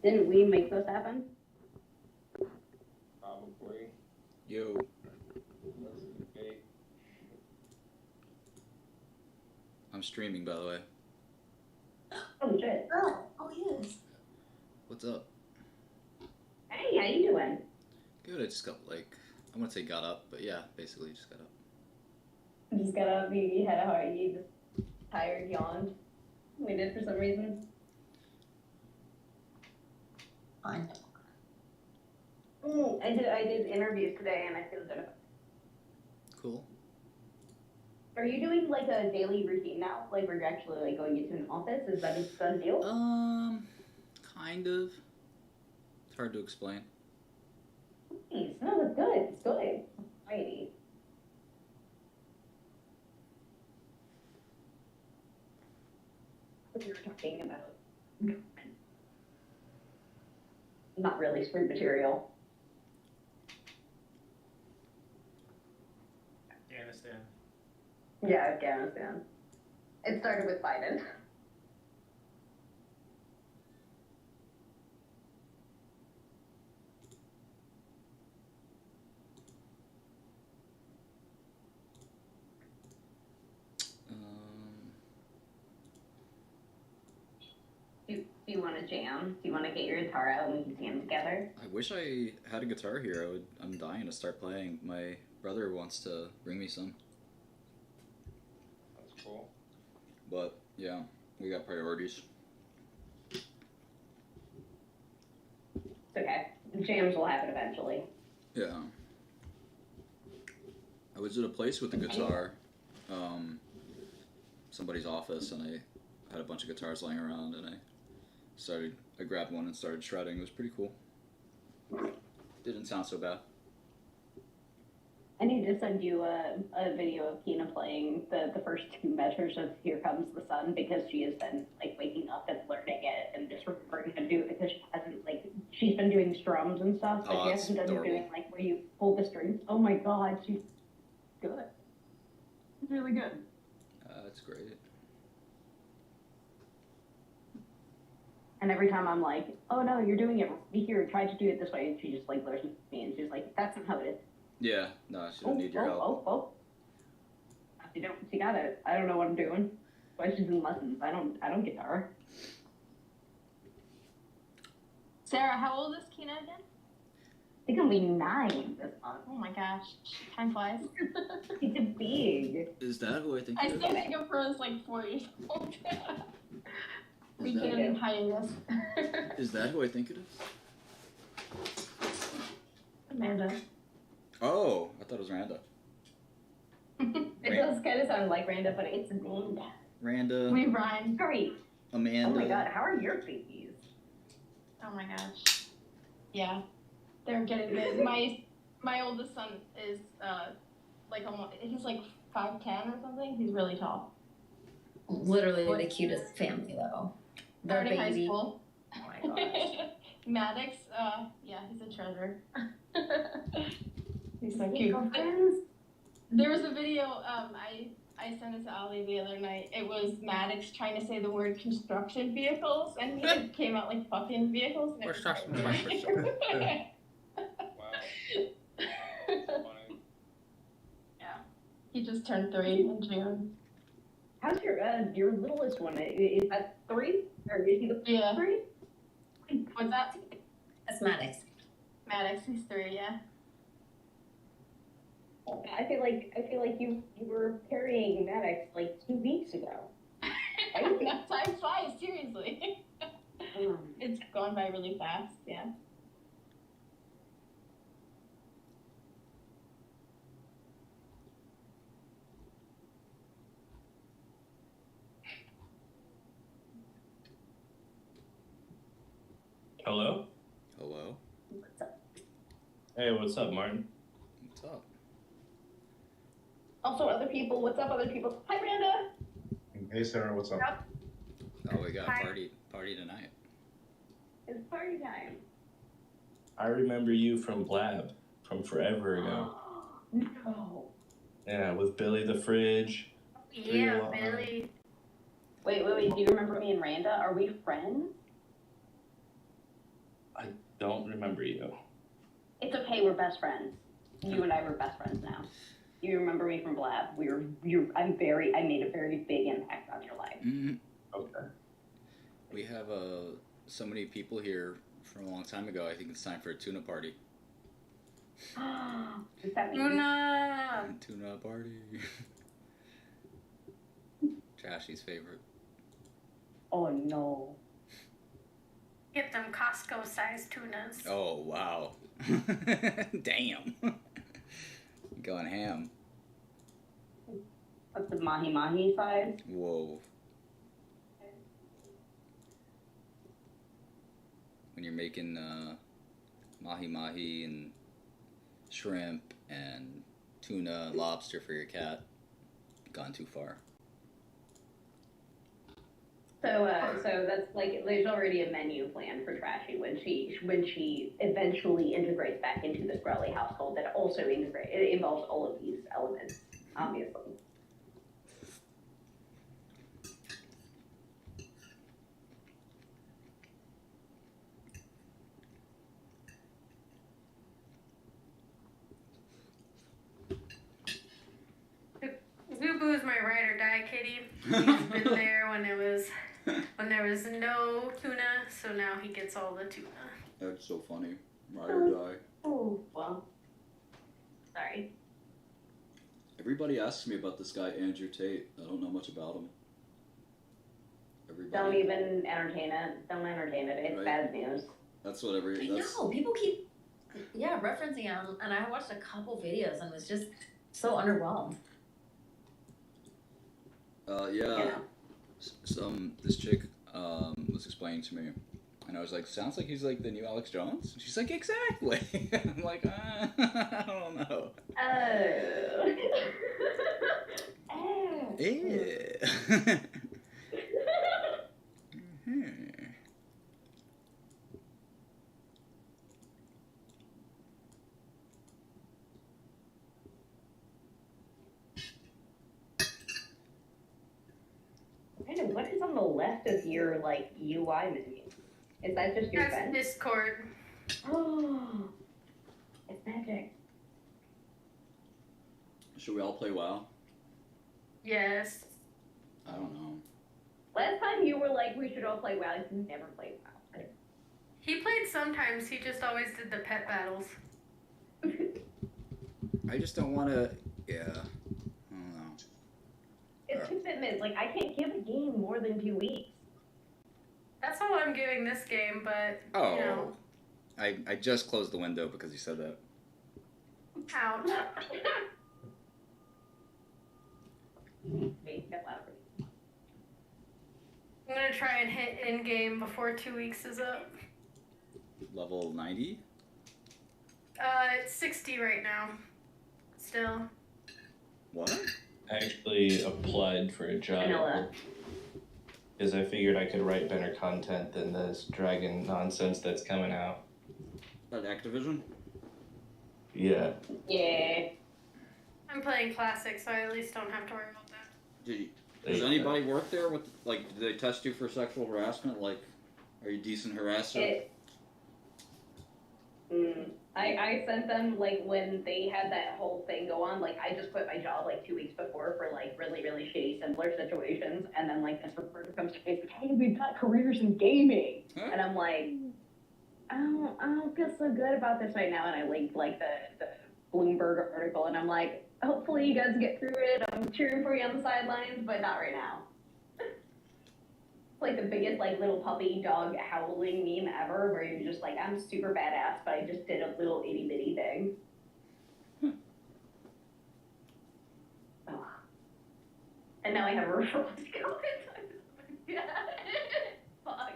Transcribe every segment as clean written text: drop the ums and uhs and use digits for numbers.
Didn't we make this happen? Probably. Yo. That's a debate. I'm streaming, by the way. Oh, shit. Oh, yes. What's up? Hey, how you doing? Good, I just got, like, I wouldn't say got up, but yeah, basically just got up. You just got up, you had a heart, you just tired, yawned. We did for some reason. Fine. I did interviews today and I feel good. Cool. Are you doing like a daily routine now? Like where you're actually like going into an office? Is that a done deal? Kind of. It's hard to explain. Nice. No, that's good. It's good. Alrighty. We were talking about not really spring material. Afghanistan. Yeah, Afghanistan. It started with Biden. Do you want to jam? Do you want to get your guitar out and we can jam together? I wish I had a guitar here. I'm dying to start playing. My brother wants to bring me some. That's cool. But, yeah, we got priorities. It's okay. Jams will happen eventually. Yeah. I was at a place with a guitar, somebody's office, and I had a bunch of guitars laying around, and I grabbed one and started shredding. It was pretty cool. Didn't sound so bad. I need to send you a video of Kina playing the first two measures of Here Comes the Sun because she has been like waking up and learning it and just remembering how to do it because she hasn't like she's been doing strums and stuff, but she hasn't been doing like where you pull the strings. Oh my god, she's good. She's really good. That's great. And every time I'm like, oh no, you're doing it here, try to do it this way, and she just like lures me and she's like, that's not how it is. Yeah, no, she don't need your help. She got it. I don't know what I'm doing. Why she's in lessons? I don't guitar. Sarah, how old is Kina again? I think I'll be 9 this month. Oh my gosh, time flies. She's big. Is that who I think I it still is? think of her as like 4 years old. We Is that- can hiatus. Is that who I think it is? Amanda. Oh, I thought it was Randa. It does kind of sound like Randa, but it's Amanda. Randa. We rhyme. Great. Amanda. Oh my god, how are your babies? Oh my gosh. Yeah, they're getting good. My oldest son is like almost, he's like 5'10" or something. He's really tall. Literally the cutest family, though. Their Starting high baby. school. Oh my gosh. Maddox, yeah, he's a treasure. He's so Hey, cute. girlfriends. There was a video, I sent it to Ali the other night. It was Maddox trying to say the word construction vehicles, and he came out like fucking vehicles. And it was Wow. That's funny. Yeah. He just turned 3 in June. How's your littlest one? Is that 3? Or is he the Yeah. 3? What's that? That's Maddox. Maddox, he's 3, yeah. I feel like you were carrying Maddox like 2 weeks ago. That time flies, seriously. It's gone by really fast, yeah. Hello? Hello. What's up? Hey, what's up, Martin? What's up? Also, other people. What's up, other people? Hi, Randa. Hey Sarah, what's up? Oh, we got Hi. party tonight. It's party time. I remember you from Blab, from forever ago. No. Yeah, with Billy the Fridge. Yeah, Three Billy. Wait. Do you remember me and Randa? Are we friends? don't remember you. It's okay, we're best friends. You and I were best friends now. You remember me from Blab. I made a very big impact on your life. Mm-hmm. Okay. We have so many people here from a long time ago. I think it's time for a tuna party. Does that mean Tuna party. Trashy's favorite. Oh no. Get them Costco-sized tunas. Oh wow. Damn. Going ham. What's the mahi size? Whoa. When you're making mahi and shrimp and tuna and lobster for your cat, gone too far. So that's like there's already a menu planned for Trashy when she eventually integrates back into the Growly household that also it involves all of these elements, obviously. Zubu's my ride or die kitty. He's been there when there was no tuna, so now he gets all the tuna. That's so funny. Ride or die. Oh well. Sorry. Everybody asks me about this guy Andrew Tate. I don't know much about him. Everybody. Don't even entertain it. Don't entertain it. It's Right. bad news. That's what I know, people keep referencing him, and I watched a couple videos and was just so underwhelmed. Yeah. This chick was explaining to me, and I was like, "Sounds like he's like the new Alex Jones." She's like, "Exactly." I'm like, I don't know. Oh. Yeah. What is on the left of your like UI menu? Is that just your That's fence? Discord. Oh, it's magic. Should we all play WoW? Yes. I don't know. Last time you were like, we should all play WoW. You never played WoW. He played sometimes. He just always did the pet battles. I just don't want to. Yeah. I don't know. It's commitment. Like, I can't give a game more than 2 weeks. That's all I'm giving this game, but Oh. you know, I just closed the window because you said that. ouch. Wait, get louder. I'm gonna try and hit in game before 2 weeks is up. Level 90? It's 60 right now. Still. What? I actually applied for a job Vanilla. because I figured I could write better content than this dragon nonsense that's coming out. At Activision? Yeah. Yeah. I'm playing classic, so I at least don't have to worry about that. Does anybody work there? With like, do they test you for sexual harassment? Like, are you a decent harasser? I sent them, like, when they had that whole thing go on, like, I just quit my job, like, 2 weeks before for, like, really, really shitty, similar situations, and then, like, this reporter comes to me and says, hey, we've got careers in gaming, Huh? and I'm like, I don't feel so good about this right now, and I linked, like, the Bloomberg article, and I'm like, hopefully you guys get through it, I'm cheering for you on the sidelines, but not right now. Like the biggest like little puppy dog howling meme ever, where you're just like, I'm super badass, but I just did a little itty bitty thing. Ugh. And now I have a referral to go in. Fuck.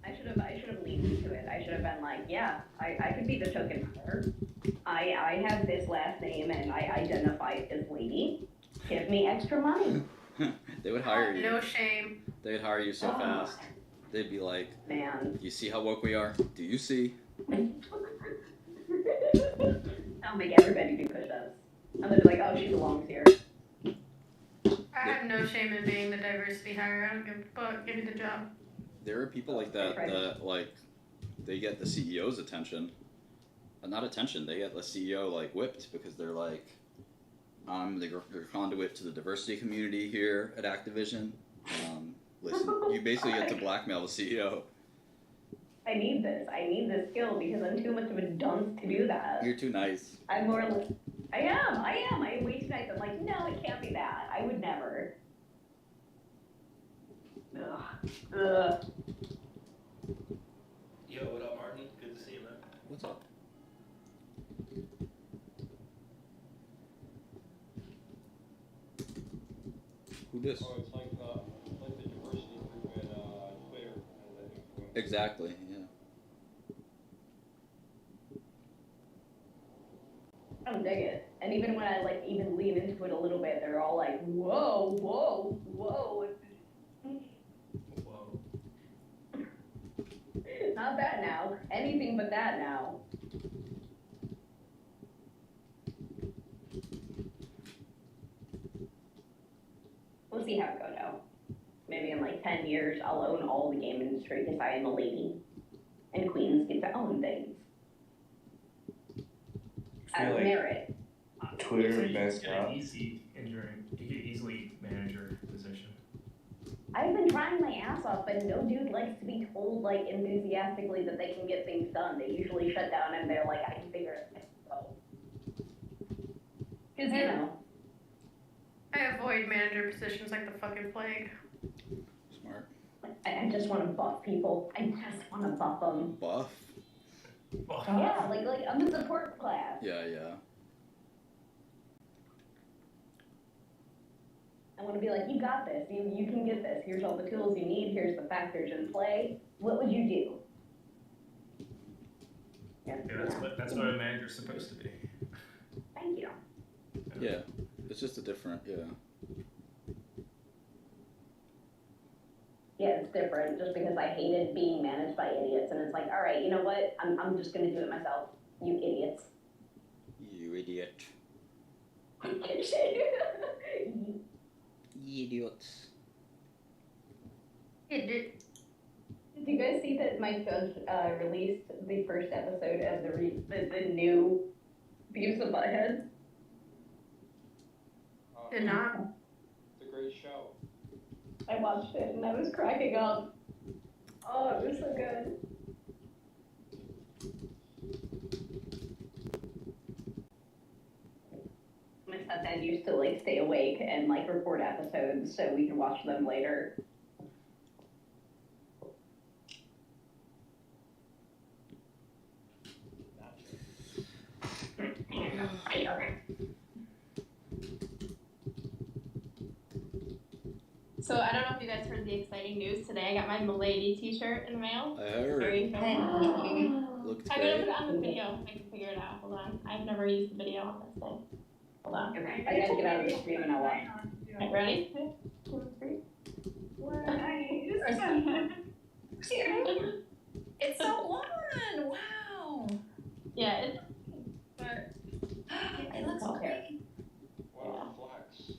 I should have leaned into it. I should have been like, yeah, I could be the token mother. I have this last name and I identify as lady. Give me extra money. They would hire you. No shame. They'd hire you so Oh. fast. They'd be like, Man. you see how woke we are? Do you see? I'll make everybody do push-ups. I'm gonna be like, oh, she belongs here. I I have no shame in being the diversity hire. I don't give a fuck. Give me the job. There are people like that that like they get the CEO's attention, not attention. They get the CEO like whipped because they're like, I'm the conduit to the diversity community here at Activision. Listen, you basically get to blackmail the CEO. I need this. I need this skill because I'm too much of a dunce to do that. You're too nice. I'm more like, I am. I'm way too nice. I'm like, no, it can't be that. I would never. Ugh. Ugh. Yo, what up, Martin? Good to see you, man. What's up? Who this? Oh, it's like the diversity group at Twitter. Exactly, yeah. I don't dig it. And even when I like even lean into it a little bit, they're all like, whoa, whoa, whoa. Whoa. Not that now. Anything but that now. We'll see how it goes now. Maybe in like 10 years, I'll own all the game industry because I am a lady. And queens get to own things. I Out feel of like merit. Twitter You messed get up. an easy intern. You could easily manage your position. I've been trying my ass off, but no dude likes to be told like enthusiastically that they can get things done. They usually shut down and they're like, I can figure it out. Because, you know. I avoid manager positions like the fucking plague. Smart. I just want to buff people. I just want to buff them. Buff? Yeah, like I'm a support class. Yeah, yeah. I want to be like, you got this. You can get this. Here's all the tools you need. Here's the factors in play. What would you do? Yeah, that's what a manager's supposed to be. Thank you. Yeah. It's just a different, yeah. Yeah, it's different just because I hated being managed by idiots. And it's like, all right, you know what? I'm just going to do it myself. You idiots. You idiot. Idiots. Did you guys see that Mike Judge released the first episode of the new Beavis and Butthead? Did not. It's a great show. I watched it and I was cracking up. Oh, it was so good. My stepdad used to like stay awake and like record episodes so we could watch them later. So I don't know if you guys heard the exciting news today. I got my Milady t-shirt in the mail. I heard. Very exciting. Looked I'm gonna great. put it on the video. I can figure it out. Hold on. I've never used the video on this thing. Hold on. Okay, I gotta get out of the stream and I'll watch. Okay, ready? 2, 3. It's so warm. Wow. Yeah, it's It looks Okay. great. Wow, flex.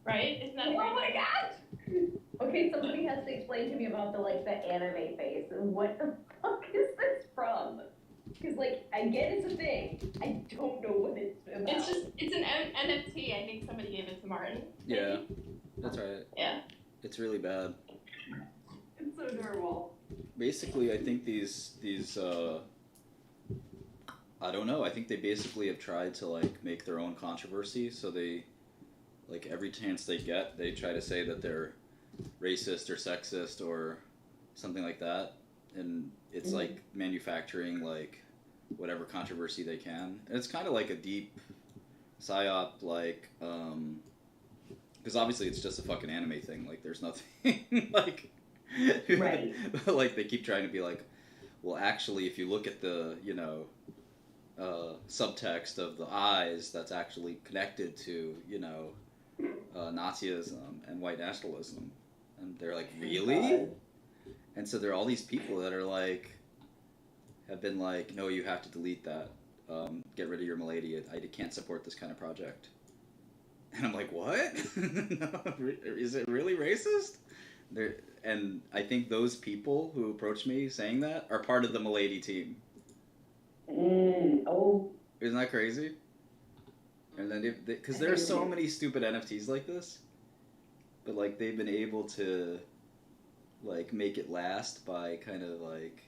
right. Isn't that Oh great? my gosh! Okay, somebody has to explain to me about the anime face. What the fuck is this from? Because I get it's a thing. I don't know what it's about. It's an NFT. I think somebody gave it to Martin. Yeah, that's right. Yeah. It's really bad. It's so normal. Basically, I think these I don't know. I think they basically have tried to make their own controversy. So they every chance they get, they try to say that they're racist or sexist or something like that, and it's like manufacturing whatever controversy they can. And it's kind of like a deep psyop, because obviously it's just a fucking anime thing. There's nothing Right. They keep trying to be well, actually, if you look at the subtext of the eyes, that's actually connected to Nazism and white nationalism, and they're like, really? And so there are all these people that are have been no, you have to delete that, get rid of your Milady. I can't support this kind of project. And I'm like, what? Is it really racist? And I think those people who approached me saying that are part of the Milady team. Oh. Isn't that crazy? And then, because there are so many stupid NFTs like this, but like they've been able to, like, make it last by kind of like,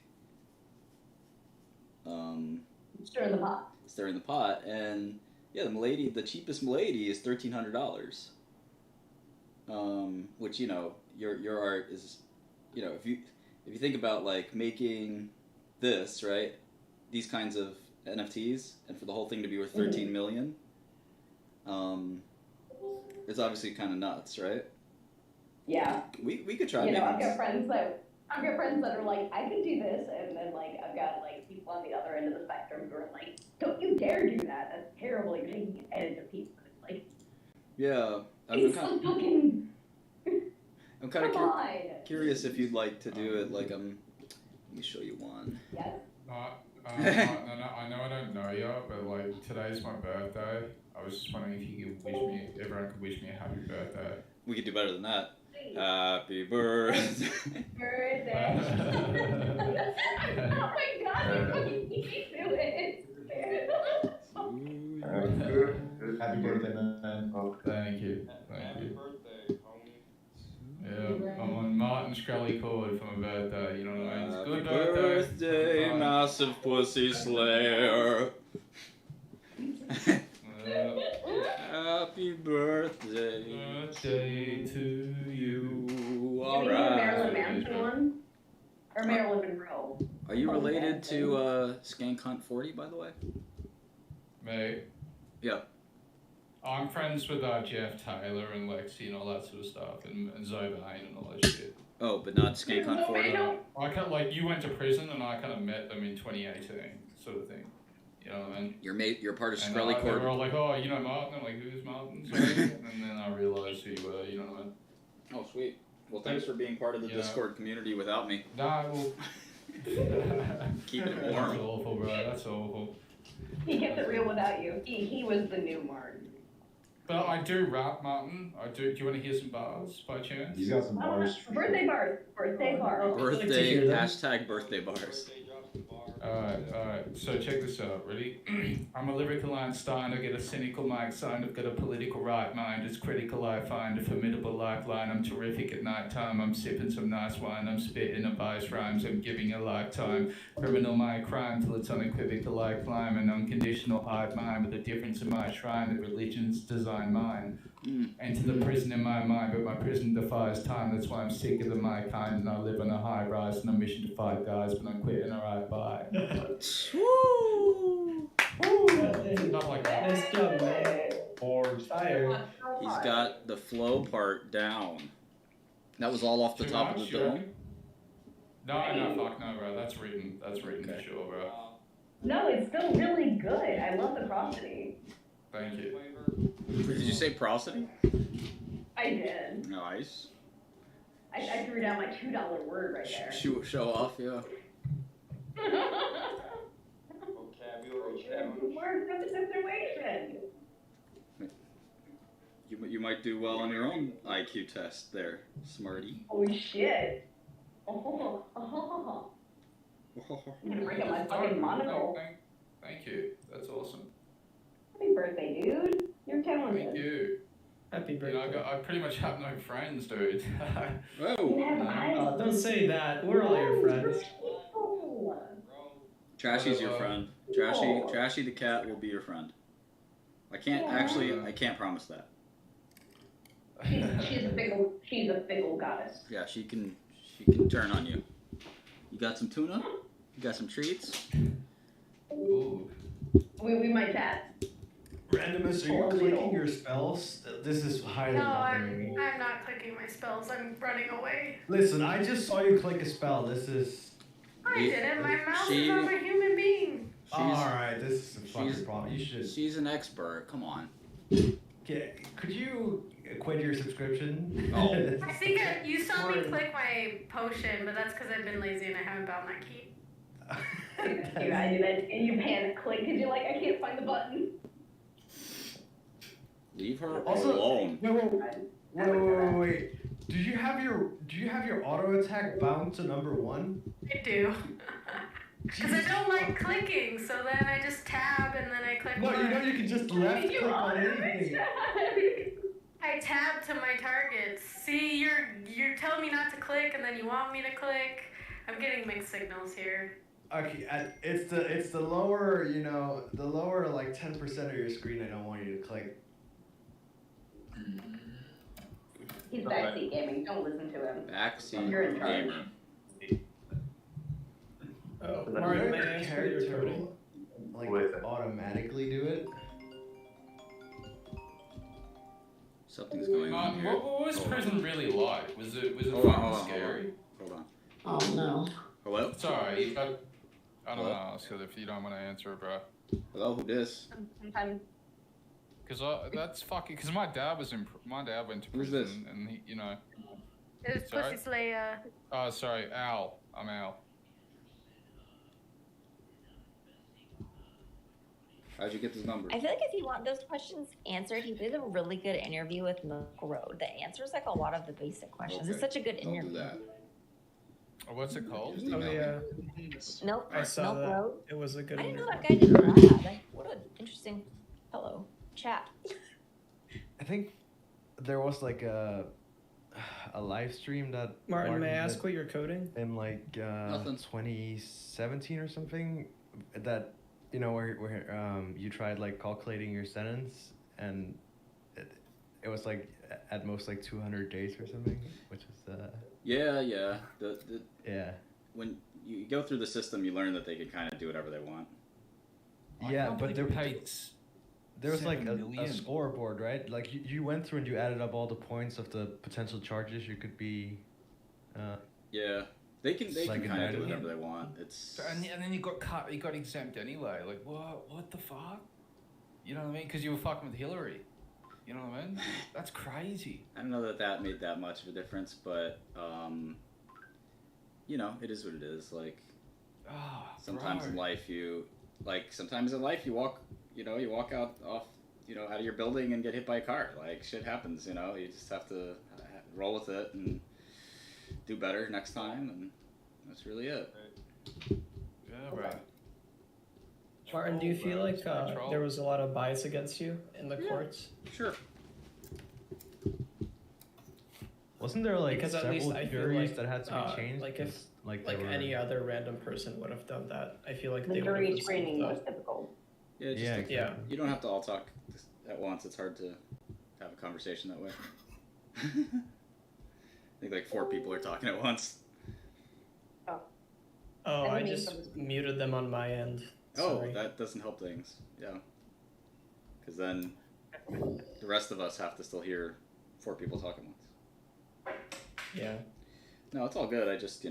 Stir the pot. stirring the pot. And yeah, the cheapest Milady is $1,300. Which, you know, your art is, you know, if you think about like making this, right, these kinds of NFTs, and for the whole thing to be worth 13 million, it's obviously kind of nuts, right? Yeah. We could try. You know, making I've got friends that are like, I could do this, and then like I've got like people on the other end of the spectrum who are like, don't you dare do that. That's terrible. You're taking it edge of people. It's like, Yeah, I'm it's kind so fucking. of Come on. curious if you'd like to do it. Like, let me show you one. Yes. I know I don't know you, but like today's my birthday. I was just wondering if you could everyone could wish me a happy birthday. We could do better than that. Happy birthday. Birthday. Oh my god, you fucking need to do it. Happy birthday, man. Oh, thank you. Happy birthday, homie. Yeah, I'm on Martin Shkreli chord for my birthday. You know what I mean? It's Happy good birthday, massive pussy slayer. Happy birthday to you. All You mean the Marilyn right. Manson one? Or Marilyn Monroe? Are you related to Skank Hunt 40, by the way? Me? Yeah. I'm friends with Jeff Taylor and Lexi and all that sort of stuff, and Zoe Bain and all that shit. Oh, but not Skank Hunt 40. I kind of, like, you went to prison and I kind of met them in 2018, sort of thing. You know what I mean? You're part of And Shkreli they were Court. all like, oh, you know Martin? I'm like, who's Martin? Sorry. And then I realized who you were, you know what I mean? Oh, sweet. Well, thanks for being part of the Yeah. Discord community without me. Nah, well... Keeping it That's warm. awful, bro. That's awful. He kept it real without you. He was the new Martin. But I do rap, Martin. I do. Do you want to hear some bars by chance? He's got some bars. Birthday bars. Birthday bars. Birthday, hashtag birthday bars. Birthday, drop some bars. Alright. So check this out. Ready? I'm a lyrical Einstein. I get a cynical mic sign. I've got a political right mind. It's critical. I find a formidable lifeline. I'm terrific at night time. I'm sipping some nice wine. I'm spitting advice rhymes. I'm giving a lifetime. Criminal my crime till it's unequivocal. I climb an unconditional hide mind with a difference in my shrine that religion's design mine. Enter the prison in my mind, but my prison defies time. That's why I'm sicker than my kind, and I live on a high rise on a mission to fight guys, but I'm quitting alright bye. Woo! Not like that. Nice job, man. Or Fire. He's got the flow part down. That was all off the Too top of much, the you dome. reckon? No, fuck no, bro. That's written for sure, bro. No, it's still really good. I love the prosody. Thank you. Did you say prosody? I did. Nice. I threw down my $2 word right there. Show off, yeah. Vocabulary challenge. Word from the situation. You might do well on your own IQ test there, smarty. Holy shit. Oh. I'm gonna break up my fucking monocle. Thank you. That's awesome. Happy birthday, dude. You're talented. Thank you. Happy You know, birthday. I pretty much have no friends, dude. Whoa! Oh, don't say that. We're all your friends. Trashy's your friend. Trashy the cat will be your friend. I can't promise that. She's a big old goddess. Yeah, she can turn on you. You got some tuna? You got some treats? Ooh. We might chat. Randomus, are you clicking your spells? This is highly No, bothering me. I'm not clicking my spells. I'm running away. Listen, I just saw you click a spell. This is... I didn't. My mouse She- is on a human being. Alright, this is a fucking problem. You should... She's an expert. Come on. Okay, could you quit your subscription? Oh. I think you saw me click my potion, but that's because I've been lazy and I haven't bound my key. You guys do that, and you panic click because you're like, I can't find the button. Leave her Also- alone. Wait. Do you have your auto attack bound to number 1? I do. Because I don't like clicking, so then I just tab and then I click No, one. you know you can just left click on anything. I tab to my targets. See, you're telling me not to click and then you want me to click. I'm getting mixed signals here. Okay, it's the lower, the lower like 10% of your screen I don't want you to click. He's backseat gaming. Don't listen to him. Backseat You're in charge. gamer. Oh, Does Martin, your may I ask what you're character coding? like automatically do it? Something's going on here. What was prison really like? Was it Hold on, fucking scary? Hold on. Oh no. Hello? Sorry, I don't Hello? know. So if you don't want to answer, bro. Hello, who dis? Sometimes. Because that's fucking. Because my dad went to Who's prison, this? and he, It's Sorry? Pussy Slayer. Oh, sorry, Al. I'm Al. How'd you get this number? I feel like if you want those questions answered, he did a really good interview with Milk Road that answers like a lot of the basic questions. Okay. It's such a good Don't interview. do that. Oh, what's it called? Just Oh email me. yeah, Milk, I saw Milk that. Road. It was a good I didn't know interview. that guy did that. Like, what an interesting hello chat. I think there was like a live stream that Martin, may I did ask what you're coding? in like Nothing. 2017 or something, that where you tried like calculating your sentence, and it was like at most like 200 days or something, which is Yeah. yeah. When you go through the system, you learn that they can kind of do whatever they want. Yeah, but there was like 7 a million. scoreboard, right? Like you went through and you added up all the points of the potential charges you could be. Yeah, they can Like kind of do an whatever they want. It's And then you got cut. You got exempt anyway. Like what the fuck? You know what I mean? Because you were fucking with Hillary. You know what I mean? That's crazy. I don't know that made that much of a difference, but it is what it is. Like Oh, sometimes bro. in life you walk out of your building and get hit by a car. Like shit happens. You just have to roll with it and do better next time, and that's really it. Yeah, bro. Martin, do you feel like Troll. there was a lot of bias against you in the courts? Sure. Wasn't there like Because at several least I feel juries like, that had to be changed? like if Like like there were- any other random person would have done that, I feel like The they would have jury received training the- was difficult. Yeah. Just Yeah, Yeah. You don't have to all talk at once. It's hard to have a conversation that way. I think like 4 people are talking at once. Oh, And I I mean, just muted them on my end. Oh, Sorry. that doesn't help things. Yeah. Because then the rest of us have to still hear 4 people talking once. Yeah. No, it's all good. I just,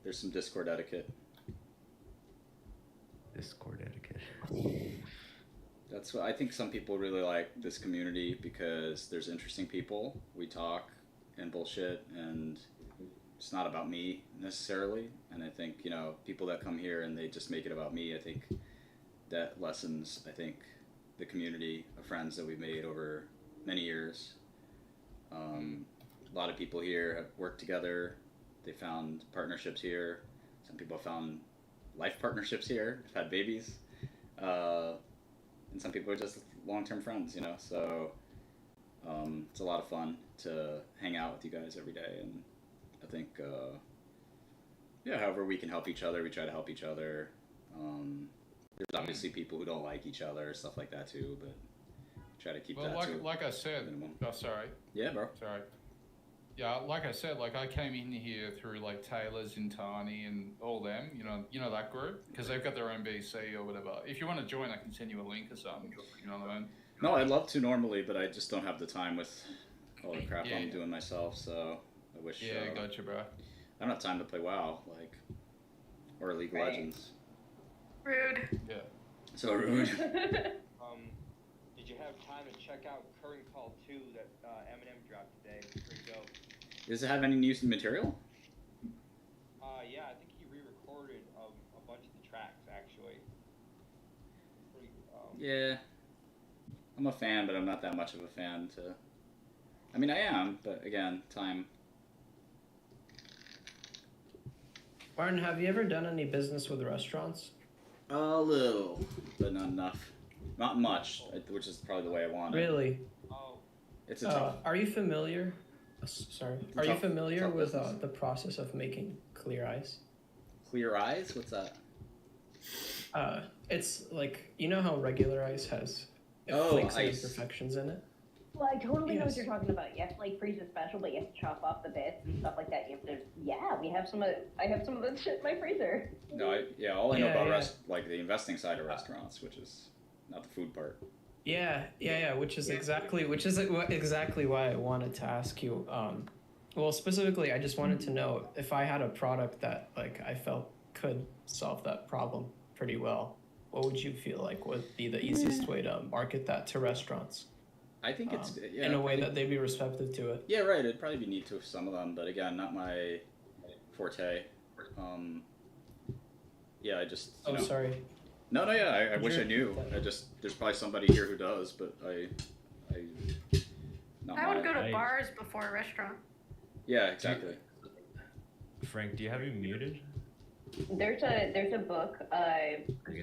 there's some Discord etiquette. Discord etiquette. That's what I think some people really like this community because there's interesting people. We talk and bullshit, and it's not about me necessarily. And I think, people that come here and they just make it about me, I think that lessens, the community of friends that we've made over many years. A lot of people here have worked together. They found partnerships here. Some people have found life partnerships here, have had babies. And some people are just long-term friends, so it's a lot of fun to hang out with you guys every day. And I think, however we can help each other, we try to help each other. There's obviously people who don't like each other, stuff like that too, but try to keep Well, that to like I said. minimum. Oh, sorry. Yeah, bro. Sorry. Yeah, like I said, I came in here through Taylor's and Tani and all them, you know that group, because they've got their own BC or whatever. If you want to join, I can send you a link or something. You know what I mean? No, I'd love to normally, but I just don't have the time with all the crap Yeah, I'm yeah. doing myself. So I wish. Yeah, gotcha, bro. I don't have time to play WoW, or League of Right. Legends. Rude. Yeah. So rude. Did you have time to check out Current Call 2 that Eminem dropped today? Pretty dope. Does it have any new material? Yeah, I think he re-recorded a bunch of the tracks actually. Pretty, Yeah. I'm a fan, but I'm not that much of a fan to. I mean, I am, but again, time. Martin, have you ever done any business with restaurants? A little, but not enough. Not much, which is probably the way I want it. Really? It's a tough. Are you familiar? Sorry. Are you familiar with the process of making clear ice? Clear ice? What's that? It's like, you know how regular ice has flakes and imperfections in it? Well, I totally know what you're talking about. You have to like freeze it special, but you have to chop off the bits and stuff like that. You have to, we have some of. I have some of that shit in my freezer. No, all I know about like the investing side of restaurants, which is not the food part. Yeah, which is exactly why I wanted to ask you. Well, specifically, I just wanted to know if I had a product that like I felt could solve that problem pretty well. What would you feel like would be the easiest way to market that to restaurants? I think it's in a way that they'd be receptive to it. Yeah, right. It'd probably be neat to some of them, but again, not my forte. I just. Sorry. No, I wish I knew. There's probably somebody here who does, but I would go to bars before a restaurant. Yeah, exactly. Frank, do you have me muted? There's a book.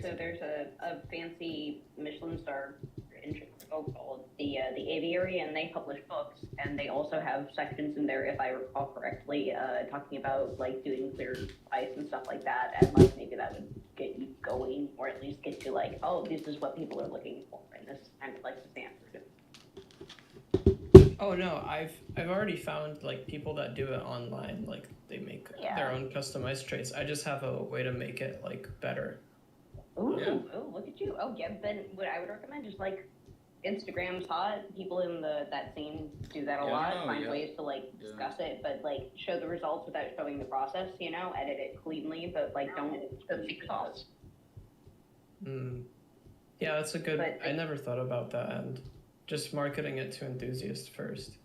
So there's a fancy Michelin star in Chicago called the Aviary, and they publish books, and they also have sections in there, if I recall correctly, talking about like doing clear ice and stuff like that, and like maybe that would get you going, or at least get you like, oh, this is what people are looking for, and this is kind of like the standard. Oh no, I've already found like people that do it online, like they make their own customized trays. I just have a way to make it like better. Ooh, look at you. Oh yeah, then what I would recommend is like Instagram's hot. People in that scene do that a lot. Find ways to like discuss it, but like show the results without showing the process. Edit it cleanly, but like don't make sauce. Yeah, that's a good. I never thought about that, and just marketing it to enthusiasts first.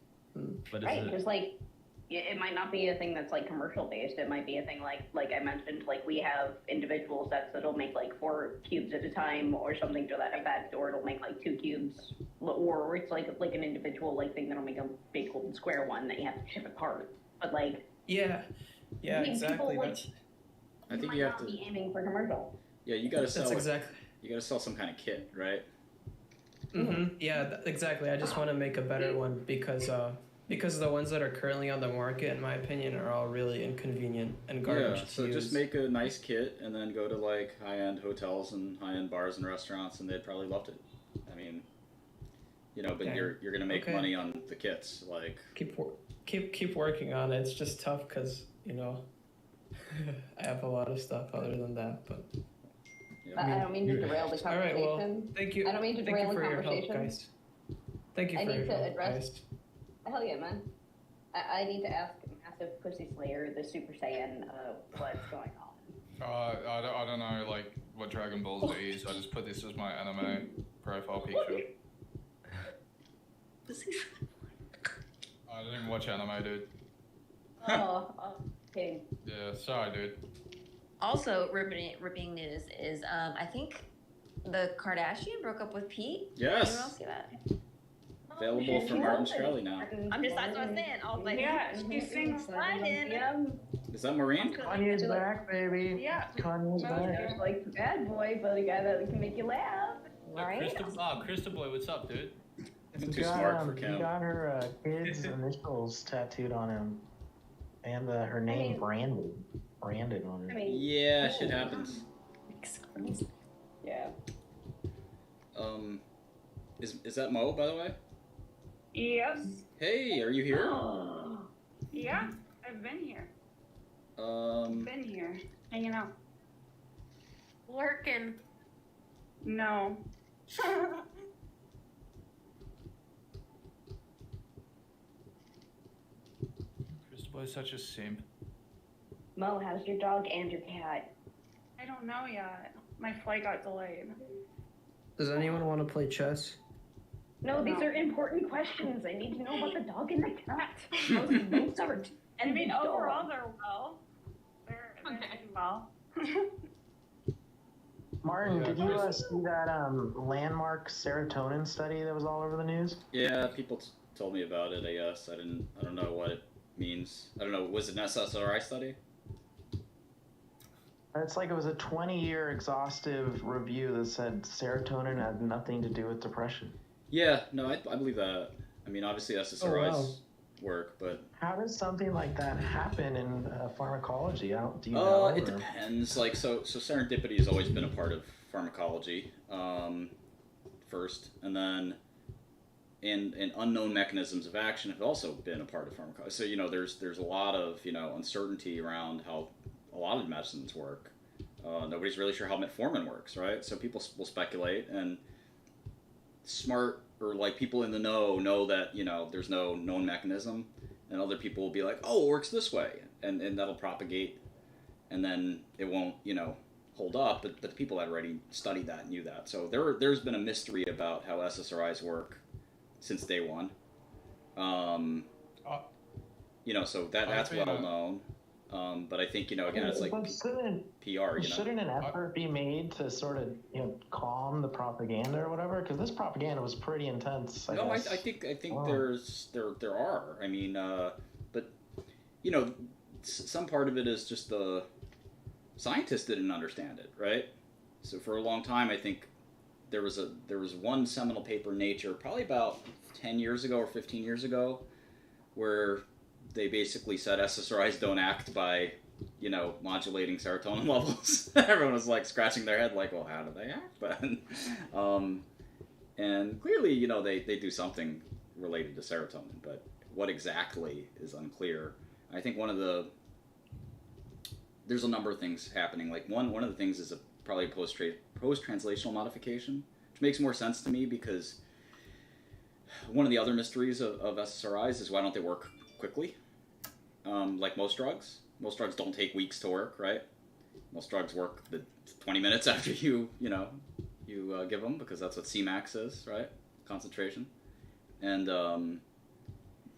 Right, because like it might not be a thing that's like commercial based. It might be a thing like I mentioned, like we have individual sets that'll make like 4 cubes at a time or something to that effect, or it'll make like 2 cubes, or it's like an individual like thing that'll make a big golden square one that you have to ship apart. But like exactly. People, I think you have to be aiming for commercial. Yeah, you gotta sell. That's exactly. You gotta sell some kind of kit, right? Yeah, exactly. I just want to make a better one because the ones that are currently on the market, in my opinion, are all really inconvenient and garbage to so use. just make a nice kit and then go to like high-end hotels and high-end bars and restaurants, and they'd probably loved it. I mean, but you're gonna make money on the kits, like. Keep working on it. It's just tough because I have a lot of stuff other than that, but. I don't mean to derail the conversation. All right, well, thank you. I don't mean to derail the conversation. Thank you for your help, guys. Thank you for your help, guys. Hell yeah, man. I need to ask Massive Pussy Slayer, the Super Saiyan, what's going on. I don't know, like, what Dragon Ball Z is. I just put this as my anime profile picture. I didn't even watch anime, dude. Okay. Yeah, sorry, dude. Also, ripping news is I think the Kardashian broke up with Pete. Yes. Anyone else see that? Available from Martin Shkreli now. That's what I'm saying. I was like, she sings sliding. Is that Maureen? Kanye's back, baby. Yeah. Kanye's back. There's like the bad boy, but a guy that can make you laugh. Right? Crystal Boy, what's up, dude? I'm too smart for Kim. He got her kids' initials tattooed on him, and her name branded on her. Yeah, shit happens. Yeah. Is that Mo, by the way? Yes. Hey, are you here? Yeah, I've been here. Been here, hanging out. Lurking. No. Crystal Boy's such a simp. Mo, how's your dog and your cat? I don't know yet. My flight got delayed. Does anyone want to play chess? No, these are important questions. I need to know about the dog and the cat. How's Mozart? I mean, overall, they're well. They're doing well. Martin, Yeah, did you Chris- see that landmark serotonin study that was all over the news? Yeah, people told me about it. I guess I don't know what it means. I don't know. Was it an SSRI study? It's like it was a 20-year exhaustive review that said serotonin had nothing to do with depression. Yeah, no, I believe that. I mean, obviously SSRIs work, but How does something like that happen in pharmacology? Do you know? it or- depends. Like, so serendipity has always been a part of pharmacology, first, and then and unknown mechanisms of action have also been a part of pharmacology. So there's a lot of uncertainty around how a lot of medicines work. Nobody's really sure how metformin works, right? So people will speculate, and smart or like people in the know that there's no known mechanism, and other people will be like, oh, it works this way, and that'll propagate, and then it won't hold up. But the people that already studied that knew that. So there's been a mystery about how SSRIs work since day one. So that's well known. But I think again it's like But PR. Shouldn't an effort be made to sort of calm the propaganda or whatever? Because this propaganda was pretty intense. I guess. I think Wow. there are. I mean, but some part of it is just the scientists didn't understand it, right? So for a long time, I think there was one seminal paper in Nature, probably about 10 years ago or 15 years ago, where they basically said SSRIs don't act by, modulating serotonin levels. Everyone was like scratching their head, like, well, how do they act then? And clearly, they do something related to serotonin, but what exactly is unclear. I think there's a number of things happening. Like one of the things is probably a post-translational modification, which makes more sense to me because one of the other mysteries of SSRIs is why don't they work quickly? Like most drugs. Most drugs don't take weeks to work, right? Most drugs work the 20 minutes after you give them, because that's what Cmax is, right? Concentration. And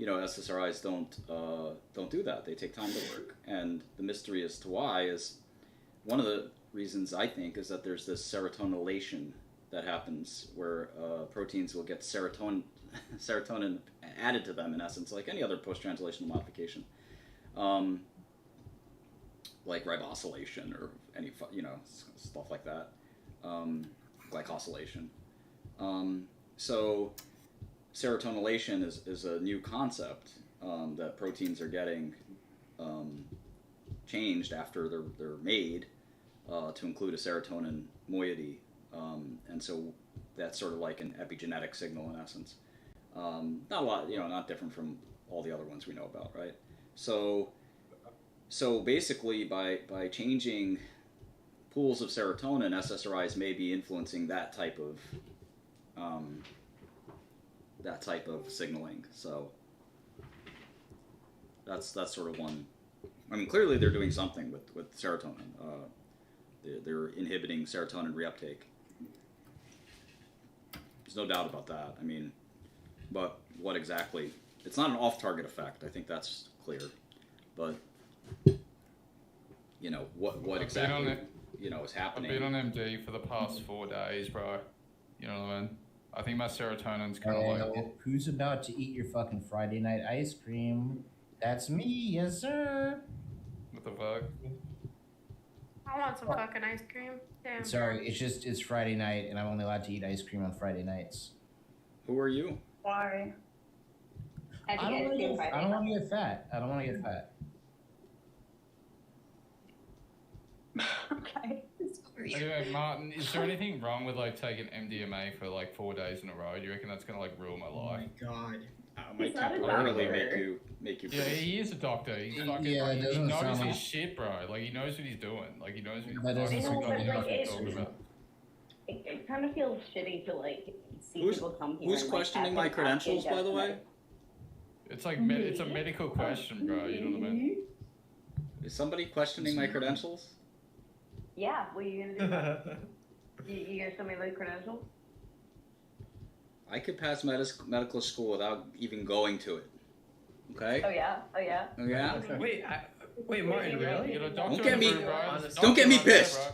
SSRIs don't do that. They take time to work. And the mystery as to why is one of the reasons I think is that there's this serotonylation that happens where proteins will get serotonin added to them, in essence, like any other post-translational modification, like ribosylation or any stuff like that, glycosylation. So serotonylation is a new concept that proteins are getting changed after they're made to include a serotonin moiety, and so that's sort of like an epigenetic signal in essence. Not a lot, not different from all the other ones we know about, right? So basically, by changing pools of serotonin, SSRIs may be influencing that type of signaling. So that's sort of one. I mean, clearly they're doing something with serotonin. They're inhibiting serotonin reuptake. There's no doubt about that. I mean, but what exactly? It's not an off-target effect. I think that's clear. But what exactly is happening? I've been on MD for the past 4 days, bro. You know what I mean? I think my serotonin's kind of like. Who's about to eat your fucking Friday night ice cream? That's me, yes sir. What the fuck? I want some fucking ice cream. Damn. Sorry, it's Friday night, and I'm only allowed to eat ice cream on Friday nights. Who are you? Why? I don't want to get fat. I don't want to get fat. Okay. Anyway, Martin, is there anything wrong with like taking MDMA for like 4 days in a row? Do you reckon that's gonna like ruin my life? Oh my god. Might temporarily make you. Yeah, he is a doctor. He's fucking. Yeah, it he doesn't knows sound his like- shit, bro. Like he knows what he's doing. Like he knows what he's That doesn't fucking sound he knows what he's talking about. It kind of feels shitty to see Who's- people come here. who's and, questioning ask my an credentials, by the way? definite- It's like it's a medical question, bro. You know what I mean? Is somebody questioning my credentials? Yeah, what are you gonna do about it? You gonna show me the credentials? I could pass medical school without even going to it. Okay? Oh yeah, oh yeah. Oh yeah? Wait, Martin, really? You're a Don't doctor get in me- the room, bro. don't get me Doctor right there, pissed.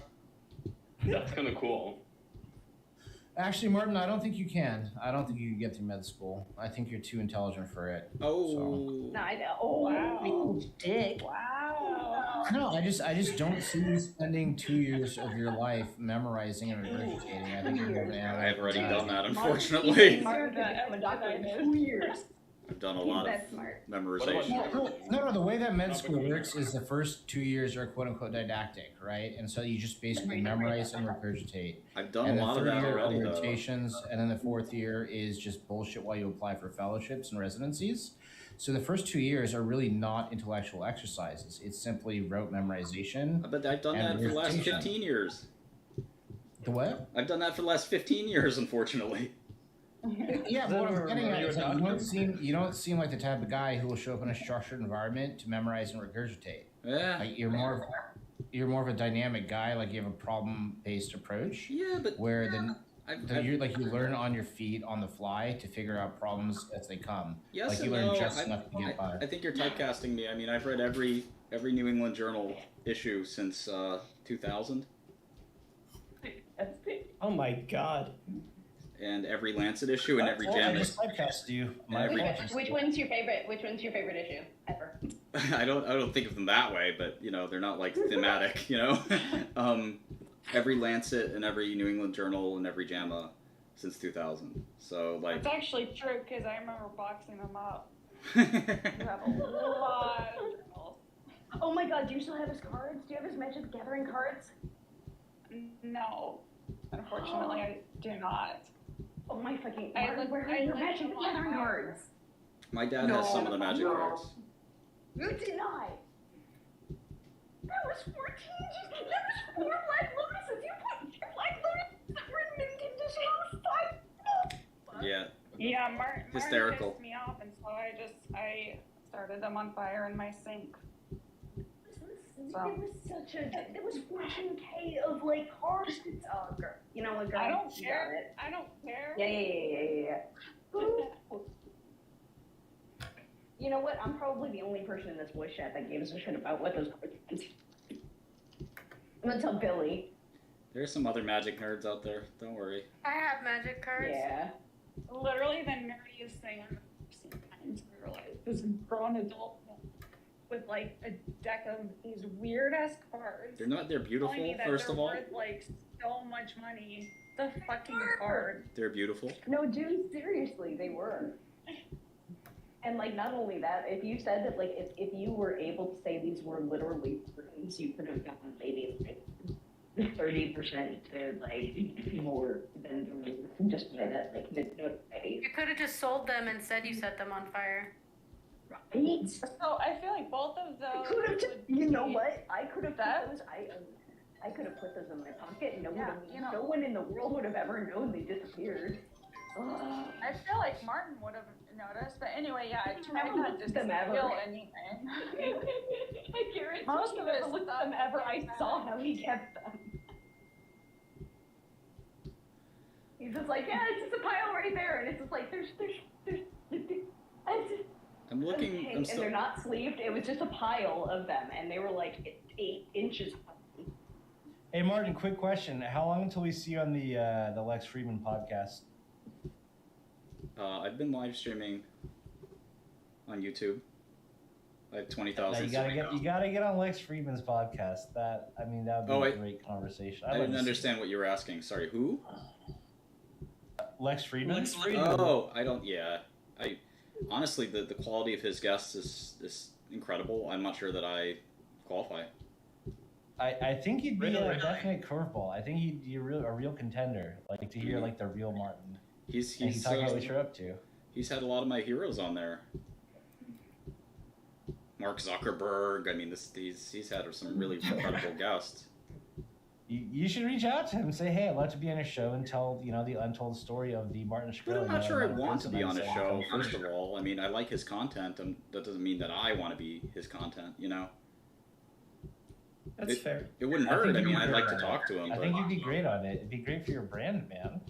bro. That's kind of cool. Actually, Martin, I don't think you can. I don't think you can get through med school. I think you're too intelligent for it. Oh. No, I know. Oh, wow. Dick. Wow. No, I just don't see you spending 2 years of your life memorizing and regurgitating. I think you're more of an analytic I've already guy. done that, unfortunately. Martin could become a doctor in 2 years. I've done a lot of That's smart. memorization. No, the way that med school works is the first 2 years are quote unquote didactic, right? And so you just basically memorize and regurgitate. I've done and a lot of that year already, are though. rotations, and then the 4th year is just bullshit while you apply for fellowships and residencies. So the first 2 years are really not intellectual exercises. It's simply rote memorization. But I've done that for the last regurgitation. 15 years. The what? I've done that for the last 15 years, unfortunately. Yeah, but what I'm getting at is that you don't seem like the type of guy who will show up in a structured environment to memorize and regurgitate. Yeah. Like you're more of a dynamic guy. Like you have a problem-based approach. Yeah, but where you learn on your feet on the fly to figure out problems as they come. Yes like and you learn no. just enough to get by. I think you're typecasting me. I mean, I've read every New England Journal issue since 2000. Oh my god. And every Lancet issue and every Jam. I just typecast you. Which one's your favorite? Which one's your favorite issue ever? I don't think of them that way, but you know, they're not like thematic, you know. Every Lancet and every New England Journal and every JAMA since 2000. So like. It's actually true because I remember boxing them up. You have a lot of journals. Oh my god, do you still have his cards? Do you have his Magic the Gathering cards? No, unfortunately, I do not. Oh my fucking! I Where are your Magic the Gathering cards? My dad has some of the Magic cards. You did not. That was 14. That was 4 Black Lotuses. You put 4 Black Lotuses that were in mint condition on 5. Yeah. Yeah, Martin Hysterical. pissed me off, and so I started them on fire in my sink. It was 14K of like cards. Oh, girl. You know what, girl? I don't You care. got it. I don't care. Yeah. You know what? I'm probably the only person in this voice chat that gives a shit about what those cards meant. I'm gonna tell Billy. There's some other Magic nerds out there. Don't worry. I have magic cards. Yeah. Literally the nerdiest thing I've ever seen in my entire life. This grown adult with like a deck of these weird ass cards. They're beautiful, telling me that first they're of all. worth like so much money. The fucking card. They're beautiful. No, dude, seriously, they were. And like, not only that, if you said that, like, if you were able to say these were literally rooms, you could have gotten maybe like 30% to like more than the room just by that, like, You could have just sold them and said you set them on fire. Right? So I feel like both of those. Could have just, you know what? I could have put those. I could have put those in my pocket. No one in the world would have ever known they disappeared. I feel like Martin would have noticed, but anyway, yeah, I tried not to them ever. steal anything. I guarantee Most of never it looked at them ever. I saw how he kept them. He's just like, yeah, it's just a pile right there, and it's just like there's I'm looking. okay. I'm And still. they're not sleeved. It was just a pile of them, and they were like 8 inches high. Hey Martin, quick question. How long until we see you on the Lex Friedman podcast? I've been live streaming on YouTube. I have 20,000. You gotta get on Lex Friedman's podcast. That would be a great conversation. I didn't understand what you were asking. Sorry, who? Lex Friedman. Lex Friedman. Oh, I don't. Yeah, I honestly the quality of his guests is incredible. I'm not sure that I qualify. I think he'd be a definite curveball. I think he'd be a real contender. Like to hear like the real Martin. He's and he talk about what you're up to. He's had a lot of my heroes on there. Mark Zuckerberg. I mean, he's had some really incredible guests. You should reach out to him and say, hey, I'd love to be on a show and tell the untold story of the Martin Shkreli. But I'm not sure I want to be on a show. First of all, I mean, I like his content, and that doesn't mean that I want to be his content. You know. That's fair. It wouldn't hurt. I mean, I'd like to talk to him. I think you'd be great on it. It'd be great for your brand, man.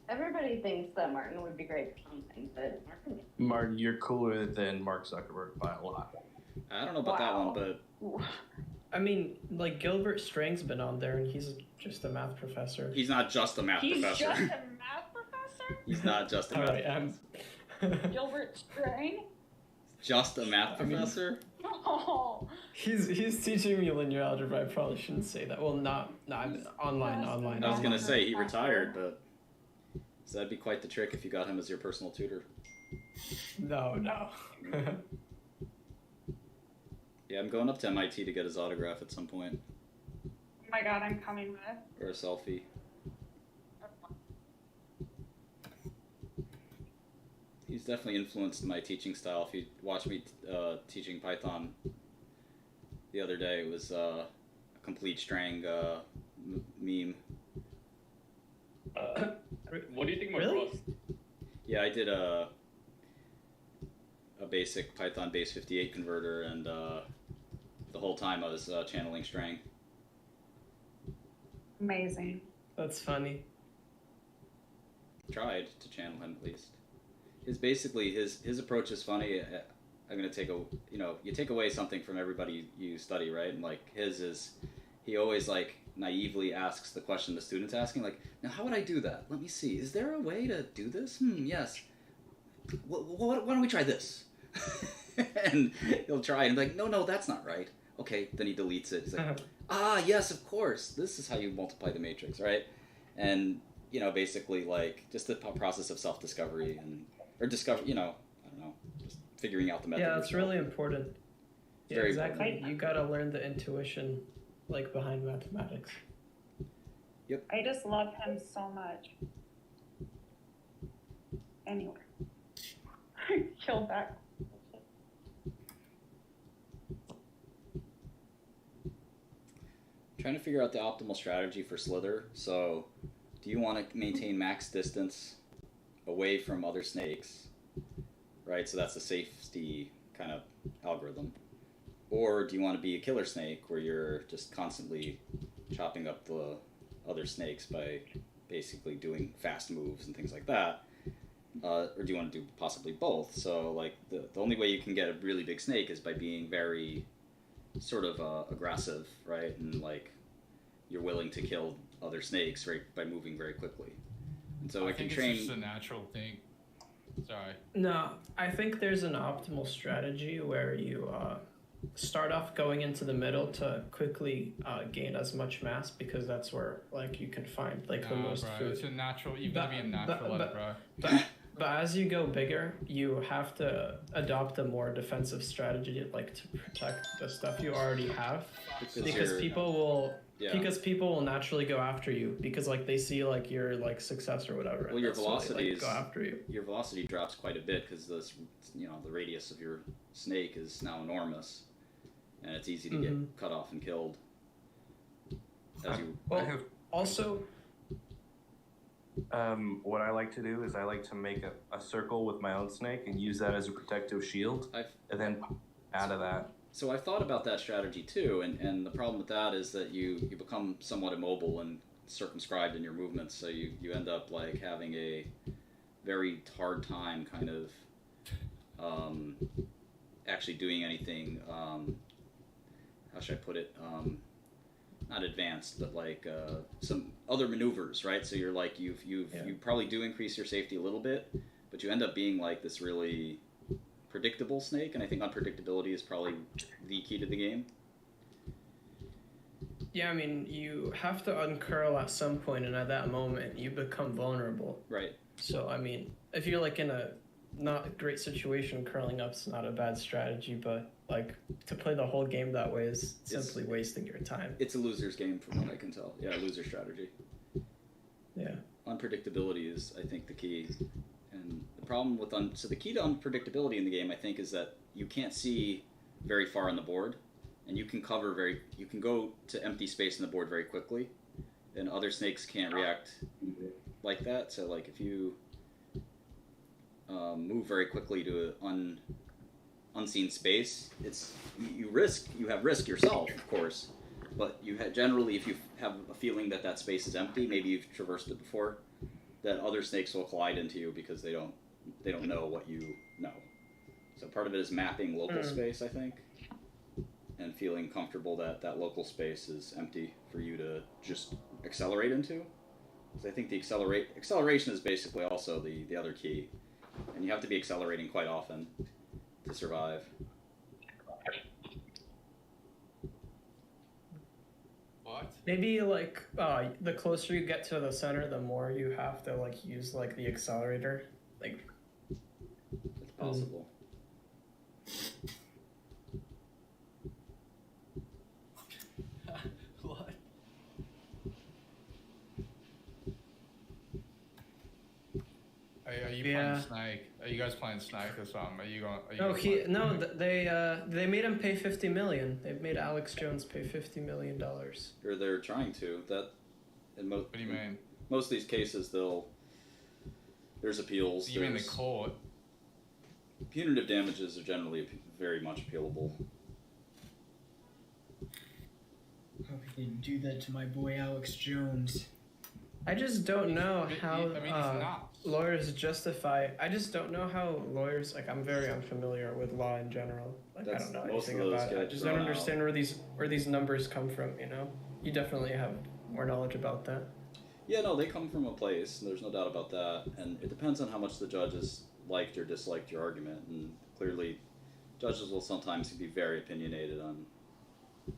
Everybody thinks that Martin would be great for something, but Martin, you're cooler than Mark Zuckerberg by a lot. I don't know about that one, but I mean, like Gilbert Strang's been on there, and he's just a math professor. He's not just a math He's professor. just a math professor? He's not just a math professor. Gilbert Strang? Just a math professor? Oh. He's teaching me linear algebra. I probably shouldn't say that. Well, I'm online. I was gonna say he retired, but so that'd be quite the trick if you got him as your personal tutor. No. Yeah, I'm going up to MIT to get his autograph at some point, Oh my god, I'm coming with. or a selfie. He's definitely influenced my teaching style. If you watch me teaching Python the other day, it was a complete Strang meme. What do you think about Really? Rust? Yeah, I did a basic Python base 58 converter, and the whole time I was channeling Strang. Amazing. That's funny. Tried to channel him at least. His approach is funny. I'm gonna take you take away something from everybody you study, right? And like his is, he always like naively asks the question the student's asking, like, now how would I do that? Let me see. Is there a way to do this? Yes. Why don't we try this? And he'll try and be like, no, that's not right. Okay, then he deletes it. He's like, yes, of course. This is how you multiply the matrix, right? And basically like just the process of self-discovery or discover, I don't know, just figuring out the method. Yeah, that's really important. Yeah, Very exactly. important. You gotta learn the intuition, like behind mathematics. Yep. I just love him so much. Anyway. I killed that. Trying to figure out the optimal strategy for Slither. So, do you want to maintain max distance away from other snakes, right? So that's a safety kind of algorithm. Or do you want to be a killer snake where you're just constantly chopping up the other snakes by basically doing fast moves and things like that? Or do you want to do possibly both? So like the only way you can get a really big snake is by being very sort of aggressive, right? And like you're willing to kill other snakes by moving very quickly. And so I it can think train. it's just a natural thing. Sorry. No, I think there's an optimal strategy where you start off going into the middle to quickly gain as much mass, because that's where like you can find like the most bro, food. it's a natural. You've got to be a natural at it, bro. But as you go bigger, you have to adopt a more defensive strategy, like to protect the stuff you already have, because people will naturally go after you because like they see like your like success or whatever. Well, your that's why they, velocity like, go after you. Your velocity drops quite a bit because the radius of your snake is now enormous, and it's easy to get cut off and killed. Also, what I like to do is I like to make a circle with my own snake and use that as a protective shield, and then out of that. So I've thought about that strategy too, and the problem with that is that you become somewhat immobile and circumscribed in your movements, so you end up like having a very hard time kind of actually doing anything, how should I put it, not advanced, but like some other maneuvers, right? So you're like you probably do increase your safety a little bit, but you end up being like this really predictable snake, and I think unpredictability is probably the key to the game. yeah, I mean, you have to uncurl at some point, and at that moment, you become vulnerable. Right. So, I mean, if you're like in a not great situation, curling up's not a bad strategy, but like to play the whole game that way is simply wasting your time. It's a loser's game from what I can tell. Yeah, loser strategy. Yeah. Unpredictability is, I think, the key. And the problem with so the key to unpredictability in the game, I think, is that you can't see very far on the board, and you can go to empty space in the board very quickly, and other snakes can't react like that. So like if you move very quickly to an unseen space, you have risk yourself, of course, but generally if you have a feeling that space is empty, maybe you've traversed it before, that other snakes will collide into you because they don't know what you know. So part of it is mapping local space, I think, and feeling comfortable that that local space is empty for you to just accelerate into. Because I think the acceleration is basically also the other key, and you have to be accelerating quite often to survive. What? Maybe like the closer you get to the center, the more you have to like use like the accelerator. Like it's possible. What? Are you playing Snake? Are you guys playing Snake or something? Are you going? No, they made him pay $50 million. They've made Alex Jones pay $50 million. Or they're trying to. That. What do you mean? Most of these cases, there's appeals. You mean the court? Punitive damages are generally very much appealable. Hope they do that to my boy Alex Jones. I just don't know how lawyers justify. I just don't know how lawyers. Like, I'm very unfamiliar with law in general. Like, I don't know anything about it. I just don't understand where these numbers come from. You know, you definitely have more knowledge about that. Yeah, no, they come from a place. There's no doubt about that, and it depends on how much the judges liked or disliked your argument. And clearly, judges will sometimes be very opinionated on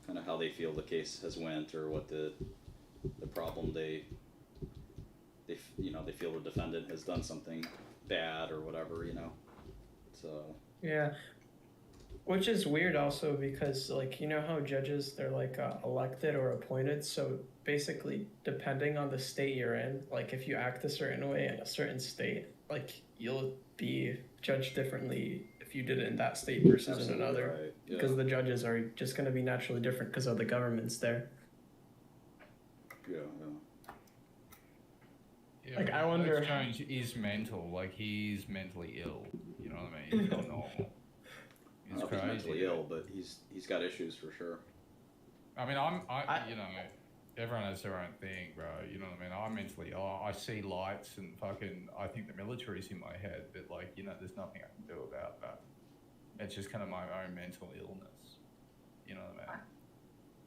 kind of how they feel the case has went or what the problem they feel the defendant has done something bad or whatever, you know. So yeah, which is weird also because, like, you know how judges, they're like elected or appointed, so basically depending on the state you're in, like if you act a certain way in a certain state, like you'll be judged differently if you did it in that state versus in another, right. Yeah. Because the judges are just going to be naturally different because of the governments there. Yeah. Yeah, like, I wonder. Jones is mental. Like, he's mentally ill. You know what I mean? He's not normal. He's I don't know if he's mentally ill, but he's got issues for sure. I mean, you know, everyone has their own thing, bro. You know what I mean? I'm mentally ill. I see lights and fucking. I think the military's in my head, but like, you know, there's nothing I can do about that. It's just kind of my own mental illness. You know what I mean?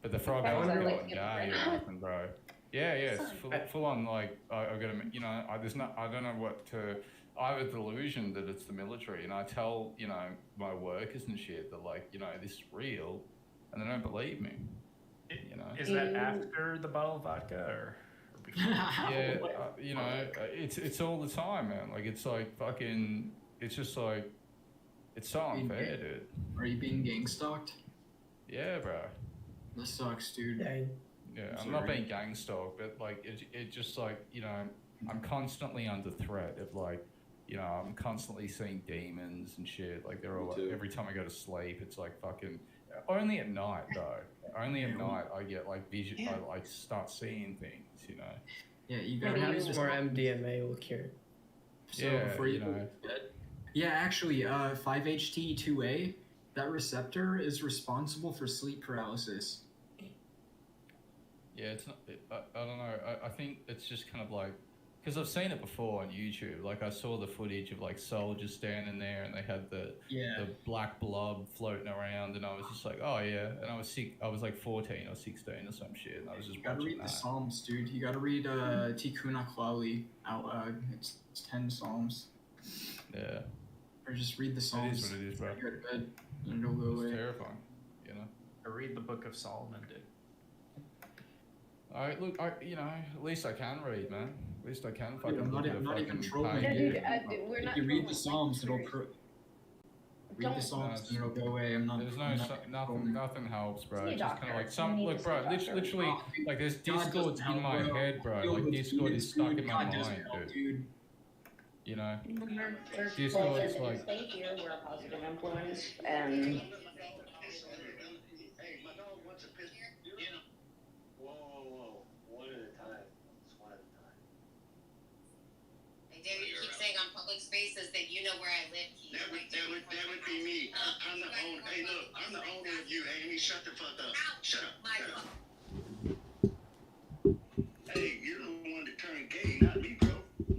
But the frog ain't going gay or nothing, bro. Yeah, it's full on, like, I've got to, you know, I don't know what to, I have a delusion that it's the military, and I tell, you know, my workers and shit that, like, you know, this is real, and they don't believe me, you know. Is that after the bottle of vodka, or before? Yeah, you know, it's all the time, man. Like, it's like fucking, it's just like, it's so unfair, dude. Are you being gang stalked? Yeah, bro. That sucks, dude. Yeah, I'm not being gang stalked, but like it just like, you know, I'm constantly under threat of, like, you know, I'm constantly seeing demons and shit. Like, they're all like, every time I go to sleep, it's like fucking. Only at night though. Only at night I get like vision. Yeah. I like start seeing things, you know. Yeah, you gotta have more MDMA will cure. So yeah, before you go to bed. Yeah, actually, 5-HT2A, that receptor is responsible for sleep paralysis. Yeah, it's not. I don't know. I think it's just kind of like, because I've seen it before on YouTube. Like, I saw the footage of like soldiers standing there, and they had the black blob floating around, and I was just like, oh yeah. And I was sick. I was like 14 or 16 or some shit, and I was just watching that. You gotta read the Psalms, dude. You gotta read Tikkun Klali out loud. It's 10 Psalms. Yeah. Or just read the Psalms. It is what it is, bro. Go to bed, and it'll go away. It's terrifying, you know. I read the Book of Solomon, dude. You know, at least I can read, man. At least I can fucking. Dude, I'm not even trolling. We're not. If you read the Psalms, it'll read the Psalms and it'll go away. I'm not. There's nothing helps, bro. It's just kind of like some. Look, bro. Literally, like, there's Discord's in my head, bro. Like, Discord is stuck in my mind, dude. You know, Discord is like. We're a positive influence, and. David keeps saying on public spaces that you know where I live. That would be me. I'm the owner. Hey, look, I'm the owner of you, Amy. Shut the fuck up. Shut up. Hey, you're the one that turned gay, not me, bro.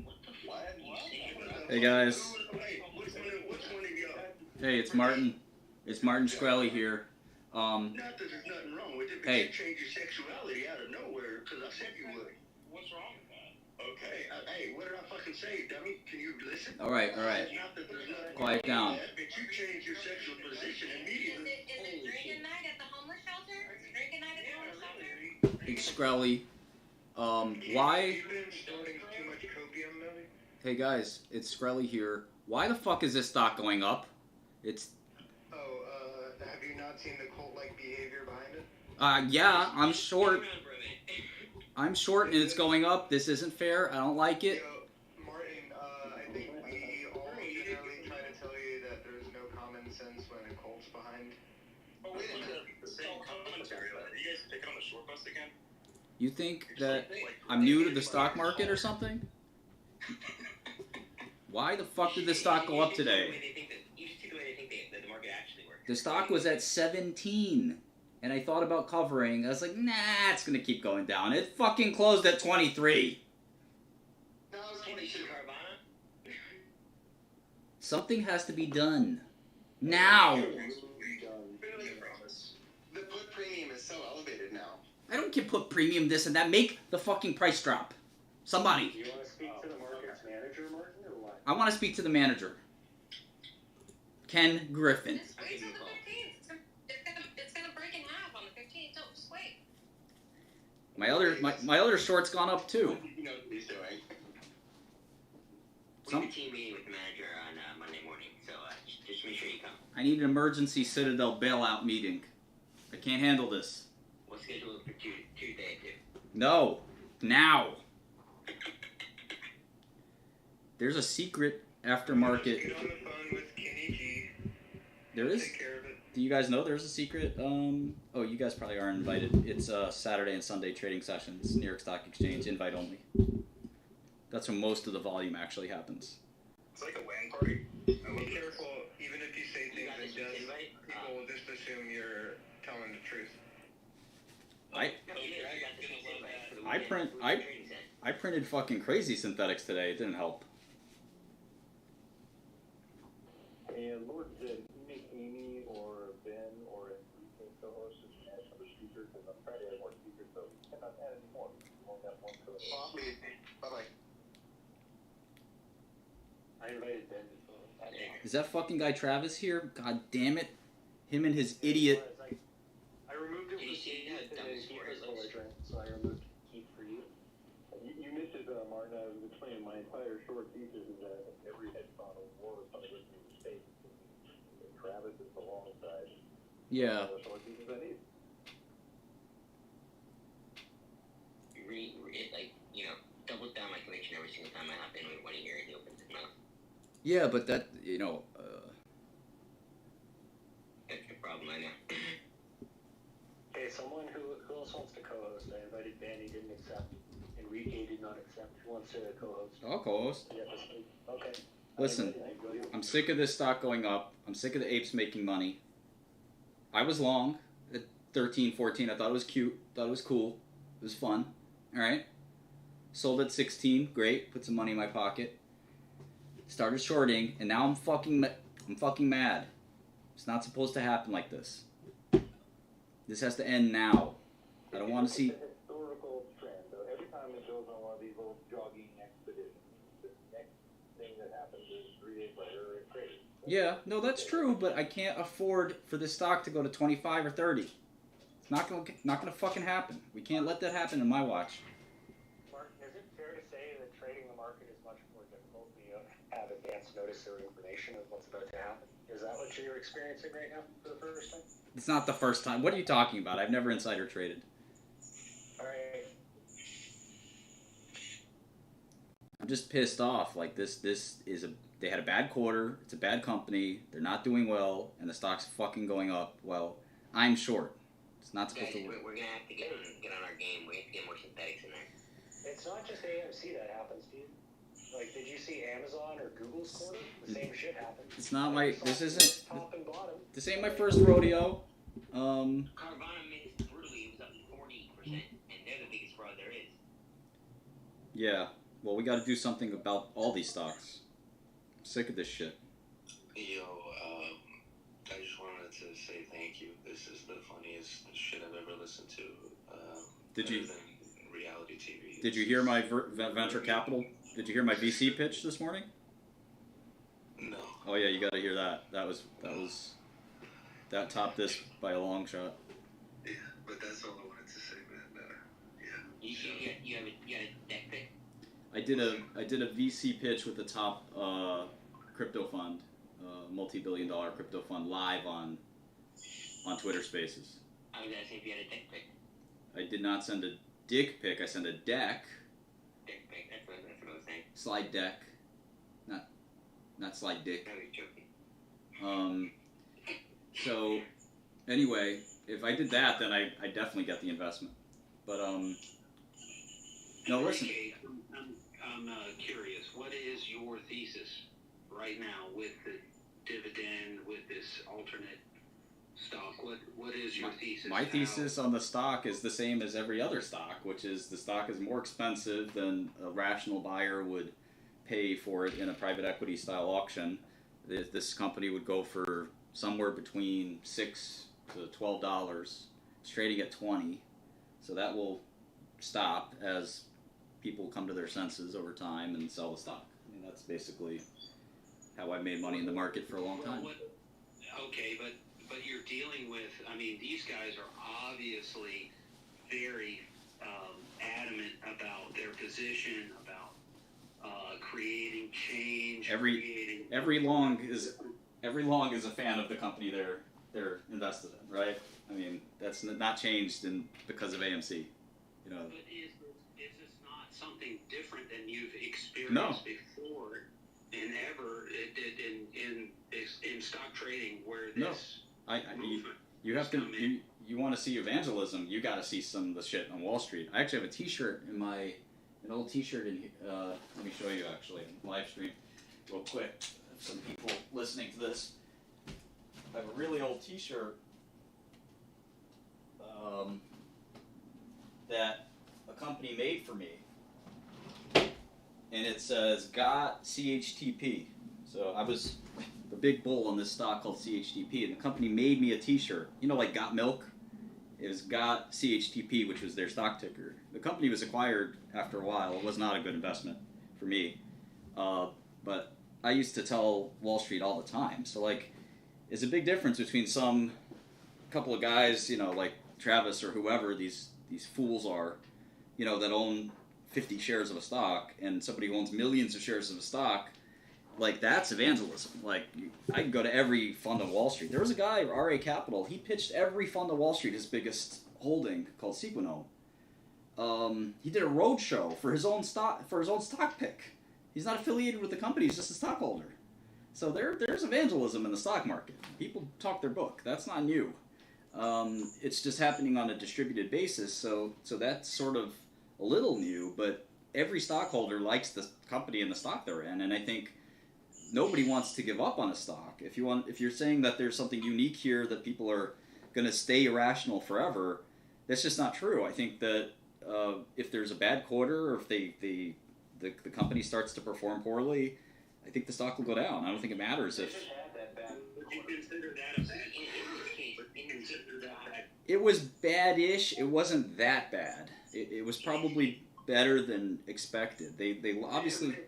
What the fuck? Hey guys. Hey, it's Martin. It's Martin Shkreli here. Um. Not that there's nothing wrong with it, but Hey. you change your sexuality out of nowhere because I said you would. What's wrong with that? Okay, hey, what did I fucking say, dummy? Can you listen? All right. Not that there's nothing Quiet wrong down. with that, but you change your sexual position immediately. Is it drinking night at the homeless shelter? Is it drinking night at the homeless shelter? Big Skrelly. Why? You've been snorting too much copium, Millie? Hey guys, it's Skrelly here. Why the fuck is this stock going up? It's. Have you not seen the cult-like behavior behind it? Yeah, I'm short. I'm short and it's going up. This isn't fair. I don't like it. Martin, I think we all generally try to tell you that there's no common sense when a cult's behind. Oh, wait a minute. The same commentary. Are you guys picking on the short bus again? You think that I'm new to the stock market or something? Why the fuck did the stock go up today? The stock was at 17, and I thought about covering. I was like, nah, it's gonna keep going down. It fucking closed at 23. No, it's 22. Something has to be done. Now. The put premium is so elevated now. I don't get put premium this and that. Make the fucking price drop. Somebody. Do you want to speak to the market's manager, Martin, or what? I want to speak to the manager. Ken Griffin. Wait till the 15th. It's gonna break in half on the 15th. Don't just wait. My other short's gone up too. You know what he's doing. We have a team meeting with the manager on Monday morning, so just make sure you come. I need an emergency Citadel bailout meeting. I can't handle this. We'll schedule it for Tuesday too. No. Now. There's a secret aftermarket. Get on the phone with Kenny G. There is? Take care of it. Do you guys know there's a secret? Oh, you guys probably aren't invited. It's Saturday and Sunday trading sessions, New York Stock Exchange, invite only. That's when most of the volume actually happens. It's like a WAN party. Be careful, even if you say things in jest, people will just assume you're telling the truth. I printed fucking crazy synthetics today. It didn't help. And Lord, did you make Amy or Ben or Enrique co-hosts as national speakers? Because I'm trying to add more speakers, so we cannot add any more. We only have one co-host. Bye-bye. I invited Ben. Is that fucking guy Travis here? God damn it. Him and his idiot. I removed it with Keith today, so I removed Keith for you. You missed it, Martin. I was explaining my entire short thesis is that every hedge fund or war was something with me mistake. Travis is the long side. Yeah. The short thesis I need. Double down my conviction every single time I hop in when he hears he opens his mouth. Yeah, but that, That's the problem, I know. Okay, someone who else wants to co-host? I invited Ben, he didn't accept. Enrique did not accept. Who wants to co-host? I'll co-host. Yeah, okay. Listen, I'm sick of this stock going up. I'm sick of the apes making money. I was long at 13, 14. I thought it was cute. Thought it was cool. It was fun. All right. Sold at 16. Great. Put some money in my pocket. Started shorting, and now I'm fucking mad. It's not supposed to happen like this. This has to end now. I don't want to see. It's a historical trend. Though. Every time it goes on one of these little jogging expeditions, the next thing that happens is 3 days later it trades. Yeah, no, that's true, but I can't afford for this stock to go to 25 or 30. It's not gonna fucking happen. We can't let that happen in my watch. Martin, is it fair to say that trading the market is much more difficult when you have advance notice or information of what's about to happen? Is that what you're experiencing right now for the first time? It's not the first time. What are you talking about? I've never insider traded. All right. I'm just pissed off. Like this is they had a bad quarter. It's a bad company. They're not doing well, and the stock's fucking going up. Well, I'm short. It's not supposed to work. We're gonna have to get on our game. We have to get more synthetics in there. It's not just AMC that happens, dude. Like, did you see Amazon or Google's quarter? The same shit happened. It's not my. This isn't. Top and bottom. This ain't my first rodeo. Carvana missed brutally. It was up 40%, and they're the biggest fraud there is. Yeah. Well, we got to do something about all these stocks. I'm sick of this shit. Yo, I just wanted to say thank you. This is the shit I've ever listened to. Did you? Than reality TV. Did you hear my venture capital? Did you hear my VC pitch this morning? No. Oh yeah, you got to hear that. That topped this by a long shot. Yeah, but that's all I wanted to say, man. You have a deck pick. I did a VC pitch with the top crypto fund, multi-billion-dollar crypto fund, live on Twitter Spaces. I was gonna say if you had a deck pick. I did not send a dick pic. I sent a deck. Deck pick. That's what I was saying. Slide deck, not slide dick. I was joking. So anyway, if I did that, then I definitely get the investment. But no, listen. Okay, I'm curious. What is your thesis right now with the dividend, with this alternate stock? What is your thesis? My thesis on the stock is the same as every other stock, which is the stock is more expensive than a rational buyer would pay for it in a private equity style auction. This company would go for somewhere between $6 to $12. It's trading at $20, so that will stop as people come to their senses over time and sell the stock. I mean, that's basically how I made money in the market for a long time. Okay, but you're dealing with, I mean, these guys are obviously very adamant about their position, about creating change. Every long is a fan of the company they're invested in, right? I mean, that's not changed because of AMC, you know. But is this not something different than you've experienced before and ever in stock trading where this movement you have to you want to see evangelism, you got to see some of the shit on Wall Street. I actually have a T-shirt an old T-shirt in here. Let me show you actually on live stream real quick. Some people listening to this. I have a really old T-shirt that a company made for me, and it says "Got CHTP." So I was the big bull on this stock called CHTP, and the company made me a T-shirt. You know, like Got Milk. It was Got CHTP, which was their stock ticker. The company was acquired after a while. It was not a good investment for me, but I used to tell Wall Street all the time. So like, it's a big difference between some couple of guys, you know, like Travis or whoever these fools are, you know, that own 50 shares of a stock, and somebody who owns millions of shares of a stock. Like, that's evangelism. Like, I can go to every fund on Wall Street. There was a guy, RA Capital, he pitched every fund on Wall Street, his biggest holding, called Sequinome. He did a roadshow for his own stock pick. He's not affiliated with the company, he's just a stockholder. So there's evangelism in the stock market. People talk their book. That's not new. It's just happening on a distributed basis, so that's sort of a little new, but every stockholder likes the company and the stock they're in, and I think nobody wants to give up on a stock. If you're saying that there's something unique here that people are going to stay irrational forever, that's just not true. I think that if there's a bad quarter, or if the company starts to perform poorly, I think the stock will go down. I don't think it matters if you consider that a bad it was bad-ish. It wasn't that bad. It was probably better than expected. They obviously. Okay.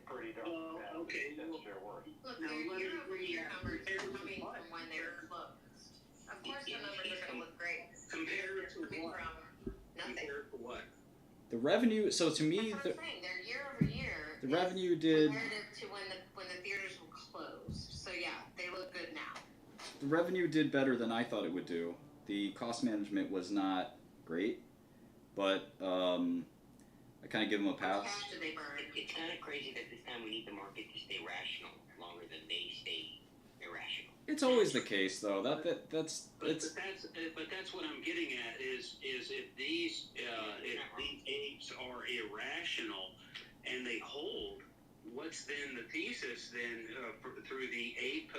Look, their year-over-year numbers are coming from when they were closed. Of course, the numbers are going to look great. Compared to what? From nothing. Compared to what? The revenue. So to me, That's what I'm saying. Their year-over-year. The revenue did. Comparative to when the theaters were closed. So yeah, they look good now. The revenue did better than I thought it would do. The cost management was not great, but I kind of give them a pass. It's kind of crazy that this time we need the market to stay rational longer than they stay irrational. It's always the case, though. That's But that's what I'm getting at is if these apes are irrational and they hold, what's then the thesis then through the ape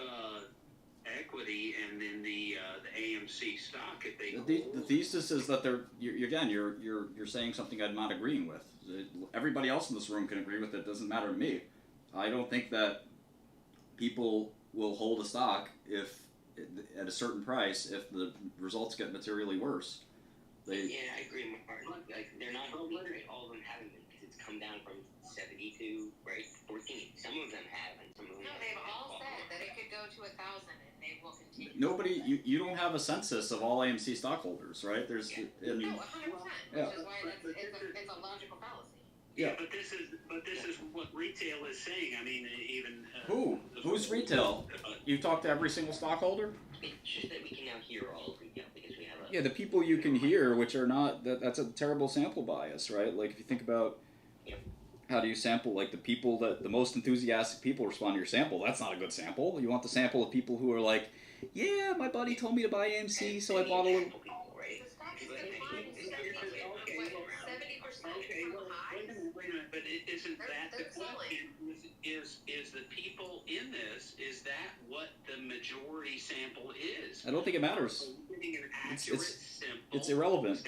equity and then the AMC stock if they the thesis is that you're saying something I'm not agreeing with. Everybody else in this room can agree with it. It doesn't matter to me. I don't think that people will hold a stock if at a certain price if the results get materially worse. Yeah, I agree, Martin. Like, they're not all being traded. All of them haven't been, because it's come down from 70 to, 14. Some of them have, and some of them No, haven't. they've all said that it could go to 1,000 and they will continue. Nobody, you don't have a census of all AMC stockholders, right? There's, No, 100%, which is why it's a logical fallacy. Yeah. But this is what retail is saying. I mean, even Who's retail? You talk to every single stockholder? It's just that we can now hear all of retail because we have a... Yeah, the people you can hear, which are not, that's a terrible sample bias, right? Like, if you think about how do you sample, like, the most enthusiastic people respond to your sample, that's not a good sample. You want the sample of people who are like, yeah, my buddy told me to buy AMC, so I bought a little... But isn't that the question? Is the people in this, is that what the majority sample is? I don't think it matters. It's irrelevant.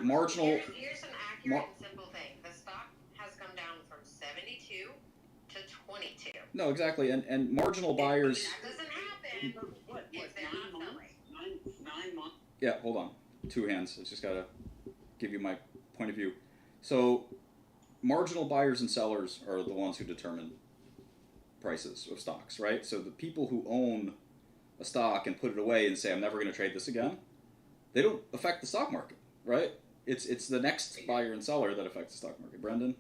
Marginal... Here's an accurate and simple thing. The stock has come down from 72 to 22. No, exactly, and marginal buyers... That doesn't happen if they're not selling. 9 months. Yeah, hold on. 2 hands. I just gotta give you my point of view. So, marginal buyers and sellers are the ones who determine prices of stocks, right? So the people who own a stock and put it away and say, I'm never going to trade this again, they don't affect the stock market, right? It's the next buyer and seller that affects the stock market. Brendan?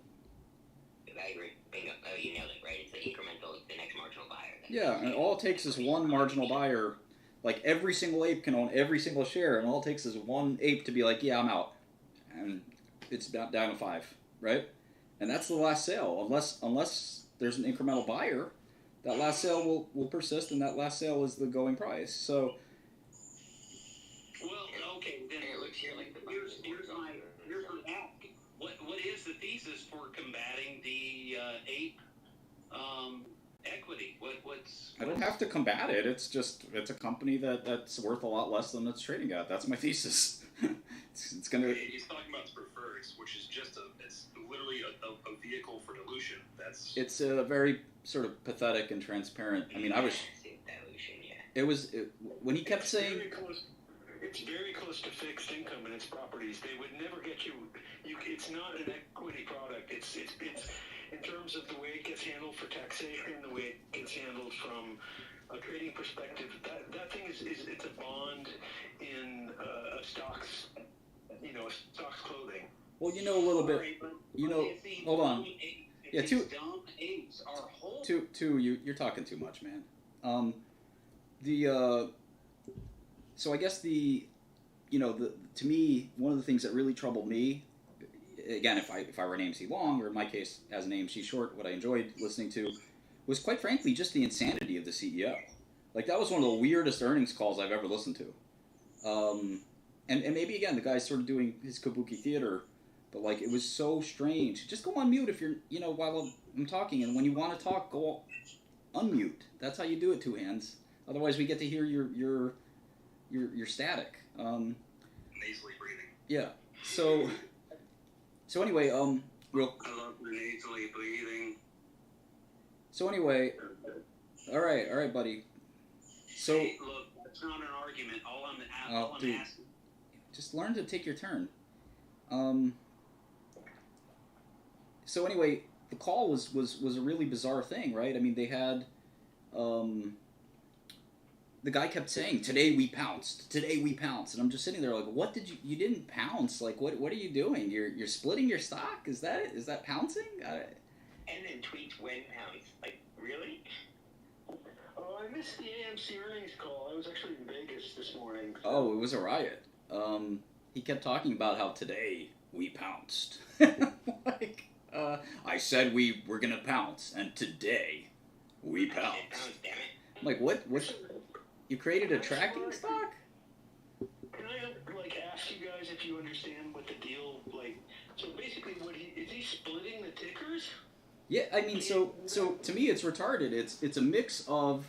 I agree. Bingo. Oh, you nailed it, right? It's the incremental, the next marginal buyer. Yeah, and all it takes is one marginal buyer. Like, every single ape can own every single share, and all it takes is one ape to be like, yeah, I'm out. And it's down to 5, right? And that's the last sale. Unless there's an incremental buyer, that last sale will persist, and that last sale is the going price. So... Well, okay, then here's my ask. What is the thesis for combating the ape equity? What's I don't have to combat it. It's a company that's worth a lot less than it's trading at. That's my thesis. it's gonna. He's talking about the preferreds, which is it's literally a vehicle for dilution. It's a very sort of pathetic and transparent. I mean, I was. When he kept saying. It's very close to fixed income in its properties. They would never get you. It's not an equity product. It's in terms of the way it gets handled for taxation, the way it gets handled from a trading perspective. That thing is it's a bond in a stocks, stocks clothing. Well, a little bit. Hold on. Yeah, you're talking too much, man. So I guess to me, one of the things that really troubled me, again, if I were an AMC long, or in my case, as an AMC short, what I enjoyed listening to, was quite frankly just the insanity of the CEO. Like, that was one of the weirdest earnings calls I've ever listened to. And maybe, again, the guy's sort of doing his kabuki theater, but, like, it was so strange. Just go on mute if you're, while I'm talking, and when you want to talk, go unmute. That's how you do it, 2 hands. Otherwise, we get to hear your static. Nasally breathing. Yeah. So anyway, I love the nasally breathing. So anyway, all right, buddy. So hey, look, that's not an argument. All I'm asking. Just learn to take your turn. So anyway, the call was a really bizarre thing, right? I mean, they had. The guy kept saying, "Today we pounced. Today we pounced," and I'm just sitting there like, "What did you didn't pounce? Like, what are you doing? You're splitting your stock? Is that pouncing?" And then tweets when pounced. Like, really? Oh, I missed the AMC earnings call. I was actually in Vegas this morning. So. Oh, it was a riot. He kept talking about how today we pounced. I said we were gonna pounce, and today we pounced. I'm like, what? You created a tracking stock? Can I ask you guys if you understand what the deal So basically, is he splitting the tickers? Yeah, I mean, so to me, it's retarded. It's a mix of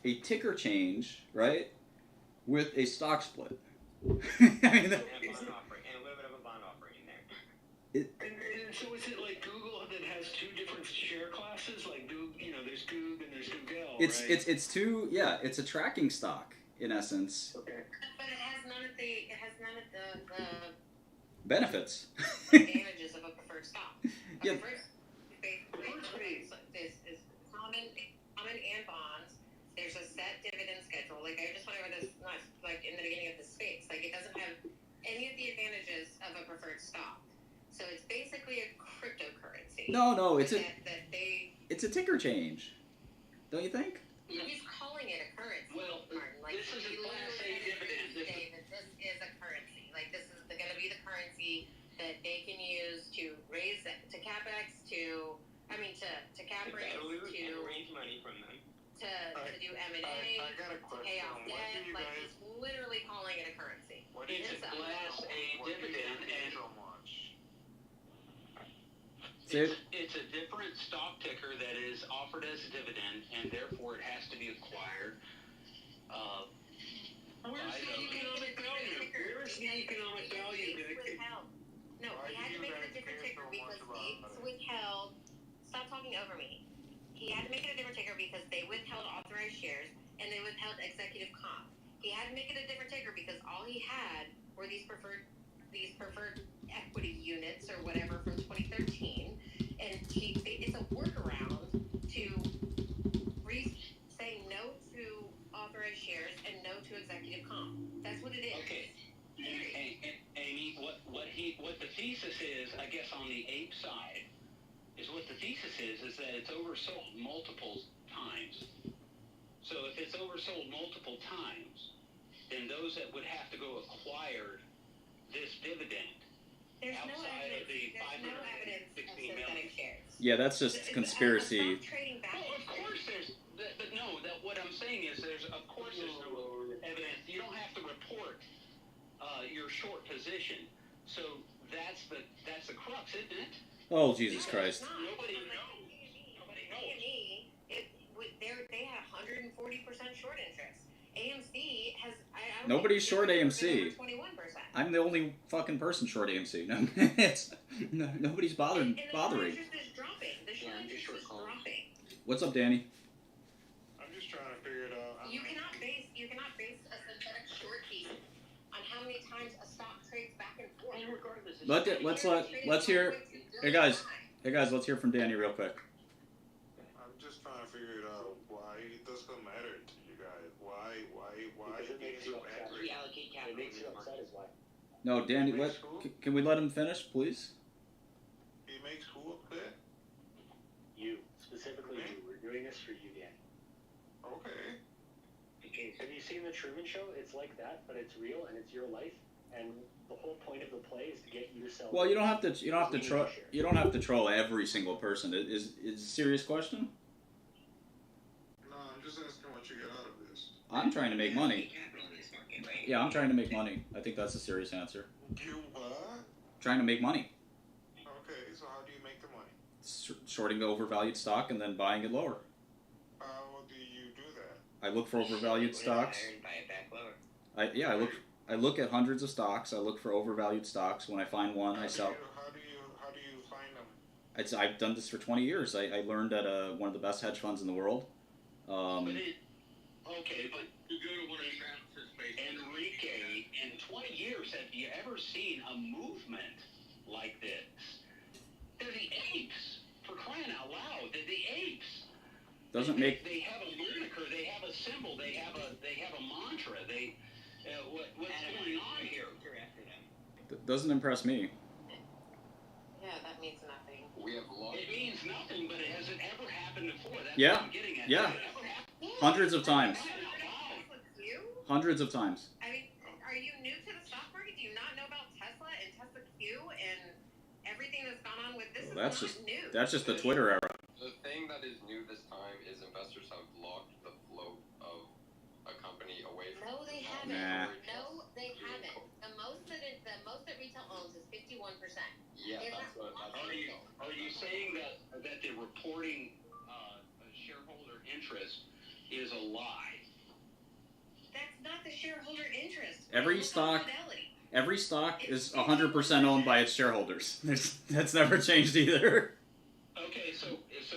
a ticker change, right, with a stock split. I mean, and a little bit of a bond offering in there. And so is it like Google that has 2 different share classes? Like there's Goog and there's Google, right? It's 2. Yeah, it's a tracking stock in essence. Okay. But it has none of the Benefits. Advantages of a preferred stock. Yeah. Is common and bonds. There's a set dividend schedule. Like I just went over this, not like in the beginning of the space. Like it doesn't have any of the advantages of a preferred stock. So it's basically a cryptocurrency. No, it's it's a ticker change. Don't you think? He's calling it a currency. Well, Martin, like this is a Class A dividend. Say that this is a currency. Like this is going to be the currency that they can use to raise to capex to cap raise to raise money from them. To do M&A, to pay off debt. Like he's literally calling it a currency. It's a Class A dividend, and it's a different stock ticker that is offered as a dividend, and therefore it has to be acquired. Where's the economic value? Where's the economic value? No, he had to make it a different ticker because states withheld. Stop talking over me. He had to make it a different ticker because they withheld authorized shares and they withheld executive comp. He had to make it a different ticker because all he had were these preferred equity units or whatever from 2013, and it's a workaround to say no to authorized shares and no to executive comp. That's what it is. Okay. Amy, what the thesis is, I guess, on the ape side, is that it's oversold multiple times. So if it's oversold multiple times, then those that would have to go acquire this dividend outside of the 560 million. Yeah, that's just conspiracy. Well, of course there's, but no, what I'm saying is there's no evidence. You don't have to report your short position. So that's the crux, isn't it? Oh, Jesus Christ. Nobody knows. They have 140% short interest. AMC has. Nobody's short AMC. 21%. I'm the only fucking person short AMC. No, nobody's bothering. The short interest is dropping. The short interest is dropping. What's up, Danny? I'm just trying to figure it out. You cannot base a synthetic short key on how many times a stock trades back and forth. Let's hear. Hey guys, let's hear from Danny real quick. I'm just trying to figure it out. Why it doesn't matter to you guys? Why it makes you angry? It makes you upset is why. No, Danny, can we let him finish, please? He makes who upset? You, specifically you. We're doing this for you, Danny. Okay. Have you seen the Truman Show? It's like that, but it's real and it's your life. And the whole point of the play is to get you to sell. Well, you don't have to troll every single person. Is a serious question? No, I'm just asking what you get out of this. I'm trying to make money. Yeah, I'm trying to make money. I think that's a serious answer. You what? Trying to make money. Okay, so how do you make the money? Shorting the overvalued stock and then buying it lower. How do you do that? I look for overvalued stocks. I look at hundreds of stocks. I look for overvalued stocks. When I find one, I sell. How do you find them? I've done this for 20 years. I learned at one of the best hedge funds in the world. Okay, but you go to one of the Enrique, in 20 years, have you ever seen a movement like this? They're the apes, for crying out loud. They're the apes. Doesn't make. They have a moniker. They have a symbol. They have a mantra. What's going on here? Doesn't impress me. Yeah, that means nothing. It means nothing, but has it ever happened before? That's Yeah. what I'm getting at. Yeah. Hundreds of times. Hundreds of times. I mean, are you new to the stock market? Do you not know about Tesla and Tesla Q and everything that's gone on with this? Well, is not new. that's just the Twitter era. The thing that is new this time is investors have blocked the float of a company away from. No, they haven't. Nah. No, they haven't. The most that retail owns is 51%. Yeah, that's what. Are you saying that the reporting shareholder interest is a lie? That's not the shareholder interest. Every stock is 100% owned by its shareholders. That's never changed either. Okay, so if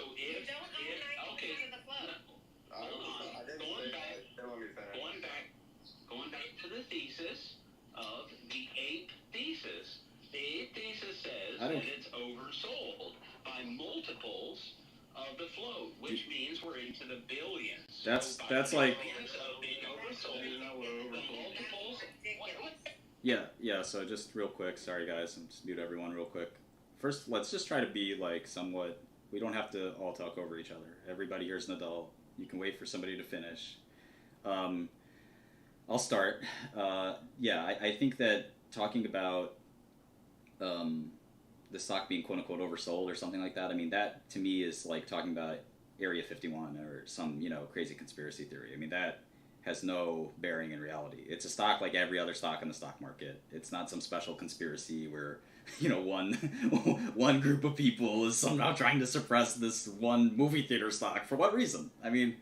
going back to the thesis of the ape thesis billions. That's like. Billions of being oversold. The multiples. Yeah. So just real quick, sorry guys, I'm just mute everyone real quick. First, let's just try to be like somewhat. We don't have to all talk over each other. Everybody here is an adult. You can wait for somebody to finish. I'll start. I think that talking about the stock being quote unquote oversold or something like that. I mean, that to me is like talking about Area 51 or some crazy conspiracy theory. I mean, that has no bearing in reality. It's a stock like every other stock in the stock market. It's not some special conspiracy where one group of people is somehow trying to suppress this one movie theater stock. For what reason? I mean,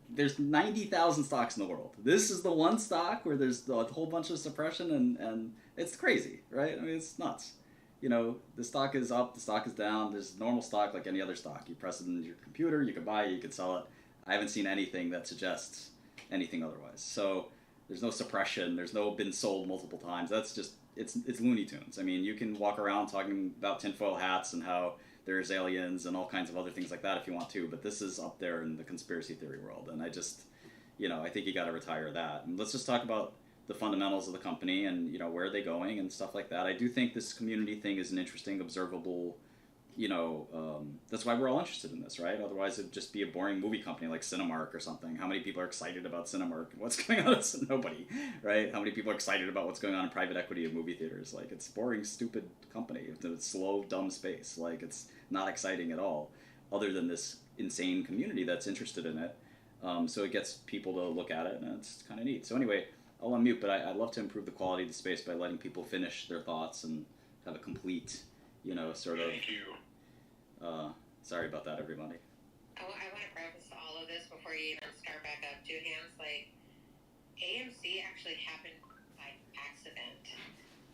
there's 90,000 stocks in the world. This is the one stock where there's a whole bunch of suppression and it's crazy, right? I mean, it's nuts. The stock is up, the stock is down. There's normal stock like any other stock. You press it in your computer, you can buy it, you can sell it. I haven't seen anything that suggests anything otherwise. So there's no suppression. There's no been sold multiple times. That's just, it's Looney Tunes. I mean, you can walk around talking about tinfoil hats and how there's aliens and all kinds of other things like that if you want to, but this is up there in the conspiracy theory world. And I just, I think you got to retire that. And let's just talk about the fundamentals of the company and, where are they going and stuff like that. I do think this community thing is an interesting, observable, that's why we're all interested in this, right? Otherwise it'd just be a boring movie company like Cinemark or something. How many people are excited about Cinemark? What's going on? Nobody, right? How many people are excited about what's going on in private equity of movie theaters? Like, it's a boring, stupid company. It's a slow, dumb space. Like, it's not exciting at all, other than this insane community that's interested in it. So it gets people to look at it, and it's kind of neat. So anyway, I'll unmute, but I'd love to improve the quality of the space by letting people finish their thoughts and have a complete, sort of... Thank you. Sorry about that, everybody. I want to preface all of this before you even start back up. Two hands, like, AMC actually happened by accident.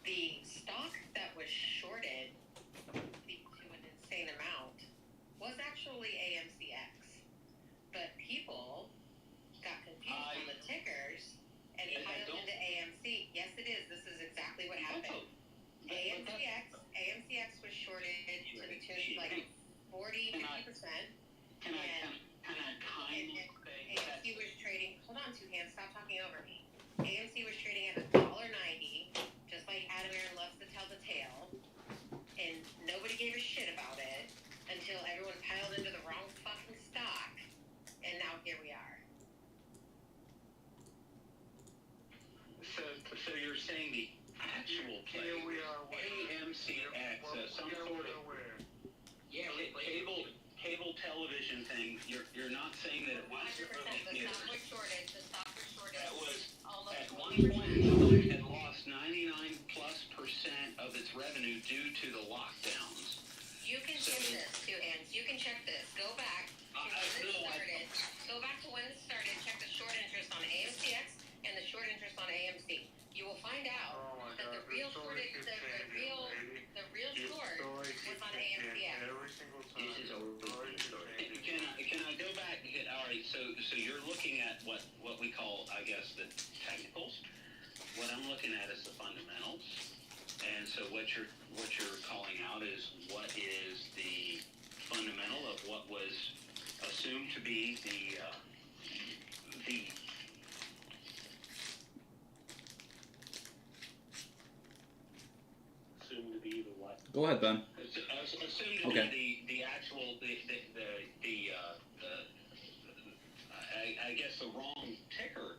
The stock that was shorted to an insane amount was actually AMCX. But people got confused on the tickers and piled into AMC. Yes, it is. This is exactly what happened. AMCX was shorted to the tune of like 40-50%. Can I kindly say that AMC was trading. Hold on, two hands. Stop talking over me. AMC was trading at $1.90, just like Adam Aaron loves to tell the tale, and nobody gave a shit about it until everyone piled into the wrong fucking stock, and now here we are. So you're saying the actual play, AMCX, some sort of cable television thing. You're not saying that it was 100%. The stock was shorted. The stock was shorted. That was almost at 20%. one point had lost 99+% of its revenue due to the lockdowns. You can check this, two hands. You can check this. Go back to when this started. Go back to when this started. Check the short interest on AMCX and the short interest on AMC. You will find out that the real short was on AMCX. Can I go back? All right. So you're looking at what we call, I guess, the technicals. What I'm looking at is the fundamentals. And so what you're calling out is what is the fundamental of what was assumed to be the assumed to be the what? Go ahead, Ben. Assumed to Okay. be the actual I guess the wrong ticker,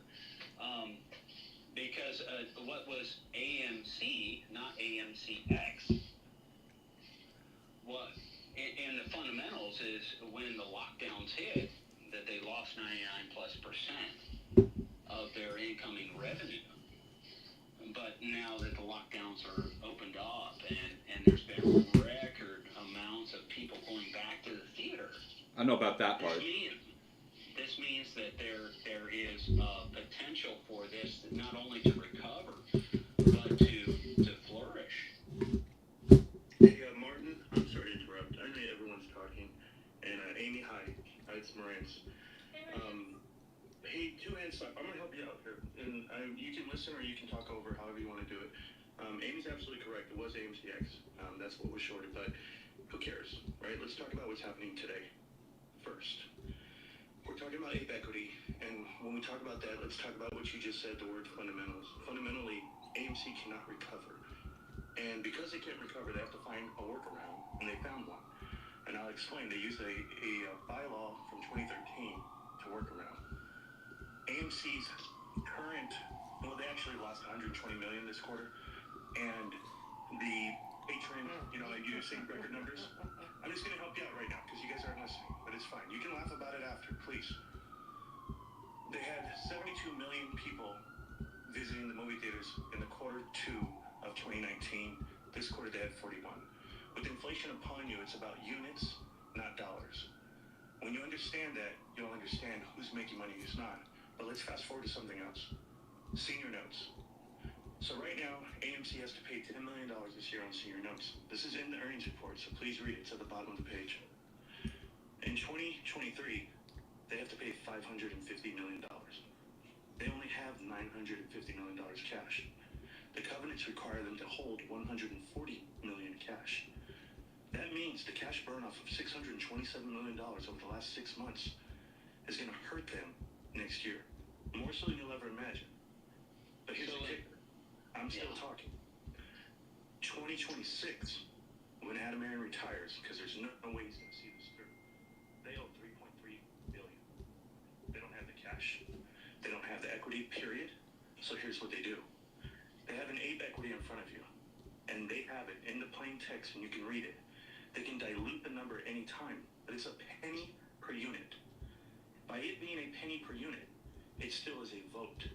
because what was AMC, not AMCX, what in the fundamentals is when the lockdowns hit, that they lost 99+% of their incoming revenue. But now that the lockdowns are opened up and there's been record amounts of people going back to the theater, I know about that part. this means that there is potential for this not only to recover, but to flourish. Hey, Martin, I'm sorry to interrupt. I know everyone's talking. And Amy, hi. It's Marantz. Hey, two hands up. I'm going to help you out here. And you can listen or you can talk over however you want to do it. Amy's absolutely correct. It was AMCX. That's what was shorted. But who cares, right? Let's talk about what's happening today first. We're we're talking about ape equity, and when we talk about that, let's talk about what you just said, the word fundamentals. Fundamentally, AMC cannot recover. And because they can't recover, they have to find a workaround, and they found one. And I'll explain. They used a bylaw from 2013 to work around. AMC's current, well, they actually lost 120 million this quarter, and the patron, you say record numbers. I'm just going to help you out right now because you guys aren't listening, but it's fine. You can laugh about it after, please. They had 72 million people visiting the movie theaters in the quarter 2 of 2019. This quarter they had 41. With inflation upon you, it's about units, not dollars. When you understand that, you'll understand who's making money, who's not. But let's fast forward to something else. Senior notes. So right now, AMC has to pay $10 million this year on senior notes. This is in the earnings report, so please read it. It's at the bottom of the page. In 2023, they have to pay $550 million. They only have $950 million cash. The covenants require them to hold $140 million cash. That means the cash burn off of $627 million over the last 6 months is going to hurt them next year, more so than you'll ever imagine. But here's the kicker. I'm still talking. 2026, when Adam Aaron retires, because there's no way he's going to see this through, they owe $3.3 billion. They don't have the cash. They don't have the equity, period. So here's what they do. They have an ape equity in front of you, and they have it in the plain text, and you can read it. They can dilute the number any time, but it's a penny per unit. By it being a penny per unit, it still is a vote.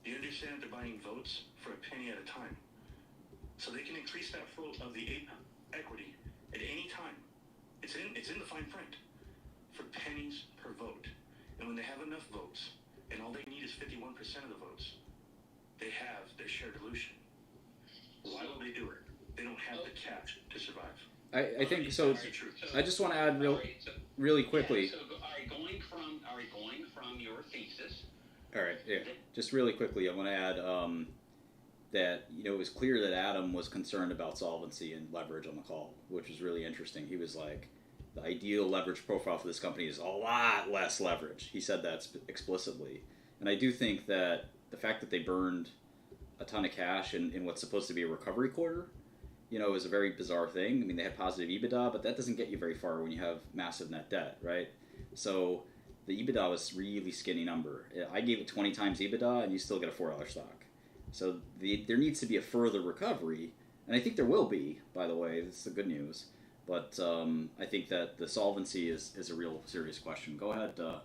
Do you understand they're buying votes for a penny at a time? So they can increase that float of the ape equity at any time. It's in the fine print for pennies per vote. And when they have enough votes, and all they need is 51% of the votes, they have their share dilution. Why will they do it? They don't have the cash to survive. I think so. I just want to add really quickly. Yeah, so going from your thesis. All right, yeah. Just really quickly, I want to add that it was clear that Adam was concerned about solvency and leverage on the call, which was really interesting. He was like, the ideal leverage profile for this company is a lot less leverage. He said that explicitly, and I do think that the fact that they burned a ton of cash in what's supposed to be a recovery quarter, is a very bizarre thing. I mean, they had positive EBITDA, but that doesn't get you very far when you have massive net debt, right? So the EBITDA was really skinny number. I gave it 20 times EBITDA, and you still get a $4 stock. So there needs to be a further recovery, and I think there will be, by the way. This is the good news. But I think that the solvency is a real serious question. Go ahead. No,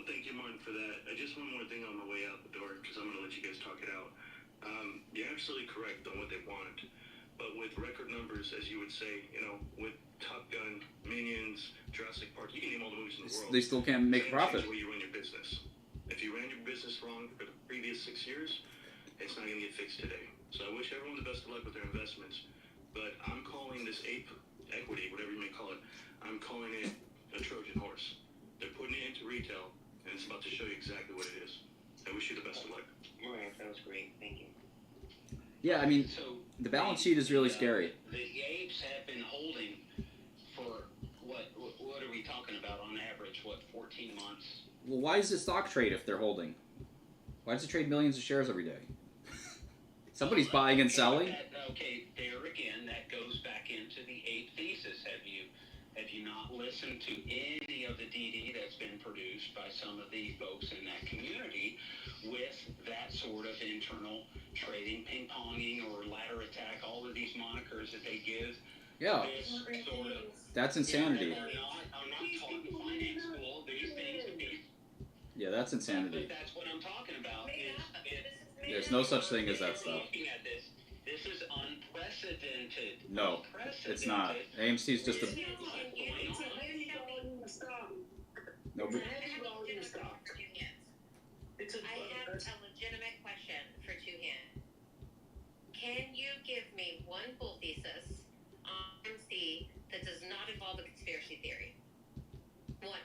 thank you, Martin, for that. Just one more thing on the way out the door, because I'm going to let you guys talk it out. You're absolutely correct on what they want. But with record numbers, as you would say, with Top Gun, Minions, Jurassic Park, you can name all the movies in the world. They still can't make a profit. The way you run your business. If you ran your business wrong for the previous 6 years, it's not going to get fixed today. So I wish everyone the best of luck with their investments. But I'm calling this ape equity, whatever you may call it, I'm calling it a Trojan horse. They're putting it into retail, and it's about to show you exactly what it is. I wish you the best of luck. All right, that was great. Thank you. Yeah, I mean, the balance sheet is really scary. The apes have been holding for what are we talking about on average? 14 months? Well, why does the stock trade if they're holding? Why does it trade millions of shares every day? Somebody's buying and selling. Okay, there again, that goes back into the ape thesis. Have you not listened to any of the DD that's been produced by some of the folks in that community with that sort of internal trading, ping-ponging, or ladder attack, all of these monikers that they give? Yeah. This sort of, that's insanity. I'm not talking finance school. These things would be. Yeah, that's insanity. But that's what I'm talking about. There's no such thing as that stuff. Looking at this is unprecedented. No, it's not. AMC is just a. No, but... I have a legitimate question for Two Hands. Can you give me one bull thesis on MC that does not involve a conspiracy theory? One.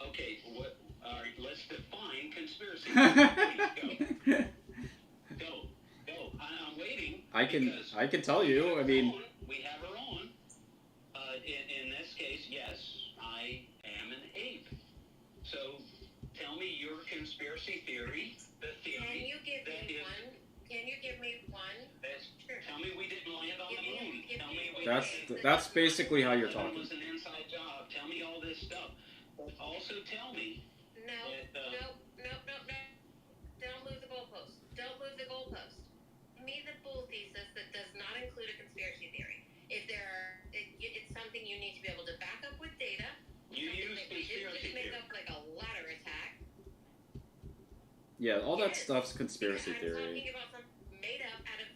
Okay, what? All right, let's define conspiracy theory. Go. I'm waiting. I can tell you. I mean. We have our own. In this case, yeah, conspiracy theory. The theory. Can you give me one? Can you give me one? Sure. Tell me we didn't land on the moon. Tell me we That's basically how you're It talking. was an inside job. Tell me all this stuff. Also tell me. No. Don't move the goalpost. Don't move the goalpost. Give me the bull thesis that does not include a conspiracy theory. If there are, it's something you need to be able to back up with data. You use We didn't conspiracy just make theory. up like a ladder attack. Yeah, all that stuff's conspiracy I'm theory. talking about something made up out of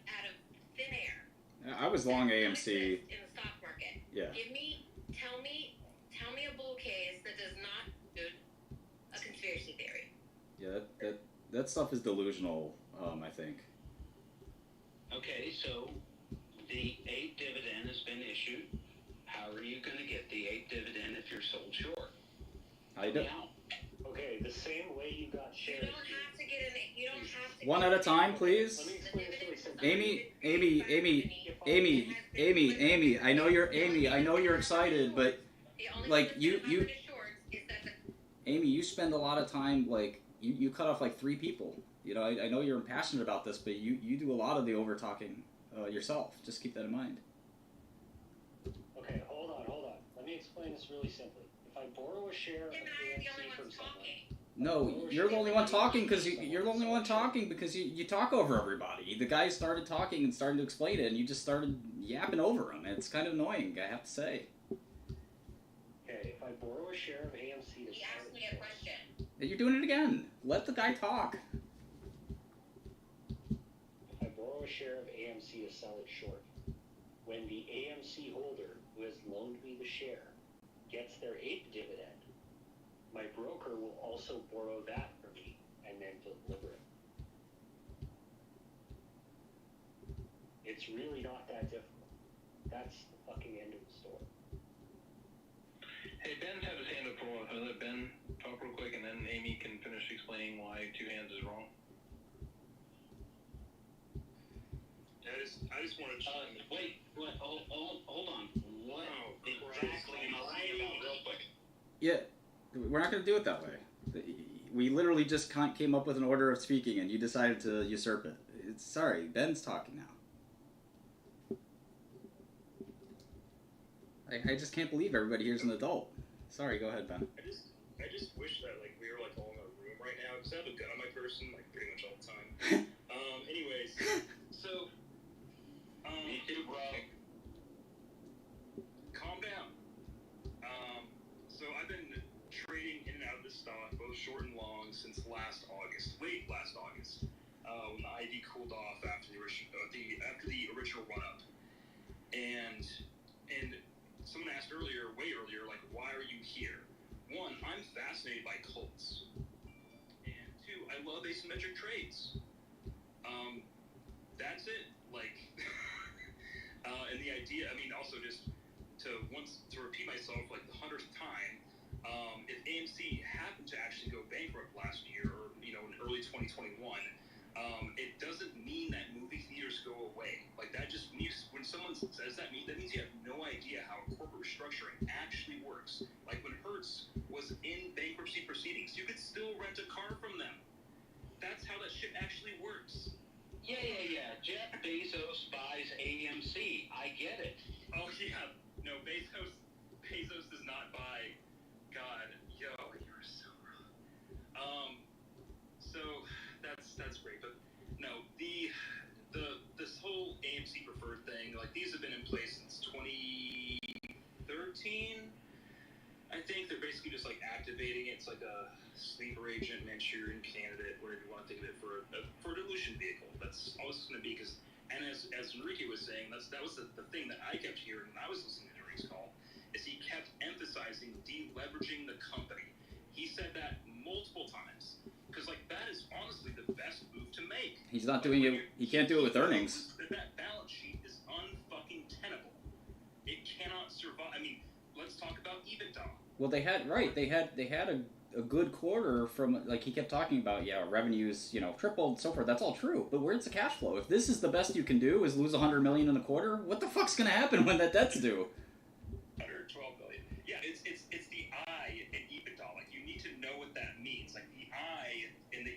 thin air. I was long That AMC. exists in the stock market. Yeah. Tell me a bull case that does not include a conspiracy theory. Yeah, that stuff is delusional. I think. Okay, so the 8 dividend has been issued. How are you going to get the 8 dividend if you're sold short? I don't. Okay, the same way you got shares. You don't have to get an. You don't have to. One at a time, please. Let me explain this really simply. Amy. I know you're excited, but like you. Amy, you spend a lot of time like you cut off like 3 people. You know, I know you're passionate about this, but you do a lot of the over talking yourself. Just keep that in mind. Okay, hold on. Let me explain this really simply. If I borrow a share of AMC from someone. No, you're the only one talking because you talk over everybody. The guy started talking and started to explain it, and you just started yapping over him. It's kind of annoying, I have to say. Okay, if I borrow a share of AMC to He asked me a question. You're doing it again. Let the guy talk. If I borrow a share of AMC to sell it short, when the AMC holder who has loaned me the share gets their 8th dividend, my broker will also borrow that from me and then deliver it. It's really not that difficult. That's the fucking end of the story. Hey, Ben had his hand up for a while. Let Ben talk real quick, and then Amy can finish explaining why 2 hands is wrong. I just want to chime in. Wait, hold on. What exactly am I right about real quick? Yeah, we're not going to do it that way. We literally just came up with an order of speaking, and you decided to usurp it. Sorry, Ben's talking now. I just can't believe everybody here's an adult. Sorry, go ahead, Ben. I just wish that like we were like all in a room right now because I have a gun on my person like pretty much all the time. Anyways, so Me too, bro. Calm down. So I've been trading in and out of this stock, both short and long, since late last August, when the ID cooled off after the original run up, and someone asked way earlier, like, why are you here? 1, I'm fascinated by cults, and 2, I love asymmetric trades. That's it. Like, and the idea. I mean, also just to repeat myself like the 100th time. If AMC happened to actually go bankrupt last year, or in early 2021, it doesn't mean that movie theaters go away. Like that just means when someone says that means you have no idea how corporate restructuring actually works. Like when Hertz was in bankruptcy proceedings, you could still rent a car from them. That's how that shit actually works. Yeah. Jeff Bezos buys AMC. I get it. Oh yeah. No, Bezos does not buy. God, yo, you're so wrong. So that's great, but no, this whole AMC preferred thing, like these have been in place since 2013. I think they're basically just like activating it. It's like a sleeper agent, Manchurian candidate, whatever you want to think of it, for a dilution vehicle. That's all it's going to be. And as Enrique was saying, that was the thing that I kept hearing when I was listening to Enrique's call, is he kept emphasizing deleveraging the company. He said that multiple times. Because like that is honestly the best move to make. He's not doing it. He can't do it with earnings. That balance sheet is unfucking tenable. It cannot survive. I mean, let's talk about EBITDA. Well, they had a good quarter from, like he kept talking about, revenues, tripled, so forth. That's all true. But where's the cash flow? If this is the best you can do, is lose $100 million in a quarter, what the fuck's gonna happen when that debt's due? 112 million. Yeah, it's the I in EBITDA. Like you need to know what that means. Like the I in the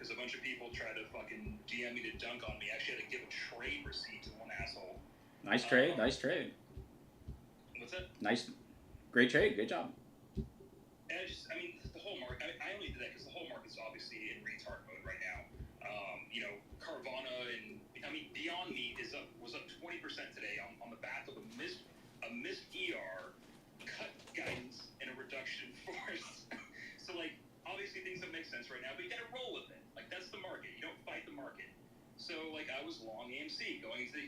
because a bunch of people tried to fucking DM me to dunk on me. I actually had to give a trade receipt to one asshole. Nice trade. Nice trade. What's that? Nice. Great trade. Great job. And I mean, the whole market. I only did that because the whole market's obviously in retard mode right now. Carvana and Beyond Meat was up 20% today on the back of a missed ER, cut guidance, and a reduction force. So like, obviously things don't make sense right now, but you gotta roll with it. Like, that's the market. You don't fight the market. So like, I was long AMC going into the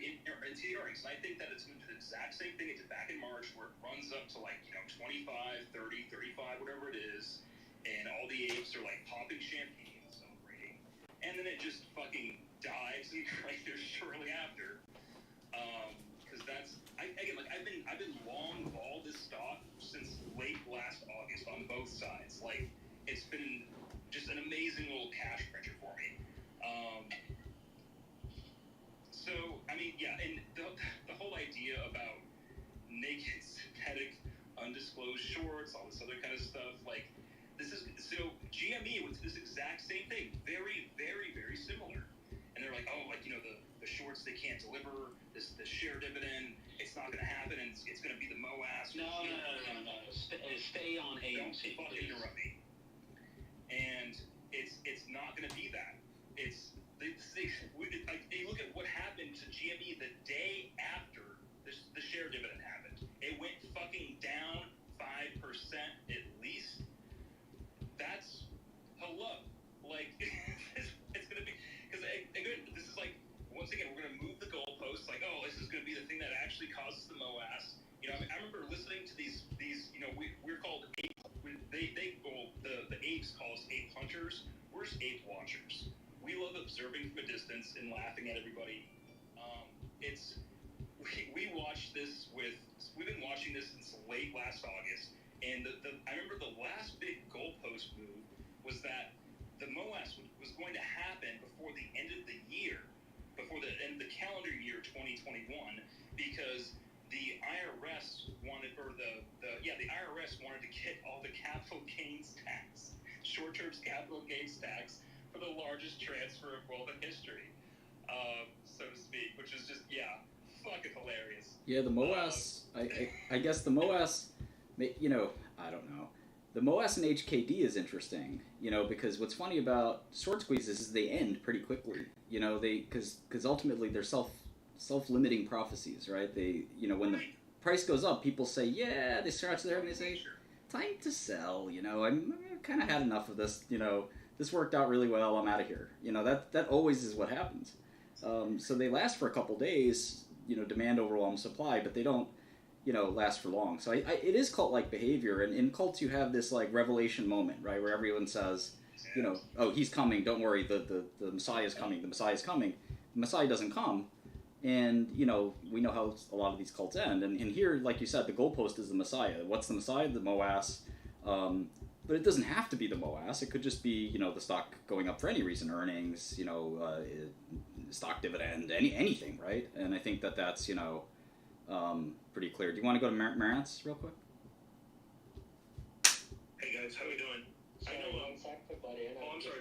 earnings, and I think that it's going to do the exact same thing it did back in March, where it runs up to like 25, 30, 35, whatever it is, and all the apes are like popping champagne and celebrating, and then it just fucking dives and craters shortly after. Because I've been long ball this stock since late last August on both sides. Like, it's been just an amazing little cash printer for me. So I mean, yeah, and the whole idea about naked, synthetic, undisclosed shorts, all this other kind of stuff, like, this is so GME was this exact same thing, very, very, very similar. And they're like, oh, like, the shorts, they can't deliver the share dividend. It's not going to happen, and it's going to be the MOAS. No. Stay on AMC. Don't fucking interrupt me. And it's not going to be that. You look at what happened to GME the day after the share dividend happened. It went fucking down 5% at least. That's hello. Like, it's going to be, because this is like, once again, we're going to move the goalposts. Like, oh, this is going to be the thing that actually causes the MOAS. I remember listening to these. We're called ape. The apes call us ape hunters. We're just ape watchers. We love observing from a distance and laughing at everybody. We watched this we've been watching this since late last August, and I remember the last big goalpost move was that the MOAS was going to happen before the end of the year, before the end of the calendar year 2021, because the IRS wanted, the IRS wanted to get all the capital gains tax, short-term capital gains tax, for the largest transfer of wealth in history, so to speak, which is just, fucking hilarious. Yeah, the MOAS, I guess the MOAS, I don't know. The MOAS and HKD is interesting, because what's funny about short squeezes is they end pretty quickly, because ultimately they're self-limiting prophecies, right? They, when the price goes up, people say, yeah, they scratch their head and they say, time to sell, I've kind of had enough of this, this worked out really well, I'm out of here. That always is what happens. So they last for a couple days, demand overwhelms supply, but they don't, last for long. So it is cult-like behavior, and in cults you have this like revelation moment, right, where everyone says, oh, he's coming, don't worry, the Messiah is coming, the Messiah is coming. The Messiah doesn't come, and we know how a lot of these cults end. And here, like you said, the goalpost is the Messiah. What's the Messiah? The MOAS. But it doesn't have to be the MOAS. It could just be, the stock going up for any reason, earnings, stock dividend, anything, right? And I think that's, pretty clear. Do you want to go to Marantz real quick? Hey guys, how we doing? Sorry, I'm sorry,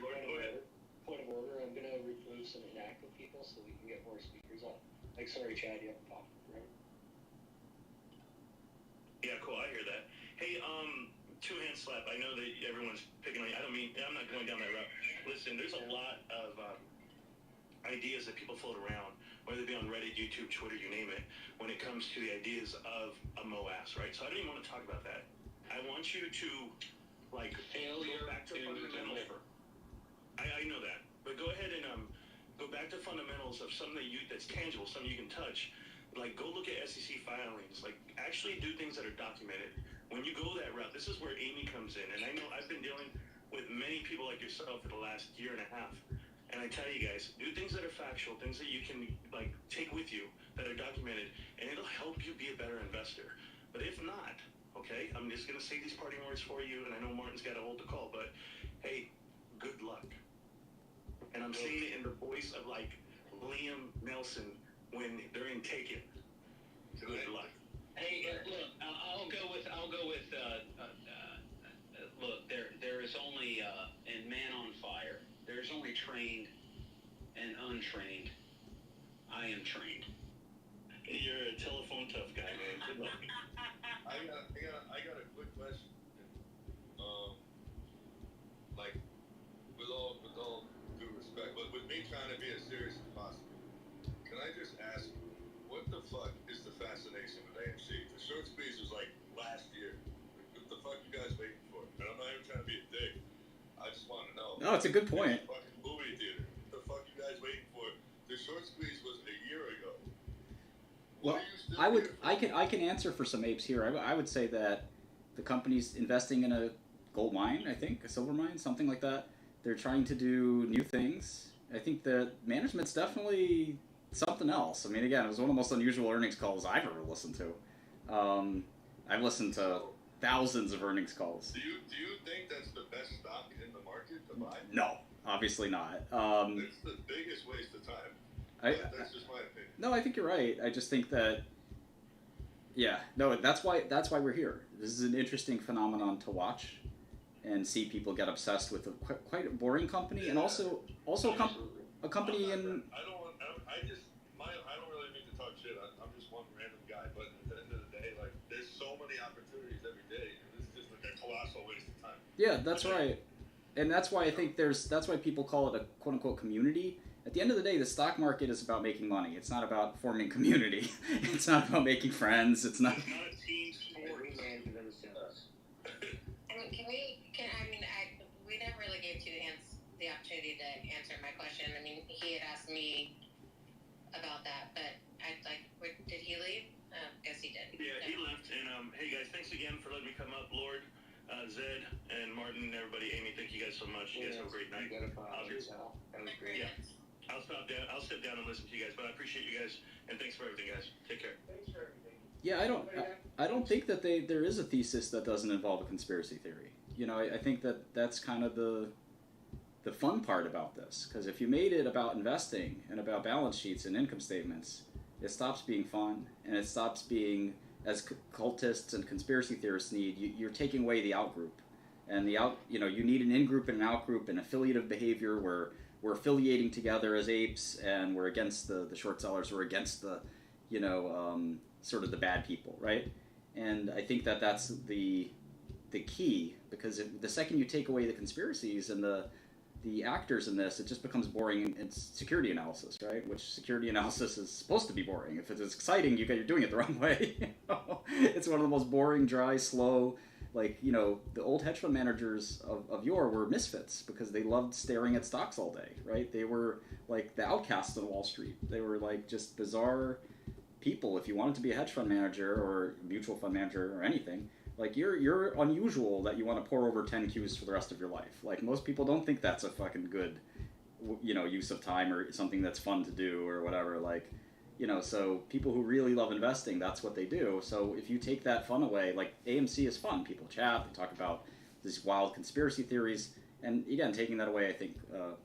go ahead. Point of order, I'm going to remove some inactive people so we can get more speakers on. Like, sorry, Chad, you haven't talked, right? Yeah, cool, I hear that. Hey, two-hand slap. I know that everyone's picking on you. I'm not going down that route. Listen, there's a lot of ideas that people float around, whether it be on Reddit, YouTube, Twitter, you name it, when it comes to the ideas of a MOAS, right? So I don't even want to talk about that. I want you to, go back to fundamentals. I know that. But go ahead and go back to fundamentals of something that's tangible, something you can touch. Like, go look at SEC filings. Like, actually do things that are documented. When you go that route, this is where Amy comes in. And I know I've been dealing with many people like yourself for the last year and a half. And I tell you guys, do things that are factual, things that you can, take with you, that are documented, and it'll help you be a better investor. But if not, okay, I'm just going to say these parting words for you, and I know Martin's got to hold the call, but, hey, good luck. And I'm saying it in the voice of, Liam Nelson when they're in Taken. Good luck. Hey, look, I'll go with look, there is only in Man on Fire, there's there's only trained and untrained. I am trained. You're a telephone tough guy, man. Good luck. I got a quick question. Like, with all due respect, but with me trying to be as serious as possible, can I just ask, what the fuck is the fascination with AMC? The short squeeze was like last year. What the fuck you guys waiting for? And I'm not even trying to be a dick. I just want to know. No, it's a good point. It's a fucking movie theater. What the fuck you guys waiting for? The short squeeze was a year ago. Well, I can answer for some apes here. I would say that the company's investing in a gold mine, I think, a silver mine, something like that. They're trying to do new things. I think the management's definitely something else. I mean, again, it was one of the most unusual earnings calls I've ever listened to. I've listened to thousands of earnings calls. Do you think that's the best stock in the market to buy? No, obviously not. It's the biggest waste of time. That's just my opinion. No, I think you're right. I just think that, yeah, no, that's why we're here. This is an interesting phenomenon to watch and see people get obsessed with a quite a boring company, and also a company in. I don't really mean to talk shit. I'm just one random guy, but at the end of the day, like, there's so many opportunities every day, and this is just like a colossal waste of time. Yeah, that's right, and that's why I think that's why people call it a quote unquote community. At the end of the day, the stock market is about making money. It's not about forming community. It's not about making friends. It's not. I mean, we never really gave two hands the opportunity to answer my question. I mean, he had asked me about that, but did he leave? Guess he did. Yeah, he left. And hey guys, thanks again for letting me come up, Lord, Zed, and Martin, and everybody. Amy, thank you guys so much. You guys have a great night. That was great. Yeah. I'll sit down and listen to you guys, but I appreciate you guys, and thanks for everything, guys. Take care. Thanks for everything. Yeah, I don't think that there is a thesis that doesn't involve a conspiracy theory. You know, I think that's kind of the fun part about this, because if you made it about investing and about balance sheets and income statements, it stops being fun, and it stops being, as cultists and conspiracy theorists need, you're taking away the out group, and you need an in group and an out group, and affiliative behavior where we're affiliating together as apes, and we're against the short sellers, we're against the, sort of the bad people, right? And I think that's the key, because the second you take away the conspiracies and the actors in this, it just becomes boring. It's security analysis, right? Which security analysis is supposed to be boring. If it's exciting, you're doing it the wrong way. It's one of the most boring, dry, slow. Like, the old hedge fund managers of yore were misfits because they loved staring at stocks all day, right? They were like the outcasts on Wall Street. They were like just bizarre people. If you wanted to be a hedge fund manager or mutual fund manager or anything, like you're unusual that you want to pour over 10 Qs for the rest of your life. Like, most people don't think that's a fucking good, use of time or something that's fun to do or whatever. Like, so people who really love investing, that's what they do. So if you take that fun away, like AMC is fun. People chat, they talk about these wild conspiracy theories. And again, taking that away, I think,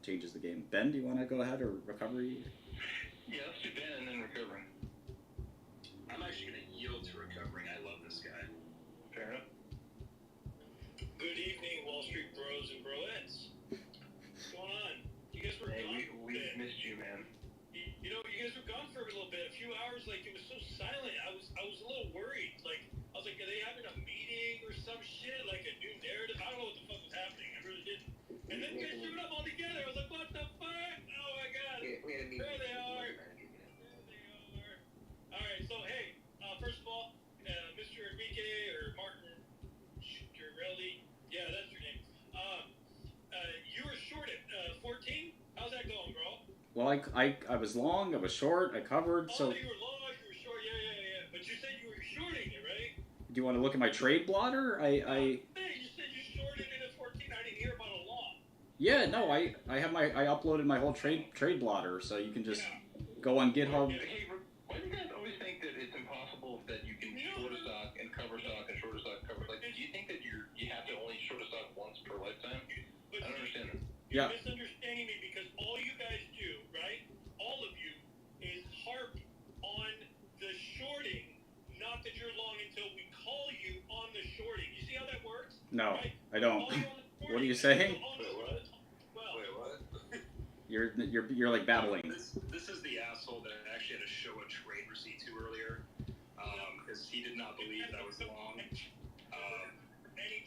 changes the game. Ben, do you want to go ahead, or recovery? Yeah, let's do Ben and then recovering. I'm actually going to yield to recovering. I love this guy. Fair enough. Good evening, Wall Street bros and broettes. What's going on? You guys were gone. We missed you, man. You guys were gone for a little bit, a few hours. Like, it was so silent. I was a little worried. Like, I was like, are they having a meeting or some shit? Like a new narrative? I don't know what the fuck was happening. I really didn't. And then you guys showed up all together. I was like, what the fuck? Oh my god. We had a meeting. There they are. All right. So hey, first of all, Mr. Enrique or Martin Shkreli, yeah, that's your name. You were short at 14. How's that going, bro? Well, I was long, I was short, I covered, so... Oh, you were long, you were short, yeah. But you said you were shorting it, right? Do you want to look at my trade blotter? Hey, you said you shorted it at 14. I didn't hear about a long. Yeah, no, I uploaded my whole trade blotter, so you can just go on GitHub. Hey, why do you guys always think that it's impossible that you can short a stock and cover stock and short a stock cover? Like, do you think that you have to only short a stock once per lifetime? I don't understand that. You're misunderstanding me, because all you guys do, right? All of you, is harp on the shorting, not that you're long until we call you on the shorting. You see how that works? No, right? I don't. What are you saying? Wait, what? You're like babbling. This is the asshole that actually had to show a trade receipt to earlier, because he did not believe that was long. Any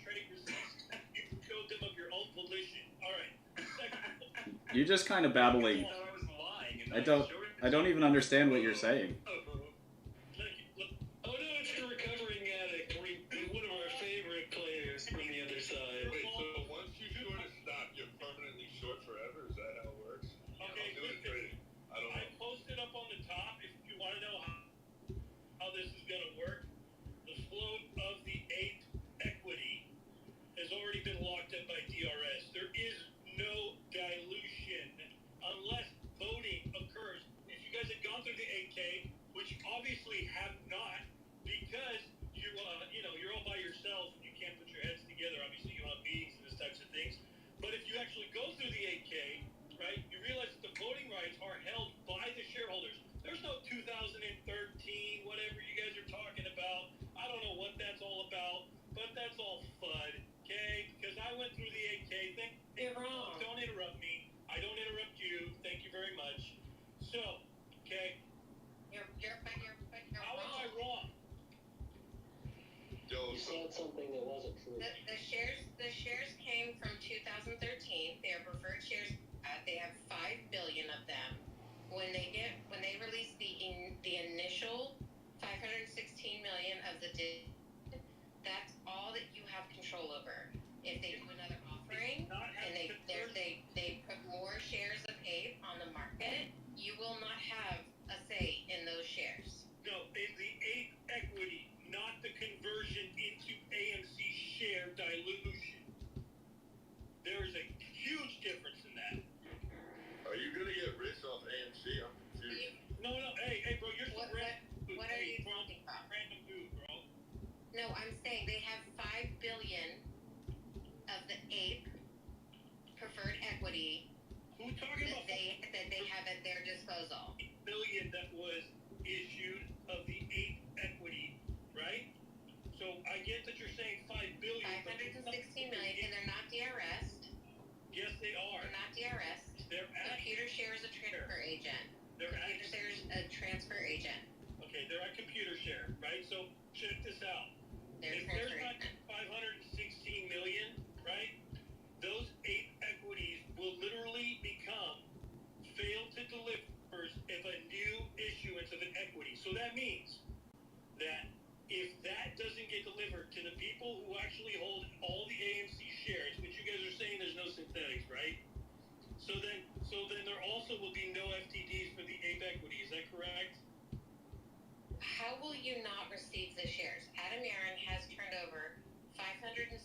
trade receipts, you showed them of your own volition. All right. You're just kind of babbling. I don't even understand what you're saying. Oh no, it's the recovering addict. One of our favorite players from the other side. Wait, so once you sort of stop, you're permanently short forever? Is that how it works? Okay, listen. I posted up on the top, if you want to know how this is going to work, the float of the 8 equity has already been locked up by DRS. There is no dilution unless voting occurs. If you guys had gone through the 8K, which you obviously have not, because you're all by yourselves and you can't put your heads together. Obviously, you don't have meetings and these types of things. But if you actually go through the 8K, right, you realize that the voting rights are held by the shareholders. There's no 2013, whatever you guys are talking about. I don't know what that's all about, but that's all FUD, okay? Because I went through the 8K thing. You're wrong. Don't interrupt me. I don't interrupt you. Thank you very much. So, okay. How am I wrong? You said something that wasn't true. The shares came from 2013. They are preferred shares. They have 5 billion of them. When they release the initial 516 million of the that's all that you have control over. If they do another offering and they put more shares of APE on the market, you will not have a say in those shares. No, the APE equity, not the conversion into AMC share dilution. There is a huge difference in that. Are you gonna get rich off AMC? I'm confused. No, hey, bro, you're some What are you talking about? Random dude, bro. No, I'm saying they have 5 billion of the APE preferred equity that they have at their disposal. Billion that was issued of the 8 equity, right? So I get that you're saying 5 billion. 516 million, and they're not DRS'd. Yes, they are. They're not DRS'd. They're Computer Share is a transfer agent. Computer Share is a transfer agent. Okay, they're at Computer Share, right? So check this out. If there's not 516 million, right? Those 8 equities will literally become failed to deliver if a new issuance of an equity. So that means that if that doesn't get delivered to the people who actually hold all the AMC shares, which you guys are saying there's no synthetics, right? So then there also will be no FTDs for the APE equity. Is that correct? How will you not receive the shares? Adam Yaron has turned over 516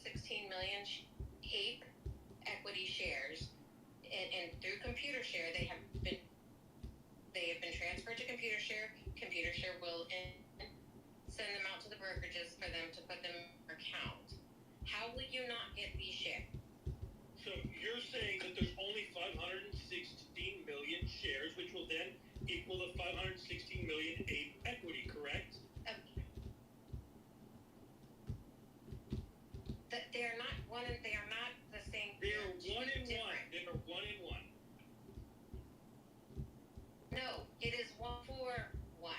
million APE equity shares, and through Computer Share they have been transferred to Computer Share. Computer Share will send them out to the brokerages for them to put them in their account. How will you not get these shares? So you're saying that there's only 516 million shares, which will then equal the 516 million APE equity, correct? They are not one, and they are not the same. They are one in one. They are one in one. No, it is 1 for 1.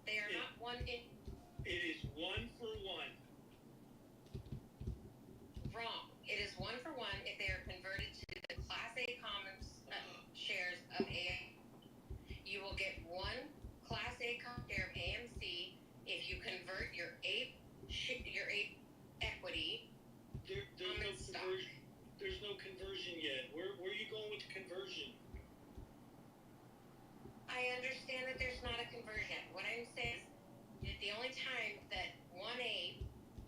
They are not one in. It is 1 for 1. Wrong. It is 1 for 1 if they are converted to the Class A common shares of AM. You will get 1 Class A common share of AMC if you convert your APE equity. There's no conversion yet. Where are you going with the conversion? I understand that there's not a conversion. What I'm saying is the only time that 1A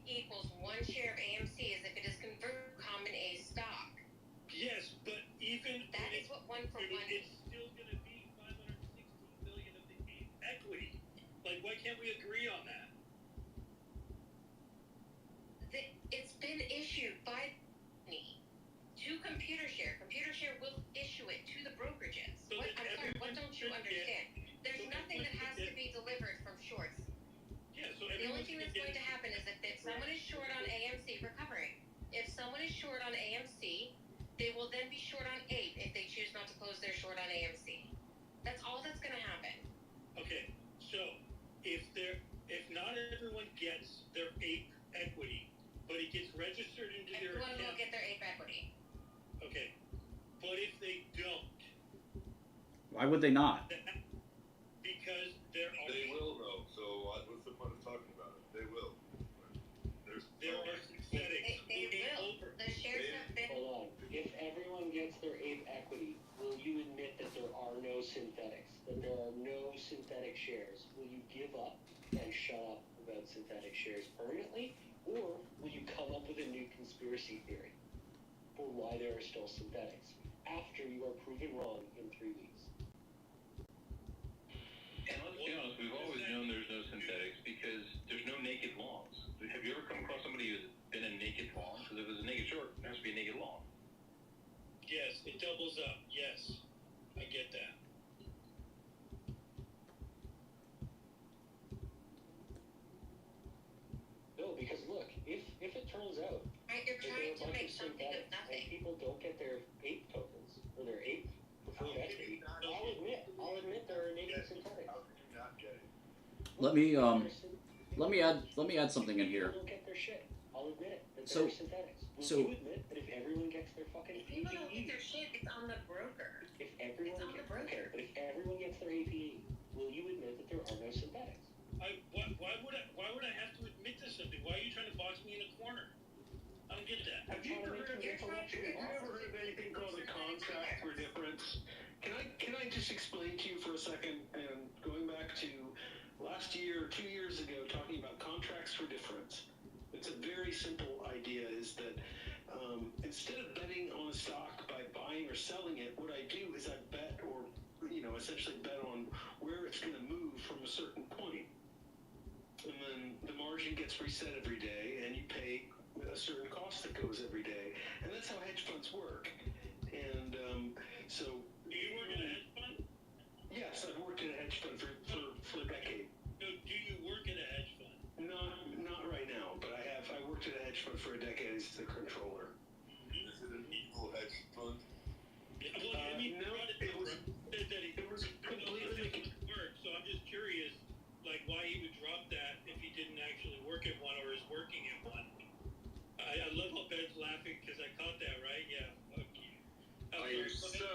equals 1 share of AMC is if it is converted to common A stock. Yes, but even that is what 1 for 1 is. It's still going to be 516 million of the equity. Like, why can't we agree on that? It's been issued by me to Computer Share. Computer Share will issue it to the brokerages. So I'm sorry, what don't you understand? There's nothing that has to be delivered from shorts. Yeah, so the only thing that's going to happen is if someone is short on AMC recovering. If someone is short on AMC, they will then be short on APE if they choose not to close Why would they not? Because there are. They will though. So what's the point of talking about it? They will. There are synthetics. They will. The shares have been. Hold on. If everyone gets their ape equity, will you admit that there are no synthetics? That there are no synthetic shares? Will you give up and shut up about synthetic shares permanently? Or will you come up with a new conspiracy theory for why there are still synthetics after you are proven wrong in 3 weeks? And let's be honest, we've always known there's no synthetics because there's no naked longs. Have you ever come across somebody who's been a naked long? Because if there's a naked short, there has to be a naked long. Yes, it doubles up. Yes, I get that. No, because look, if it turns out You're that there trying are a to bunch make of something of synthetics and nothing. people don't get their ape tokens or their ape preferred equity, I'll admit there are naked synthetics. Let me add something in here. People don't get their shit. I'll admit it. That So- there are synthetics. Will so- you admit that if everyone gets their fucking If people don't get APE, their shit, it's on the broker. if everyone It's on the gets broker. okay, but if everyone gets their APE, will you admit that there are no synthetics? Why would I have to admit to something? Why are you trying to box me in a corner? I don't get that. Have you ever heard of anything called a contract for difference? Can I just explain to you for a second, and going back to last year, 2 years ago, talking about contracts for difference. It's a very simple idea, is that instead of betting on a stock by buying or selling it, what I do is I bet, or essentially bet on where it's going to move from a certain point. And then the margin gets reset every day, and you pay a certain cost that goes every day. And that's how hedge funds work. And so... Do you work in a hedge fund? Yes, I've worked in a hedge fund for a decade. No, do you work in a hedge fund? Not right now, but I worked in a hedge fund for a decade as the controller. Is it an evil hedge fund? Yeah, well, I mean, no, it was completely... work, so I'm just curious, like, why he would drop that if he didn't actually work at one or is working at one. I love how Ben's laughing because I caught that, right? Yeah. Fuck you. Oh, you're so smart.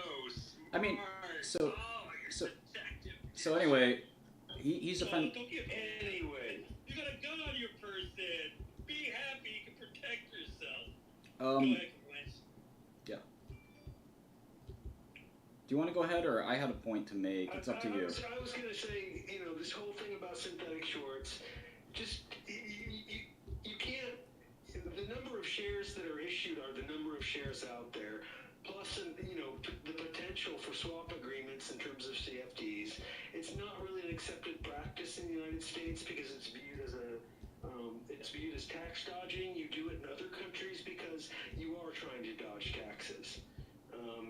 I mean, so anyway, he's a Don't give anyway. You got a gun on your person. Be happy. You can protect yourself. Go ahead, Wentz. Yeah. Do you want to go ahead, or I had a point to make? It's up to you. I was going to say, this whole thing about synthetic shorts, just, you can't, the number of shares that are issued are the number of shares out there, plus, the potential for swap agreements in terms of CFDs. It's not really an accepted practice in the United States because it's viewed as tax dodging. You do it in other countries because you are trying to dodge taxes.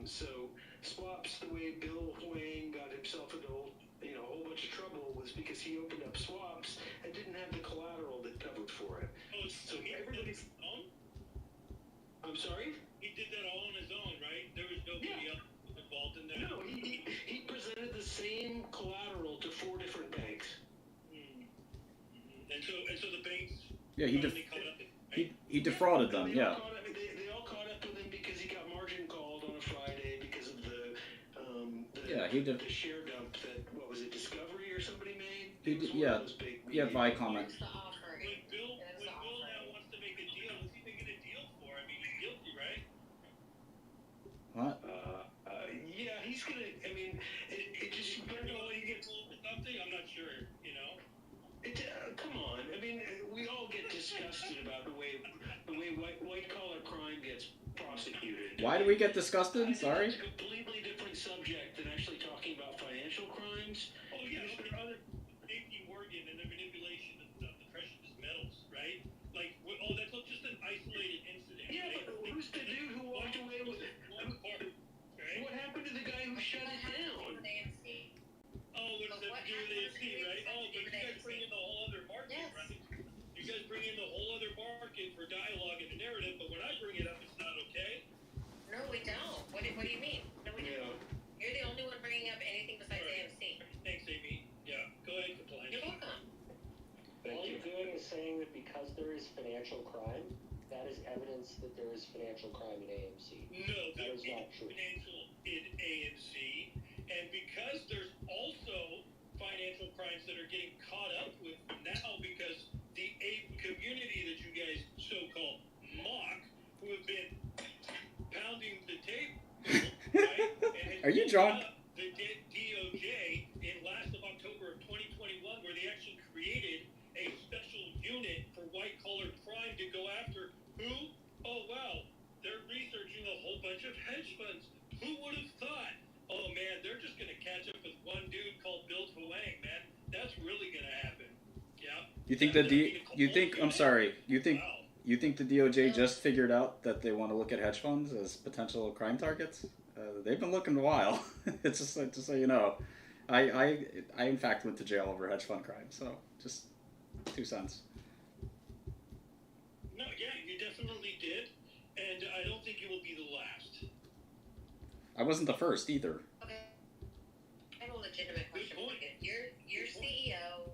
So swaps, the way Bill Wayne got himself into a whole bunch of trouble was because he opened up swaps and didn't have the collateral that covered for it. Oh, so he everybody's own? I'm sorry? He did that all on his own, right? There was nobody else involved in that? No, he presented the same collateral to 4 different banks. And so the banks... Yeah, he defrauded them, yeah. They all caught up with him because he got margin called on a Friday because of the share dump that, what was it, Discovery or somebody made? Viacom. When Bill now wants to make a deal, what's he making a deal for? I mean, he's guilty, right? What? Yeah, he's gonna, it just depends on what he gets. Something? I'm not sure, Come on, we all get disgusted about the way white-collar crime gets prosecuted. Why do we get disgusted? Sorry? It's a completely different subject than actually talking about financial crimes. Oh, yeah, there are other JP Morgan and the manipulation of the precious metals, right? Like, that's not just an isolated incident. Yeah, but who's the dude who walked away with it? What happened to the guy who shut it down? Oh, what does that have to do with AMC, right? Oh, but you guys bring in the whole other market, right? You guys bring in the whole other market for dialogue and the narrative, but when I bring it up, it's not okay? No, we don't. What do you mean? No, we don't. You're the only one bringing up anything besides AMC. Thanks, Amy. Yeah, go ahead, complain. You're welcome. All you're doing is saying that because there is financial crime, that is evidence that there is financial crime in AMC. No, that there is not is true. financial in AMC, and because crimes that are getting caught up with now because the ape community that you guys so-called mock, who have been pounding the table, right? And Are you drunk? The DOJ in last of October of 2021, where they actually created a special unit for white-collar crime to go after who? Oh, wow, they're researching a whole bunch of hedge funds. Who would have thought? Oh, man, they're just going to catch up with one dude called Bill Huang, man. That's really going to happen. Yeah. You think you think the DOJ just figured out that they want to look at hedge funds as potential crime targets? They've been looking a while. It's just like, just so you know, I in fact went to jail over hedge fund crime. So just 2 cents. No, yeah, you definitely did, and I don't think you will be the last. I wasn't the first either. Okay. I have a legitimate question for you. Your CEO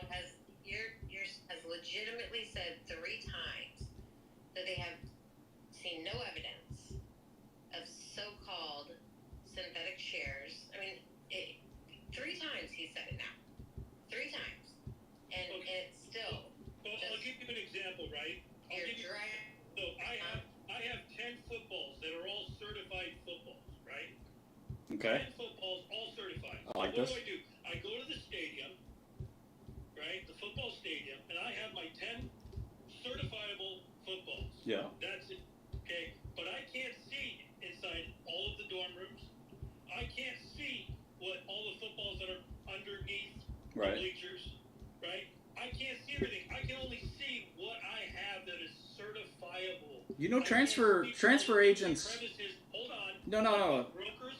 has legitimately said 3 times that they have seen no evidence of so-called synthetic shares. I mean, 3 times he said it now. 3 times. And Okay. it's still. Well, I'll give you an example, right? So I have 10 footballs that are all certified footballs, right? Okay. 10 footballs, all certified. I like What this. do? I go to the stadium, right? The football stadium, and I have my 10 certifiable footballs. Yeah. That's it. Okay. But I can't see inside all of the dorm rooms. I can't see what all the footballs that are underneath Right. the bleachers, right? I can't see everything. I can only see what I have that is certifiable. You know, transfer agents. Hold on. No. Brokers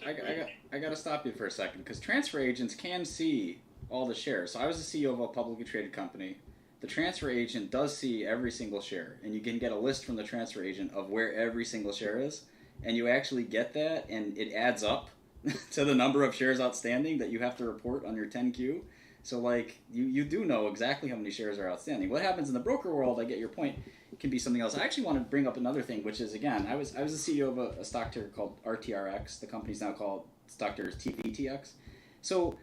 I gotta stop you for a second because transfer agents can see all the shares. So I was the CEO of a publicly traded company. The transfer agent does see every single share, and you can get a list from the transfer agent of where every single share is, and you actually get that, and it adds up to the number of shares outstanding that you have to report on your 10Q. So like you do know exactly how many shares are outstanding. What happens in the broker world, I get your point, it can be something else. I actually want to bring up another thing, which is, again, I was the CEO of a stock ticker called RTRX. The company's now called stock ticker TVTX. So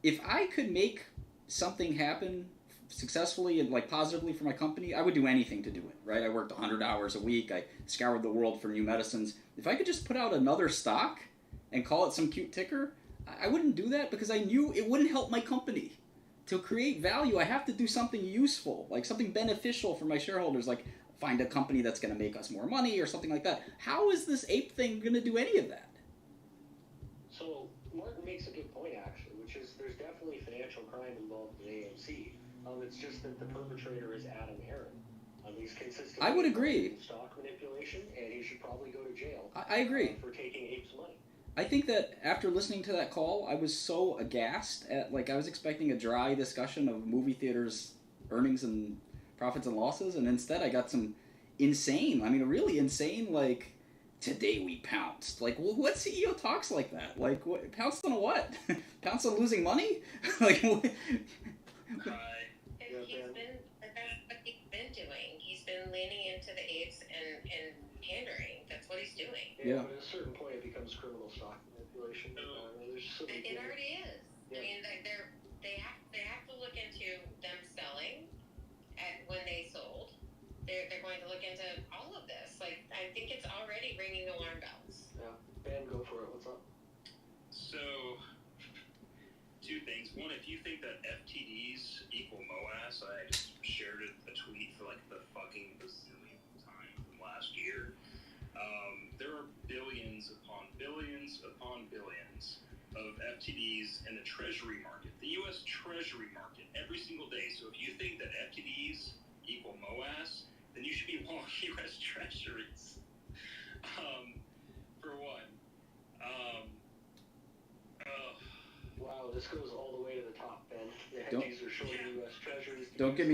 if I could make something happen successfully and like positively for my company, I would do anything to do it, right? I worked 100 hours a week. I scoured the world for new medicines. If I could just put out another stock and call it some cute ticker, I wouldn't do that because I knew it wouldn't help my company. To create value, I have to do something useful, like something beneficial for my shareholders, like find a company that's going to make us more money or something like that. How is this ape thing going to do any of that? So Martin makes a good point, actually, which is there's definitely financial crime involved in AMC. It's just that the perpetrator is Adam Aaron. He's consistently I would agree. Stock manipulation, and he should probably go to jail. I agree. For taking apes' money. I think that after listening to that call, I was so aghast at, like, I was expecting a dry discussion of movie theaters' earnings and profits and losses, and instead I got some really insane, like, today we pounced. Like, what CEO talks like that? Like, what, pounced on what? Pounced on losing money? Like, what? He's been doing. He's been leaning into the apes and pandering. That's what he's doing. Yeah. But at a certain point, it becomes criminal stock manipulation. It already is. Yeah. I mean, they have to look into them selling when they sold. They're going to look into all of this. Like, I think it's already ringing alarm bells. Yeah. Ben, go for it. What's up? So, 2 things. One, if you think that FTDs equal MOAS, I just shared a tweet for like the fucking bazillionth time from last year. There are billions upon billions upon billions of FTDs in the treasury market, the U.S. treasury market, every single day. So if you think that FTDs equal MOAS, then you should be long U.S. treasuries. For one. Wow, this goes all the way to the top, Ben. The hedgies are short U.S. treasuries. Don't give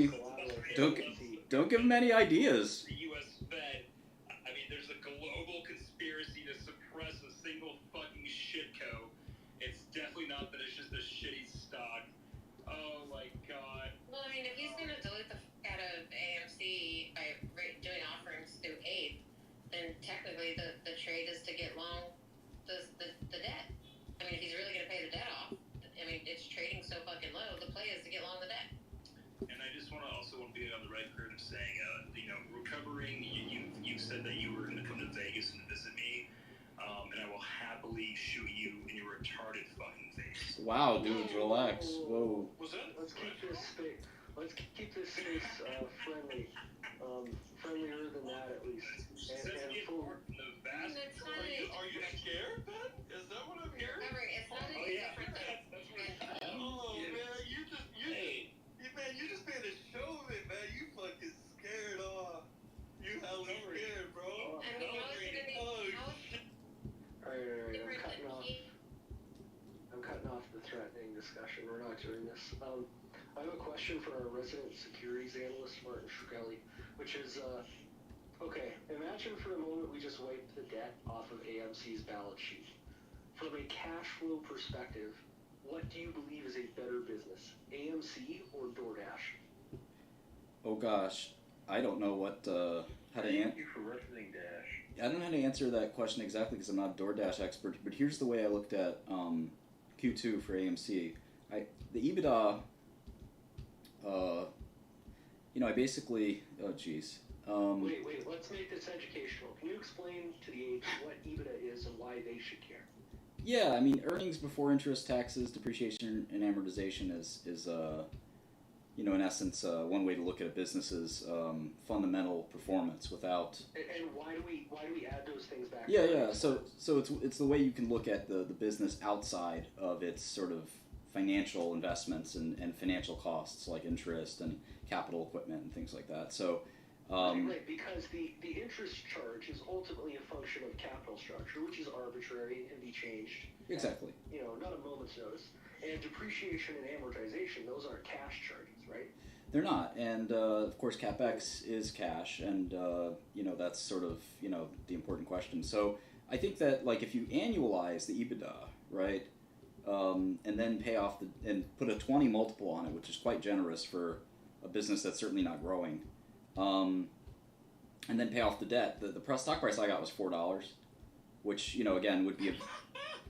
him any ideas. The U.S. Fed. I mean, there's a global conspiracy to suppress a single fucking shitco. It's definitely not that it's just a shitty stock. Oh my god. Well, I mean, if he's going to dilute the out of AMC by doing offerings through APE, then technically the trade is to get long the debt. I mean, if he's really going to pay the debt off, I mean, it's trading so fucking low. The play said that you were going to come to Vegas and visit me, and I will happily shoot you in your retarded fucking face. Wow, dude, relax. Whoa. Let's keep this space. Let's keep this space friendly. Friendlier than that, at least. And full. Are you scared, Ben? Is that what I'm hearing? It's not Oh, yeah. Oh, man, you just made a show of it, man. You fucking scared off. You hella scared, bro. I mean, how is it gonna be? Alright, I'm cutting off the threatening discussion. We're not doing this. I have a question for our resident securities analyst, Martin Shkreli, which is, okay, imagine for a moment we just wiped the debt off of AMC's balance sheet. From a cash flow perspective, what do you believe is a better business, AMC or DoorDash? Oh gosh, I don't know how to answer. Thank you for referencing Dash. I don't know how to answer that question exactly because I'm not a DoorDash expert, but here's the way I looked at Q2 for AMC. The EBITDA, I basically, oh geez. Wait, let's make this educational. Can you explain to the age what EBITDA is and why they should care? Yeah, I mean, earnings before interest, taxes, depreciation, and amortization is in essence, one way to look at a business's fundamental performance without. And why do we add those things back? Yeah. So it's the way you can look at the business outside of its sort of financial investments and financial costs like interest and capital equipment and things like that. So. Right, because the interest charge is ultimately a function of capital structure, which is arbitrary and can be changed. Exactly. At, not a moment's notice. And depreciation and amortization, those aren't cash charges, right? They're not, and of course CapEx is cash, and that's sort of the important question. So I think that like if you annualize the EBITDA, right, and then pay off and put a 20 multiple on it, which is quite generous for a business that's certainly not growing. And then pay off the debt. The stock price I got was $4, which again would be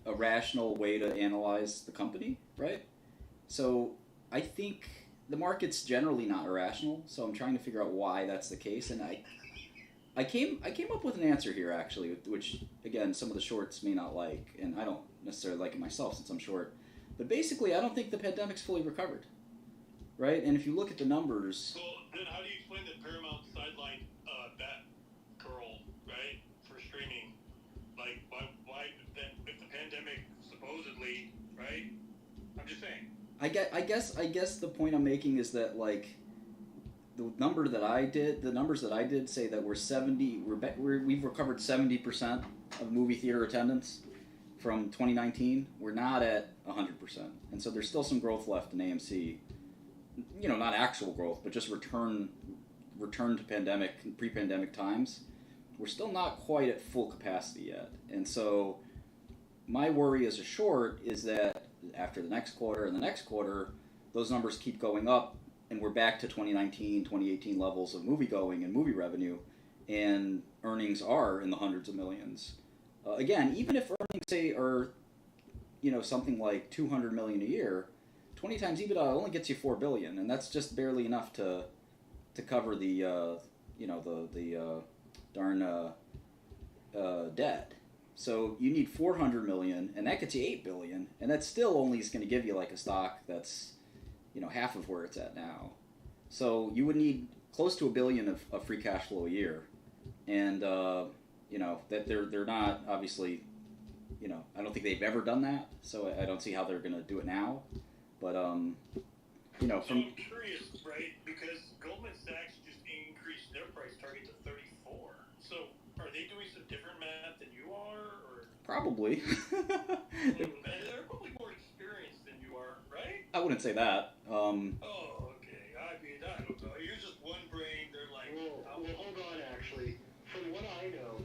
a rational way to analyze the company, right? So I think the market's generally not irrational. So I'm trying to figure out why that's the case, and I came up with an answer here actually, which again some of the shorts may not like, and I don't necessarily like it myself since I'm short. But basically, I don't think the pandemic's fully recovered, right? And if you look at the numbers. Well, then how do you explain that Paramount sidelined that girl, right, for streaming? Like, why then if the pandemic supposedly, right? I'm just saying. I guess the point I'm making is that like the numbers that I did say that we've recovered 70% of movie theater attendance from 2019. We're not at 100%, and so there's still some growth left in AMC. Not actual growth, but just return to pre-pandemic times. We're still not quite at full capacity yet. And so my worry as a short is that after the next quarter and the next quarter, those numbers keep going up and we're back to 2019, 2018 levels of movie going and movie revenue, and earnings are in the hundreds of millions. Again, even if earnings, say, are something like $200 million a year, 20 times EBITDA only gets you $4 billion, and that's just barely enough to cover the darn debt. So you need $400 million, and that gets you $8 billion, and that still only is going to give you like a stock that's half of where it's at now. So you would need close to $1 billion of free cash flow a year, and that they're not obviously, I don't think they've ever done that, so I don't see how they're going to do it now. But So I'm curious, right? Because Goldman Sachs just increased their price target to 34. So are they doing some different math than you are, or? Probably. They're probably more experienced than you are, right? I wouldn't say that. Oh, okay. I mean, I don't know. You're just one brain. They're like. Well, hold on. Actually, from what I know,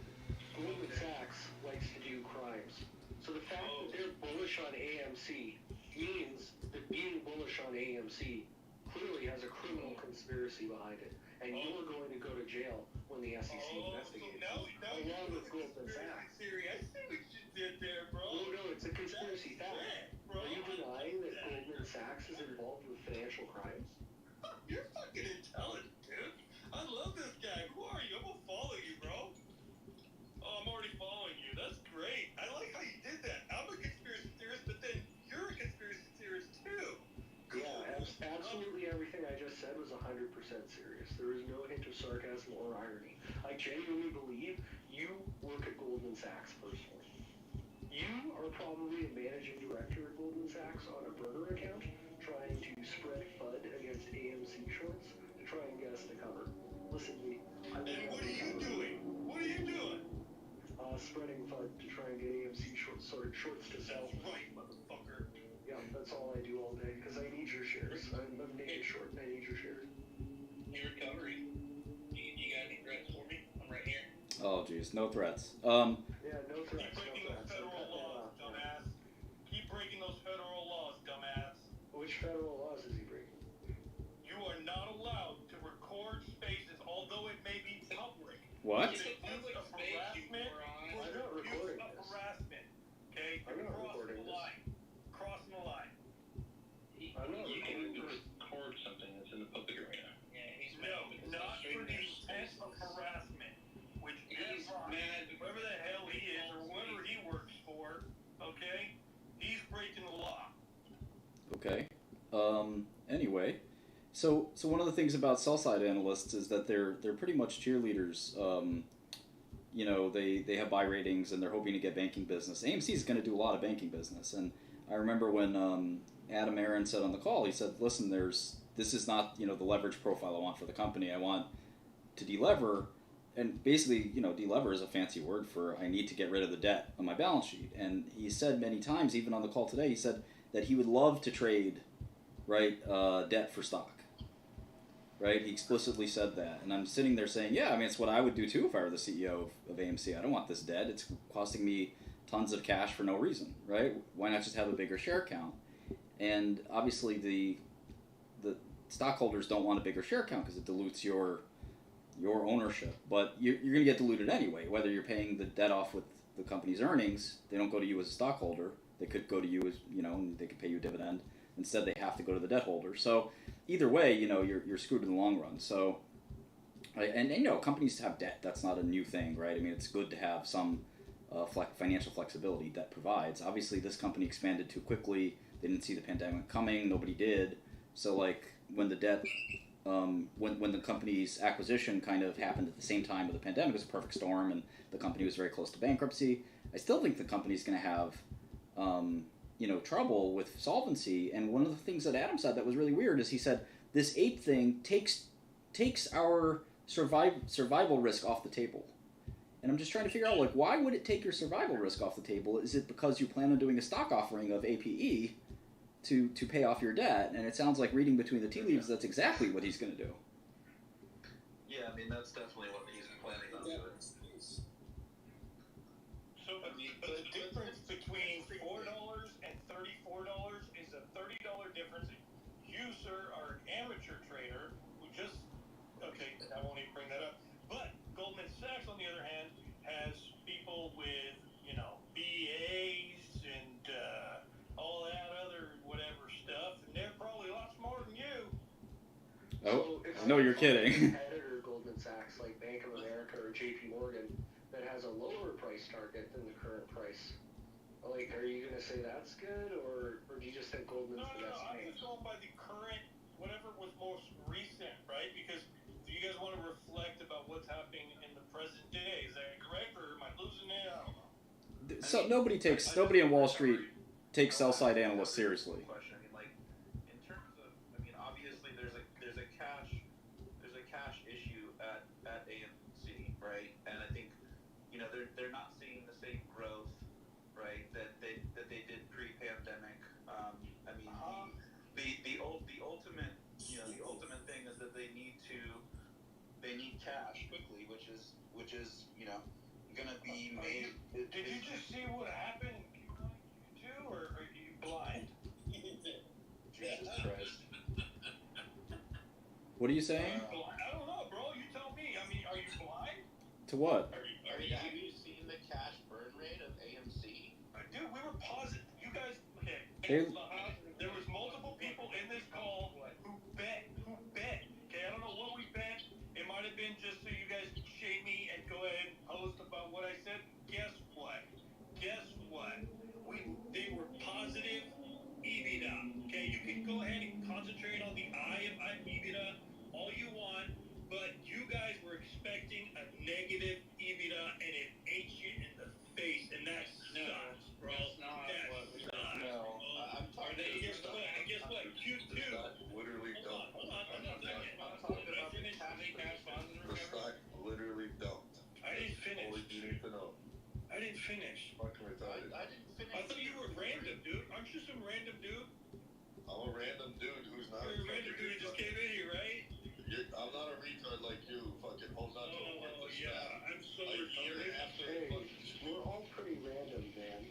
Goldman Sachs likes to do crimes. So the fact that they're bullish on AMC means that being bullish on AMC clearly has a criminal conspiracy behind it, and you're going to go to jail when the SEC investigates, along with Goldman Sachs. Theory. I see what you did there, bro. No, it's a conspiracy fact. Are you denying that Goldman Sachs is involved with financial crimes? You're fucking intelligent, dude. I love this guy. Who are you? I'm gonna follow you, bro. absolutely everything I just said was 100% serious. There is no hint of sarcasm or irony. I genuinely believe you work at Goldman Sachs personally. You are probably a managing director at Goldman Sachs on a burner account trying to spread FUD against AMC shorts to try and get us to cover. Listen to me. And what are you doing? What are you doing? Spreading FUD to try and get AMC shorts to sell. That's right, motherfucker. Yeah, that's all I do all day because I need your shares. I'm naked short and I need your shares. Hey, recovery. You got any threats for me? I'm right here. Oh, geez, no threats. Yeah, no threats. Keep breaking those federal laws, dumbass. Keep breaking those federal laws, dumbass. Which federal laws is he breaking? You are not allowed to record spaces, although it may be public. What? It's abuse of harassment. I'm not recording Abuse of this. harassment. Okay? I'm not You're recording crossing the this. line. Crossing the line. I'm not You recording can this. record something that's in the public arena. No, not for the intent of harassment. Which He's mad because whoever the hell he is or whoever he works for, okay? He's breaking the law. Okay. Anyway, so one of the things about sell-side analysts is that they're pretty much cheerleaders. You know, they have buy ratings and they're hoping to get banking business. AMC is going to do a lot of banking business, and I remember when Adam Aaron said on the call, he said, "Listen, this is not the leverage profile I want for the company. I want to delever." And basically, delever is a fancy word for I need to get rid of the debt on my balance sheet. And he said many times, even on the call today, he said that he would love to trade, right, debt for stock. Right? He explicitly said that. And I'm sitting there saying, yeah, I mean, it's what I would do too if I were the CEO of AMC. I don't want this debt. It's costing me tons of cash for no reason, right? Why not just have a bigger share count? And obviously the stockholders don't want a bigger share count because it dilutes your ownership, but you're going to get diluted anyway. Whether you're paying the debt off with the company's earnings, they don't go to you as a stockholder. They could go to you as and they could pay you a dividend. Instead, they have to go to the debt holder. So either way, you're screwed in the long run. So, and companies have debt. That's not a new thing, right? I mean, it's good to have some financial flexibility debt provides. Obviously, this company expanded too quickly. They didn't see the pandemic coming. Nobody did. So, like when the debt. When the company's acquisition kind of happened at the same time of the pandemic, it was a perfect storm, and the company was very close to bankruptcy. I still think the company's going to have, trouble with solvency. And one of the things that Adam said that was really weird is he said this ape thing takes our survival risk off the table. And I'm just trying to figure out, like, why would it take your survival risk off the table? Is it because you plan on doing a stock offering of APE? To pay off your debt, and it sounds like reading between the tea leaves, that's exactly what he's going to do. Yeah, I mean, that's definitely what he's planning on doing. So the difference between $4 and $34 is a $30 difference. You, sir, are an amateur trader who just, okay, I won't even bring that up. But Goldman Sachs, on the other hand, has people with, BAs and all that other whatever stuff, and they're probably a lot smarter than you. Oh, no, you're kidding. Competitor Goldman Sachs, like Bank of America or JP Morgan, that has a lower price target than the current price. Like, are you going to say that's good, or do you just think Goldman's the best I'm name? just going by the current, whatever was most recent, right? Because you guys want to reflect about what's happening in the present day. Is that correct, or am I losing it? I don't know. So nobody on Wall Street takes sell-side analysts seriously. Question. I mean, like, in terms of, obviously there's a cash issue at AMC, right? And I think, they're not seeing the same growth, right, that they did pre-pandemic. The ultimate thing is that they need cash quickly, which is gonna be made. Did you just see what happened too, or are you blind? Jesus Christ. What are you saying? I don't know, bro. You tell me. I mean, are you blind? To what? Have you seen the cash burn rate of AMC? Dude, we were positive. You guys, okay. There was multiple people in this call who bet. Okay, I don't know what we bet. It might have been just so you guys could shade me and go ahead and post about what I said. Guess what? They were positive EBITDA. Okay, you can go ahead and concentrate on the I of EBITDA all you want, but you guys were expecting a negative EBITDA, and it ate you in the face, and that sucks, bro. That's not that what we sucks. No, I'm talking. And guess what? Q2. Literally Hold on. I'm not done yet. Did I finish? Cash positive The stock literally dumped. I didn't finish. All you need to know. I didn't finish. Fucking retarded. I didn't finish. I thought you were random, dude. Aren't you some random dude? I'm a random dude who's not. You're a random dude who just came in here, right? I'm not a retard like you. Fucking holds on to a worthless stock. I'm so retarded. Hey, we're all pretty random, man.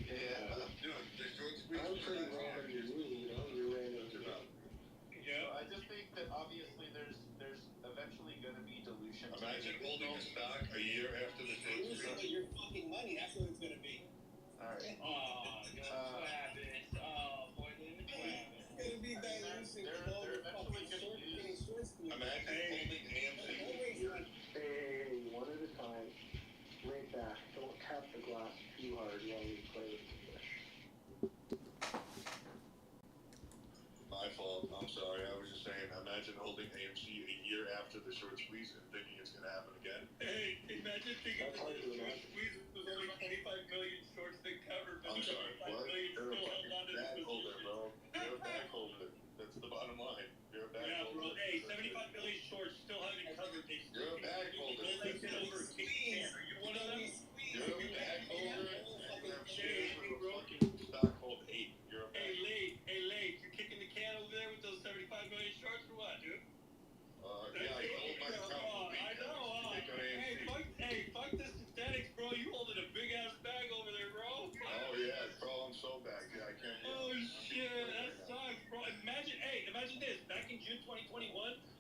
Yeah, dude. The short squeeze. I'm pretty random to you, you know. You're random to me. Yeah, I just think that obviously there's eventually going to be dilution. Imagine holding a stock a year after the short squeeze. Your fucking money. That's what it's going to be. All right. It's going to be dilution. They're eventually going to use. Imagine holding AMC. Hey, one at a time. Right back. Don't tap the glass too hard while we play with the fish. My fault. I'm sorry. I was just saying. Imagine holding AMC a year after the short squeeze and thinking it's gonna happen again. Hey, imagine thinking that the short squeeze was only 25 million shorts that covered, but I'm sorry. 25 What? million You're a still fucking held on to the bag holder, position. bro. You're a bag holder. That's the bottom line. You're a bag Yeah, holder. bro. Hey, 75 million shorts still haven't covered. You're a bag holder. They said over 6 can. Are you one of them? You're a bag holder. And you have shares with a bro. fucking stock hold 8. You're a bag Hey, late. You kicking the can over there with those 75 million shorts or what, dude? Yeah, I sold my account for I know. Take on AMC. Fuck the synthetics, bro. You holding a big ass bag over there, bro. Oh, yeah. Bro, I'm so back. Yeah, I can't. Oh shit, that sucks, bro. Imagine this. Back in June 2021,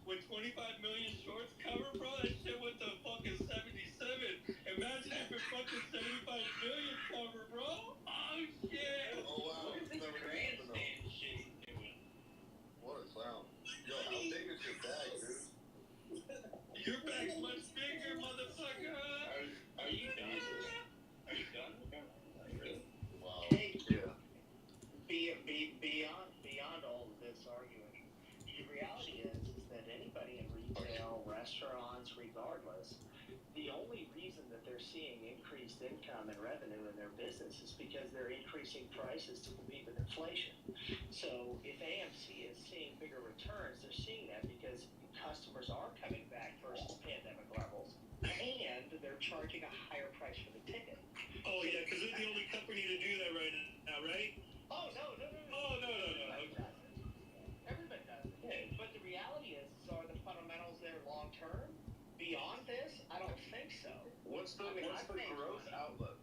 when 25 million shorts cover, bro, that shit went to fucking 77. Imagine if it fucking 75 million cover, bro. Oh shit. Oh, wow. Look at this Never grandstand shit he's doing. What a clown. Yo, how big is your bag, dude? Your bag's much bigger, motherfucker. Are you done? Are you done? Wow. Hey, Yeah. Beyond all of this arguing, the reality is that anybody in retail, restaurants, regardless, the only reason that they're seeing increased income and revenue in their business is because they're increasing prices to compete with inflation. So if AMC is seeing bigger returns, they're seeing that because customers are coming back versus pandemic levels, and they're charging a higher price for the ticket. Oh yeah, because they're the only company to do that right now, right? Oh no. Oh no. Everybody does it. But the reality is, are the fundamentals there long term? Beyond this, I don't think so. What's the growth outlook?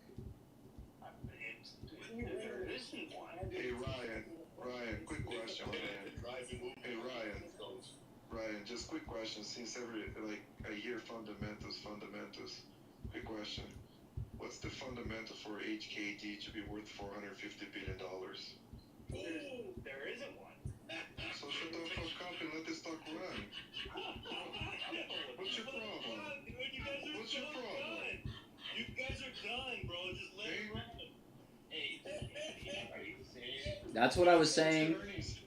There isn't one. Hey Ryan, quick question, man. Hey Ryan, just quick question. Since I hear fundamentals. Quick question. What's the fundamental for HKD to be worth $450 billion? There isn't one. So shut the fuck up and let the stock run. What's your problem? What's your problem? You guys are done, bro. Just let it run. Hey, are you serious? That's what I was saying.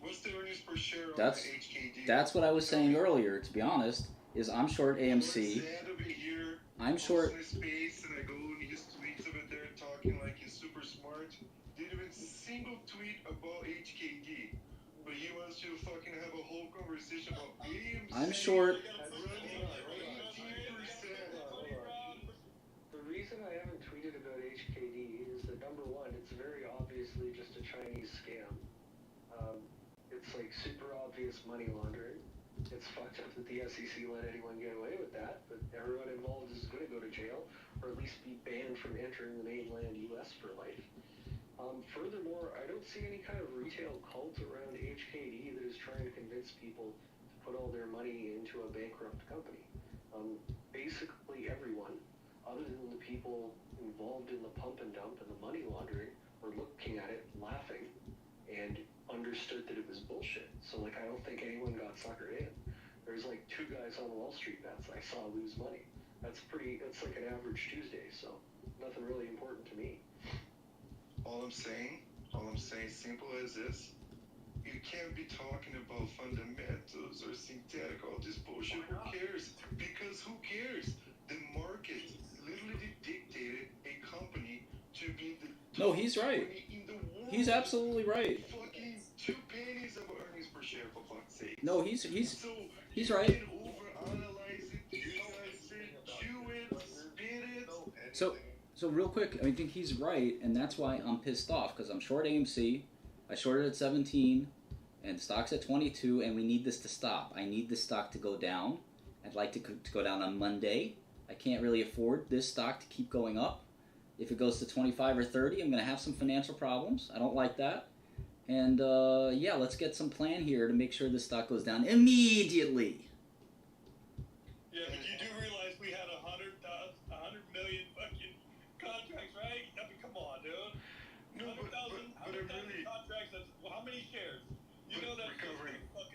What's the earnings per share on That's HKD? that's what I was saying earlier. To be honest, is I'm short AMC. I'm short. Space and I go and he just tweets over there talking like he's super smart. Didn't even single tweet about HKD, but he wants to fucking have a whole conversation about AMC. I'm short. The reason I haven't tweeted about HKD is that number one, it's very obviously just a Chinese scam. It's like super obvious money laundering. It's fucked up that the SEC let anyone get away with that, but everyone involved is going to go to jail, or at least be banned from entering the mainland U.S. for life. Furthermore, I don't see any kind of retail cult around HKD that is trying to convince people to put all their money into a bankrupt company. Basically everyone, other than the people involved in the pump and dump and the money laundering, were looking at it, laughing, and understood that it was bullshit. So I don't think anyone got suckered in. There's 2 guys on Wall Street bets I saw lose money. That's like an average Tuesday, so nothing really important to me. All I'm saying, simple as this, you can't be talking about fundamentals or synthetic, all this bullshit. Who cares? Because who cares? The market literally dictated a company to be the No, he's right. in the world. He's absolutely right. Fucking 2 pennies of earnings per share, for fuck's sake. No, he's right. You can overanalyze it, discuss it, chew it, spit it. So real quick, I think he's right, and that's why I'm pissed off, because I'm short AMC. I shorted at 17, and stock's at 22, and we need this to stop. I need this stock to go down. I'd like to go down on Monday. I can't really afford this stock to keep going up. If it goes to 25 or 30, I'm going to have some financial problems. I don't like that. And yeah, let's get some plan here to make sure this stock goes down immediately. Yeah, but you do realize we had 100 million fucking contracts, right? I mean, come on, dude. No, 100,000 really, contracts. That's how many shares? You know that's recovery. All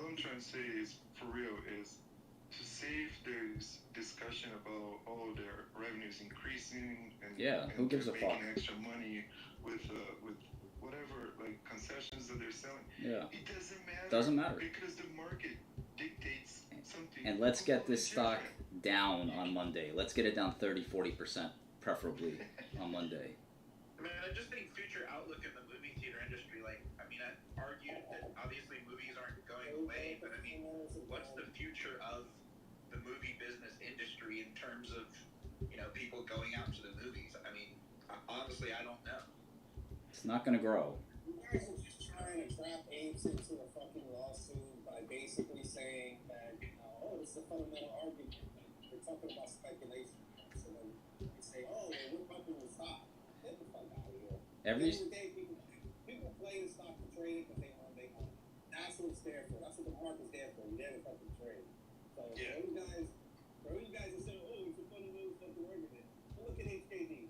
I'm trying to say is, for real, is to see if there's discussion about their revenues increasing and who gives a making fuck? extra money with whatever like concessions that they're selling. Yeah. It doesn't Doesn't matter. because the market dictates something. And let's get this stock down on Monday. Let's get it down 30-40%, preferably, on Monday. I mean, I just think future outlook in the movie theater industry, like, I mean, I argued that obviously movies aren't going away, but I mean, what's the future of the movie business industry in terms of, you know, people going out to the movies? I mean, honestly, I don't know. It's not going to grow. You guys are just trying to trap apes into a fucking lawsuit by basically saying that, it's a fundamental argument. We're talking about speculation. So then you say, well, we're pumping the stock. Get the fuck out of here. Every... At the end of the day, people play the stock to trade because they want to make money. That's what it's there for. That's what the market's there for. You're there to fucking trade. So for you guys that say, it's a fundamental fucking argument. Look at HKD.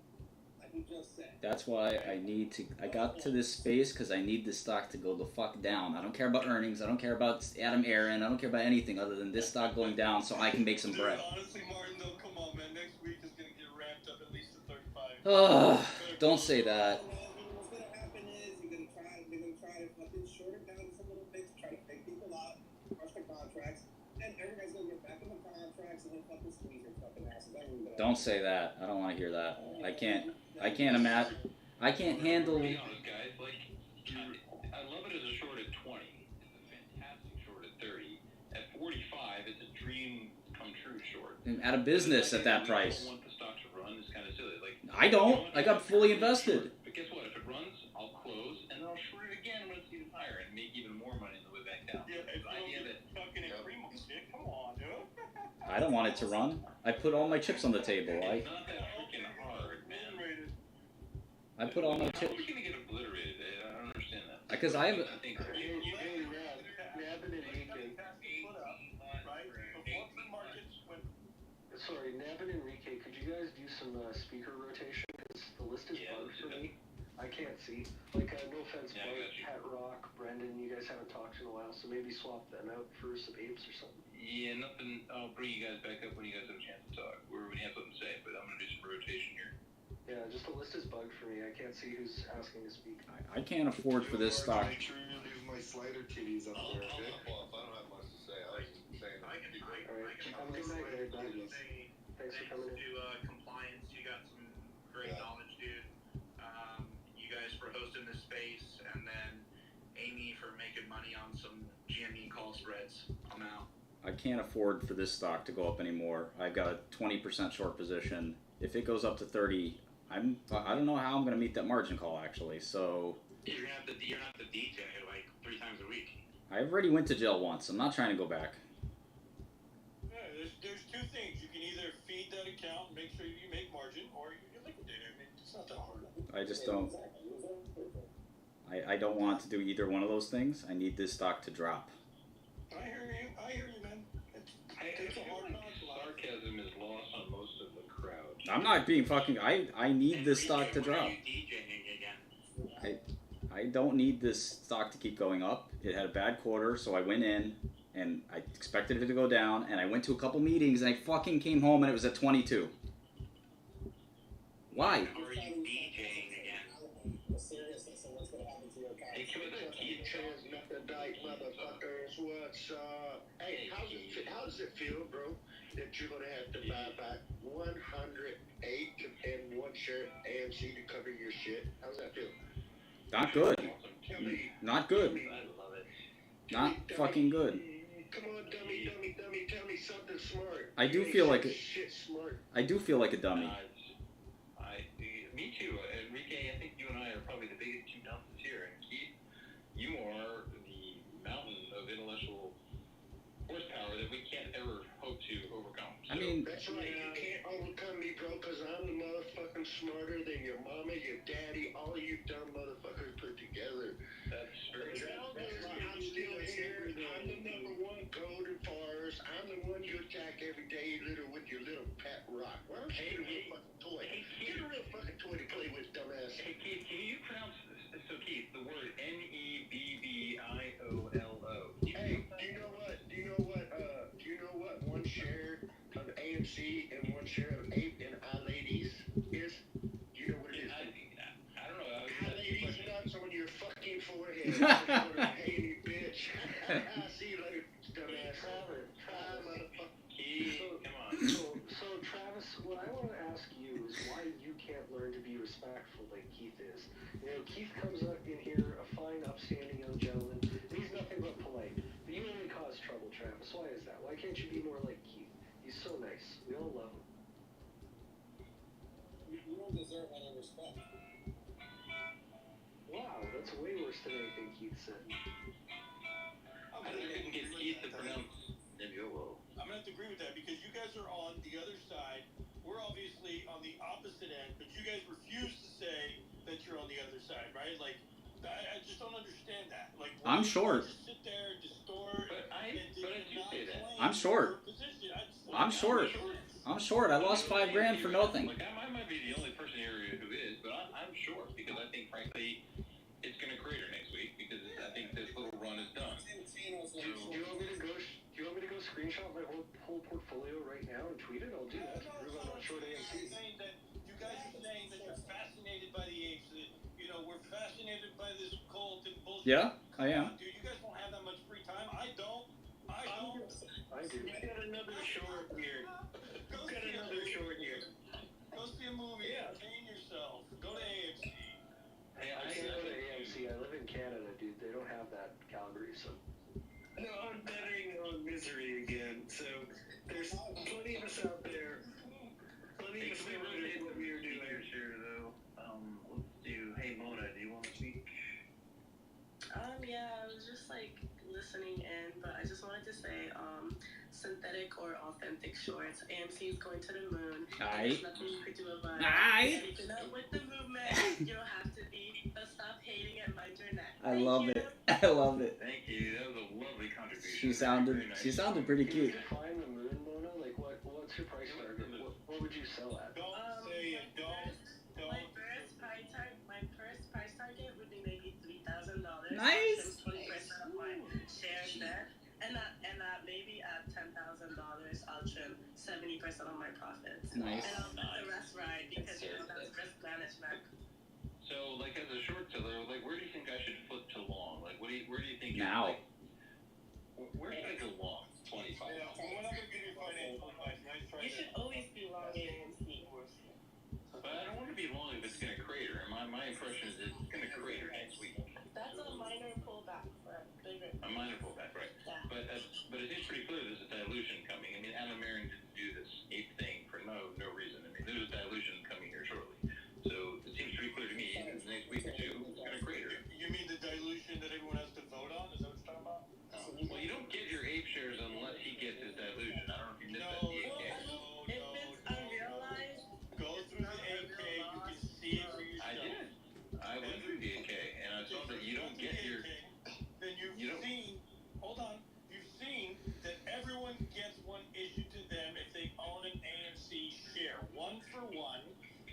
Like you just said. That's why I got to this space because I need this stock to go the fuck down. I don't care about earnings. I don't care about Adam Aaron. I don't care about anything other than this stock going down so I can make some bread. Honestly, Martin, though, come on, man. Next week is going to get ramped up at least to 35. Don't say that. What's going to happen is they're going to try to fucking short it down to some little bits, try to take people out, crush the contracts, and everybody's going to get back in the contracts and then fucking squeeze their fucking asses. Don't say that. I don't want to hear that. I can't imagine. I can't handle. To be honest, guys, like, I love it as a short at 20. It's a fantastic short at 30. At 45, it's a dream come true short. I'm out of business at that price. I don't want the stock to run. It's kind of silly. Like, I don't. I got fully invested. But guess what? If it runs, I'll close and then I'll short it again when it's even higher and make even more money on the way back down. Yeah, the idea that fucking increment shit. Come on, dude. I don't want it to run. I put all my chips on the table. it's not that freaking hard, man. I put all my How chips. are we gonna get obliterated? I don't understand that. Because I have. I think Sorry, Nab and Enrique, could you guys do some speaker rotation? Because the list is bugged for me. I can't see. Like, no offense, but Pat Rock, Brendan, you guys haven't talked in a while, so maybe swap them out for some apes or something. Yeah, nothing. I'll bring you guys back up when you guys have a chance to talk, or when you have something to say, but I'm gonna do some rotation here. Yeah, just the list is bugged for me. I can't see who's asking to speak. I can't afford for this stock. Make sure you leave my slider titties up there, okay? Well, if I don't have much to say, I was just saying. Alright, have a good night, guys. Thanks for coming in. To compliance, you got some great knowledge, dude. You guys for hosting this space, and then Amy for making money on some GME call spreads. I'm out. I can't afford for this stock to go up anymore. I've got a 20% short position. If it goes up to 30, I don't know how I'm going to meet that margin call actually. So you're gonna have to DJ like 3 times a week. I already went to jail once. I'm not trying to go back. Yeah, there's 2 things. You can either feed that account and make sure you make margin, or you can liquidate it. I mean, it's not that hard. I just don't. I don't want to do either one of those things. I need this stock to drop. I hear you, man. It's a hard knock. Sarcasm is lost on most of the crowd. I'm not being fucking. I need this stock to drop. I don't need this stock to keep going up. It had a bad quarter, so I went in and I expected it to go down. And I went to a couple meetings and I fucking came home and it was at 22. Why? The seriousness of what's going Hey, motherfuckers, what's up? Hey, how does it feel, bro, that you're gonna have to buy back 108 share AMC to cover your shit? How's that feel? Not good. Not good. Not fucking good. Come on, dummy, tell me something smart. I do feel like a dummy. Me too, Enrique. I think you and I are probably the biggest two dumpsters here, and Keith, you are the mountain of intellectual horsepower that we can't ever hope to overcome. I mean, that's right. You can't overcome me, bro, because I'm the motherfucking smarter than your mama, your daddy, all you dumb motherfuckers put together. That's very true. I'm still here. I'm the number one golden forest. I'm the one you attack every day, little with your little pet rock. Why don't you get a real fucking toy? Get a real fucking toy to play with, dumbass. Hey, Keith, can you pronounce so Keith the word Nebbiolo? Hey, do you know what 1 share of AMC and 1 share of Ape and iLadies is? Do you know what it is? I don't know. iLadies nuts on your fucking forehead. Hey, you bitch. See you later, dumbass. So Travis, what I want to ask you is why you can't learn to be respectful like Keith is. You know, Keith comes up in here, a fine, upstanding young gentleman, and he's nothing but polite. But you only cause trouble, Travis. Why is that? Why can't you be more like Keith? He's so nice. We all love him. You don't deserve any respect. Wow, that's way worse than anything Keith said. I couldn't get Keith to pronounce Nebbiolo. I'm gonna have to agree with that because you guys are on the other side. We're obviously on the opposite end, but you guys refuse to say that you're on the other side, right? Like, I just don't understand that. Like, I'm short. Just sit there and distort. But I do say that. I'm short. I'm short. I'm short. I lost $5 grand for nothing. Like, I might be the only person here who is, but I'm short because I think, frankly, it's going to crater next week because I think this little run is done. Do you want me to go screenshot my whole portfolio right now and tweet it? I'll do that to prove I'm not short AMC. You guys are saying that you're fascinated by the apes. You know, we're fascinated by this cult and bullshit. Yeah, I am. Dude, you guys don't have that much free time. I don't. I do. I got another short here. Go see a movie. Yeah. Entertain yourself. Go to AMC. Hey, I can't go to AMC. I live in Canada, dude. They don't have that Calgary, so. No, I'm betting on misery again. So there's plenty of us out there. Plenty of us out there doing what we are doing. Share though. Let's do. Hey Mona, do you want to speak? Yeah, I was just like listening in, but I just wanted to say, synthetic or authentic shorts. AMC is going to the moon. There's nothing you could do about it. Keeping up with the movement. You don't have to be. But stop hating and mind your neck. I love it. I love it. Thank you. That was a lovely contribution. She sounded pretty cute. Find the moon, Mona. Like, what's your price target? What would you sell at? Don't say it. Don't. My first price target would be maybe $3,000. Nice. 20% of my shares there, and maybe at $10,000, I'll trim 70% of my profits. Nice. And I'll let the rest ride because that's risk management. So, like, as a short seller, like, where do you think I should flip to long? Like, where do you think? Now. Where should I go long? 25. Yeah, we're not gonna give you financial advice. Nice try. You should always be long AMC. But I don't want to be long if it's going to crater. And my impression is it's going to crater next week. That's a minor pullback for a bigger. A minor pullback, right? Yeah. But it is pretty clear there's a dilution coming. I mean, Adam Marin didn't do this ape thing for no reason. I mean, there's a dilution coming here shortly. So it seems pretty clear to me that the next week or two it's going to crater. You mean the dilution that everyone has to vote on? Is that what you're talking about? Well, you don't get your ape shares unless he gets his dilution. I don't know if you missed that DAK. If it's unrealized, go through the AK. You can see it for yourself. I did. I went through the AK, and I saw that you don't get your. Then you've seen. Hold on. You've seen that everyone gets one issued to them if they own an AMC share, 1 for 1,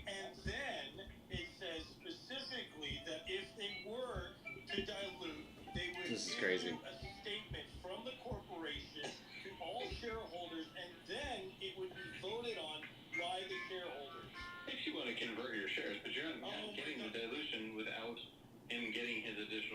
and then it says specifically that if they were to dilute, they would issue a statement from the corporation to all shareholders, and then it would be voted on by the shareholders. If you want to convert your shares, but you're not getting the dilution without him getting his additional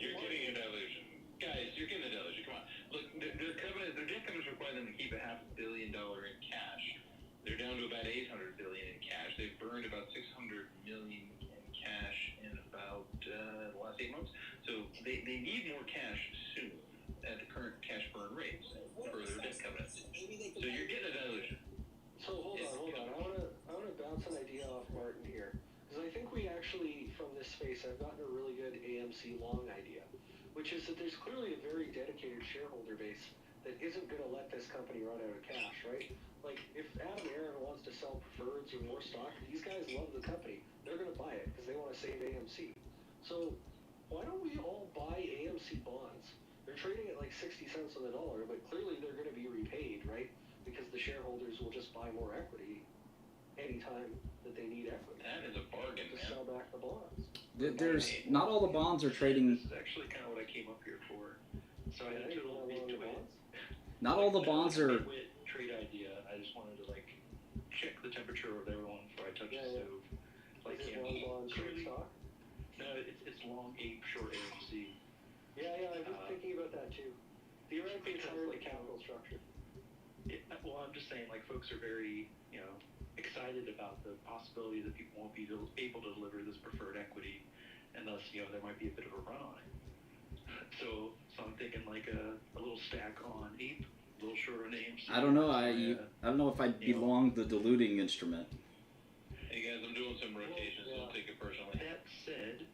You're getting a delusion. Guys, you're getting a delusion. Come on. Look, their debt covenants require them to keep $500 million in cash. They're down to about $800 billion in cash. They've burned about $600 million in cash in about the last 8 months. So they need more cash soon at the current cash burn rates for their debt covenants. So you're getting a delusion. So hold on. I wanna bounce an idea off Martin here, because I think we actually, from this space, I've gotten a really good AMC long idea, which is that there's clearly a very dedicated shareholder base that isn't going to let this company run out of cash, right? Like, if Adam Aaron wants to sell preferreds or more stock, these guys love the company. They're going to buy it because they want to save AMC. So why don't we all buy AMC bonds? They're trading at like 60 cents on the dollar, but clearly they're going to be repaid, right? Because the shareholders will just buy more equity anytime that they need equity. That is a bargain, to man. sell back the bonds. There's not all the bonds are trading. This is actually kind of what I came up here for. So I had to look into it. Not all the bonds are. Trade idea. I just wanted to like check the temperature of everyone before I touch the stove. Like, Is it long bonds, short stock? No, it's long ape, short AMC. Yeah, I'm just thinking about that too. Theoretically, it's higher like capital structure. Well, I'm just saying, like, folks are very, excited about the possibility that people won't be able to deliver this preferred equity, and thus, there might be a bit of a run on it. So I'm thinking like a little stack on ape, a little short on AMC. I don't know. I don't know if I'd belong the diluting instrument. Hey guys, I'm doing some rotations. Don't take it personally. That said,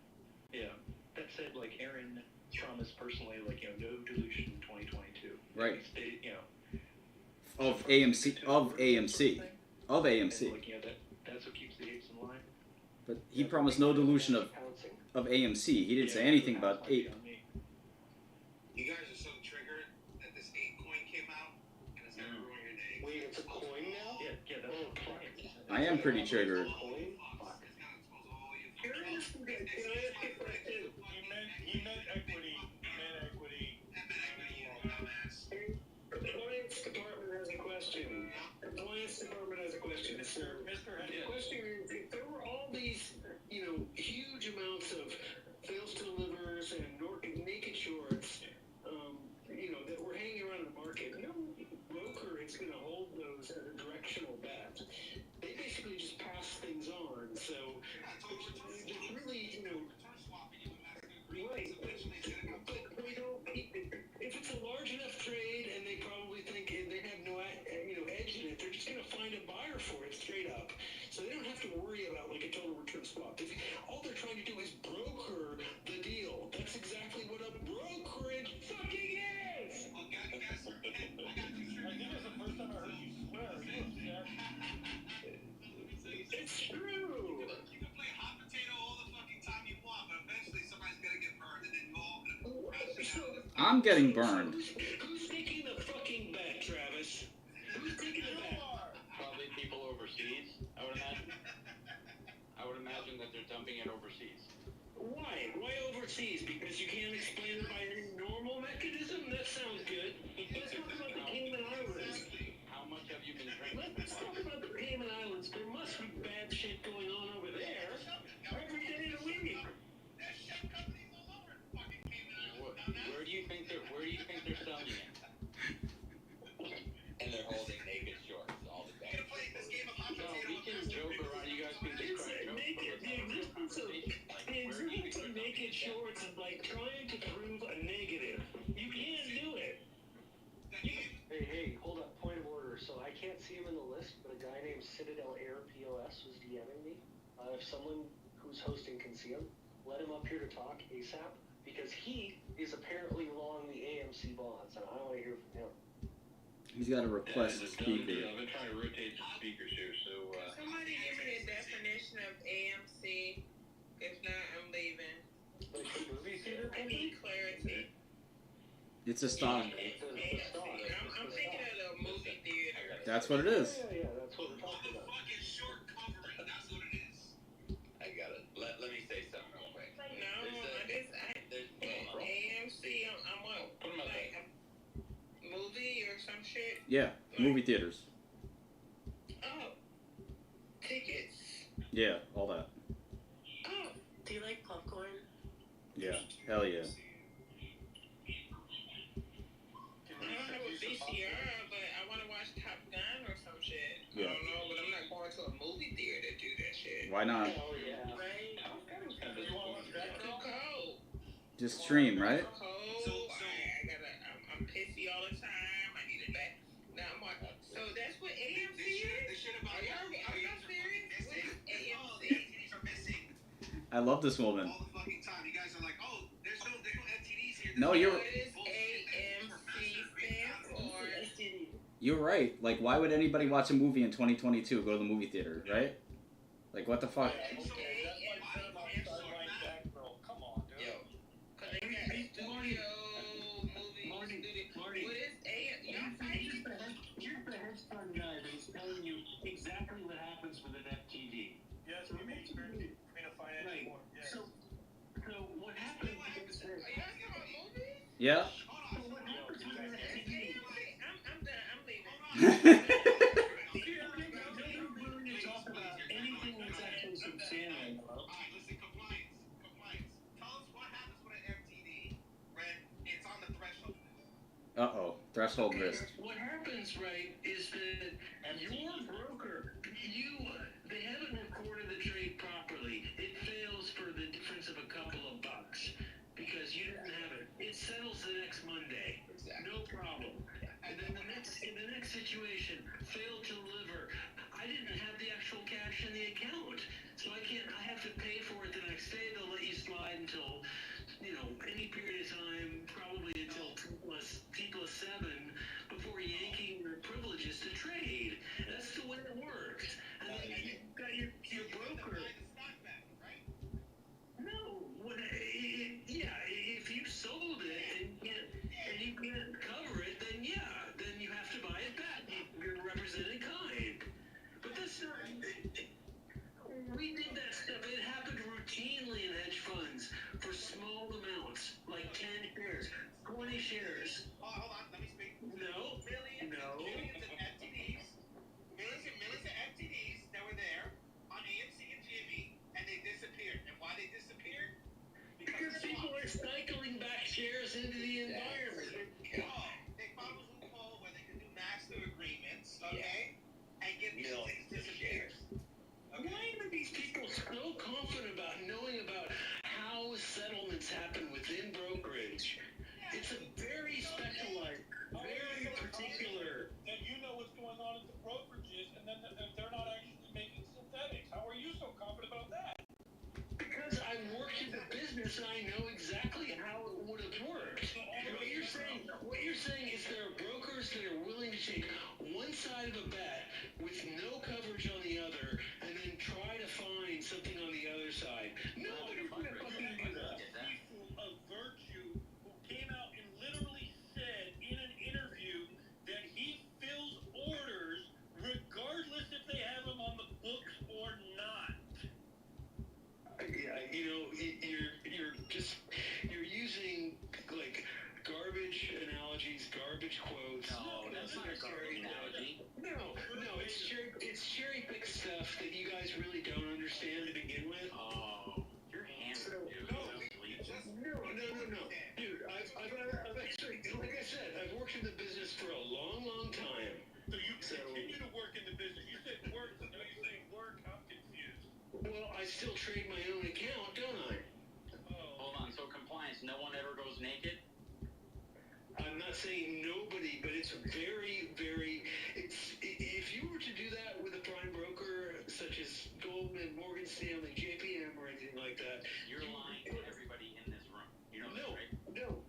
like Aaron promised personally, like no dilution in 2022. Right. Stay, Of AMC. Like, that's what keeps the apes in line. But he promised no dilution of AMC. He didn't say anything about ape. You guys are so triggered that this ape coin came out, and it's gonna ruin your day. Wait, it's a coin now? Yeah, that's a coin. I am pretty triggered. He meant equity. Compliance department has a question. Mr. The question is, if there were all these, huge amounts of fails to delivers and naked shorts, that were hanging around the market, no broker is going to hold those as a directional bet. They basically just pass things on. So there's really, right. But we don't. If it's a large enough trade and they probably think they have no, edge in it, they're just going to find a buyer for it straight up. So they don't have to worry about like a total return swap. All they're trying to do is broker the deal. That's exactly what a brokerage fucking is. I think it's the first time I heard you swear. It's true. You can play hot potato all the fucking time you want, but eventually somebody's gonna get burned, and then you all gonna crash out. I'm getting burned. Who's taking the fucking bet, Travis? Who's taking the bet? Probably people overseas, I would imagine. I would imagine that they're dumping it overseas. Why? Why overseas? Because you can't explain it by any normal mechanism? That sounds good. Let's talk about the Cayman Islands. How much have you been drinking? Let's talk about the Cayman Islands. There must be bad shit going on over there every day of the week. Where do you think they're selling it? And they're holding naked shorts all the time. No, we can joke around. You guys can just crack jokes. The existence of naked shorts is like trying to prove a negative. You can't do it. Hey, hold up. Point of order. So I can't see him in the list, but a guy named Citadel Air POS was DMing me. If someone who's hosting can see him, let him up here to talk ASAP, because he is apparently long the AMC bonds, and I want to hear from him. He's got a request speaker. I've been trying to rotate some speakers here, so. Somebody give me a definition of AMC. If not, I'm leaving. Like the movie theater I need clarity. It's a stock. I'm thinking of the movie theater. That's what it is. Yeah, that's what we're talking about. I got it. Let me say something real quick. AMC, I'm what? Like a movie or some shit? Yeah, movie theaters. Oh, tickets. Yeah, all that. Oh, do you like popcorn? Yeah, hell yeah. Why not? Oh, yeah. Right? Just stream, right? I'm pissy all the time. I need it back. Now, so that's what AMC is? Are y'all serious? What is AMC? I love this woman. All the fucking time. You guys are like, oh, there's no MTVs here. No, you're. What is AMC stand for? You're right. Like, why would anybody watch a movie in 2022? Go to the movie theater, right? Like, what the fuck? Exactly what happens with an FTD. Yes, we may experience a financial war. Yes. So what happens? Yeah. So what happens with an FTD? I'm done. I'm leaving. Don't really talk about anything that's actually substantial. Alright, listen, compliance. Tell us what happens with an FTD when it's on the threshold. Uh-oh. Threshold risk. What happens, right, is that your broker, they haven't recorded the trade properly. It fails for the difference of a couple of bucks because you didn't have it. It settles the next Monday. No problem. And then in the next situation, failed to deliver. I didn't have the actual cash in the account, so I have to pay for it the next day. They'll let you slide until, any period of time, probably until T+7 before yanking your privileges to trade. That's the way it works. And then you've got your broker. No, if you sold it and you can't cover it, then you have to buy it back. You're represented in kind. But that's not. We did that stuff. It happened routinely in hedge funds for small amounts, like 10 shares, 20 shares. Oh, hold on, let me speak. No. Millions of FTDs. Millions of FTDs that were there on AMC and GME, and they disappeared. And why they disappeared? Because people are cycling back shares into the environment. Oh, they found a loophole where they could do master agreements, okay? And get millions of shares. Why are these people so confident about knowing about how settlements happen within brokerage? It's a very specialized, very particular. And you know what's going on at the brokerages, and then they're not actually making synthetics. How are you so confident about that? Because I worked in the business and I know exactly how it would have worked. What you're saying is there are brokers that are willing to take one side of a bet with no coverage on the other, and then try to find something on the other side. Nobody's gonna fucking do that. People of virtue who came out and literally said in an interview that he fills orders regardless if they have them on the books or not. Yeah, you're using like garbage analogies, garbage quotes. No, that's not a garbage analogy. No, it's cherry pick stuff that you guys really don't understand to begin with. Oh, you're hammered, dude. No. Dude, I've actually, like I said, I've worked in the business for a long, long time. So you continue to work in the business. You said work, so now you're saying work. I'm confused. Well, I still trade my own account, don't I? Hold on, so compliance, no one ever goes naked? I'm not saying nobody, but it's very, very. If you were to do that with a prime broker such as Goldman, Morgan Stanley, JPM, or anything like that, You're lying to everybody in this room. You know that, right? No.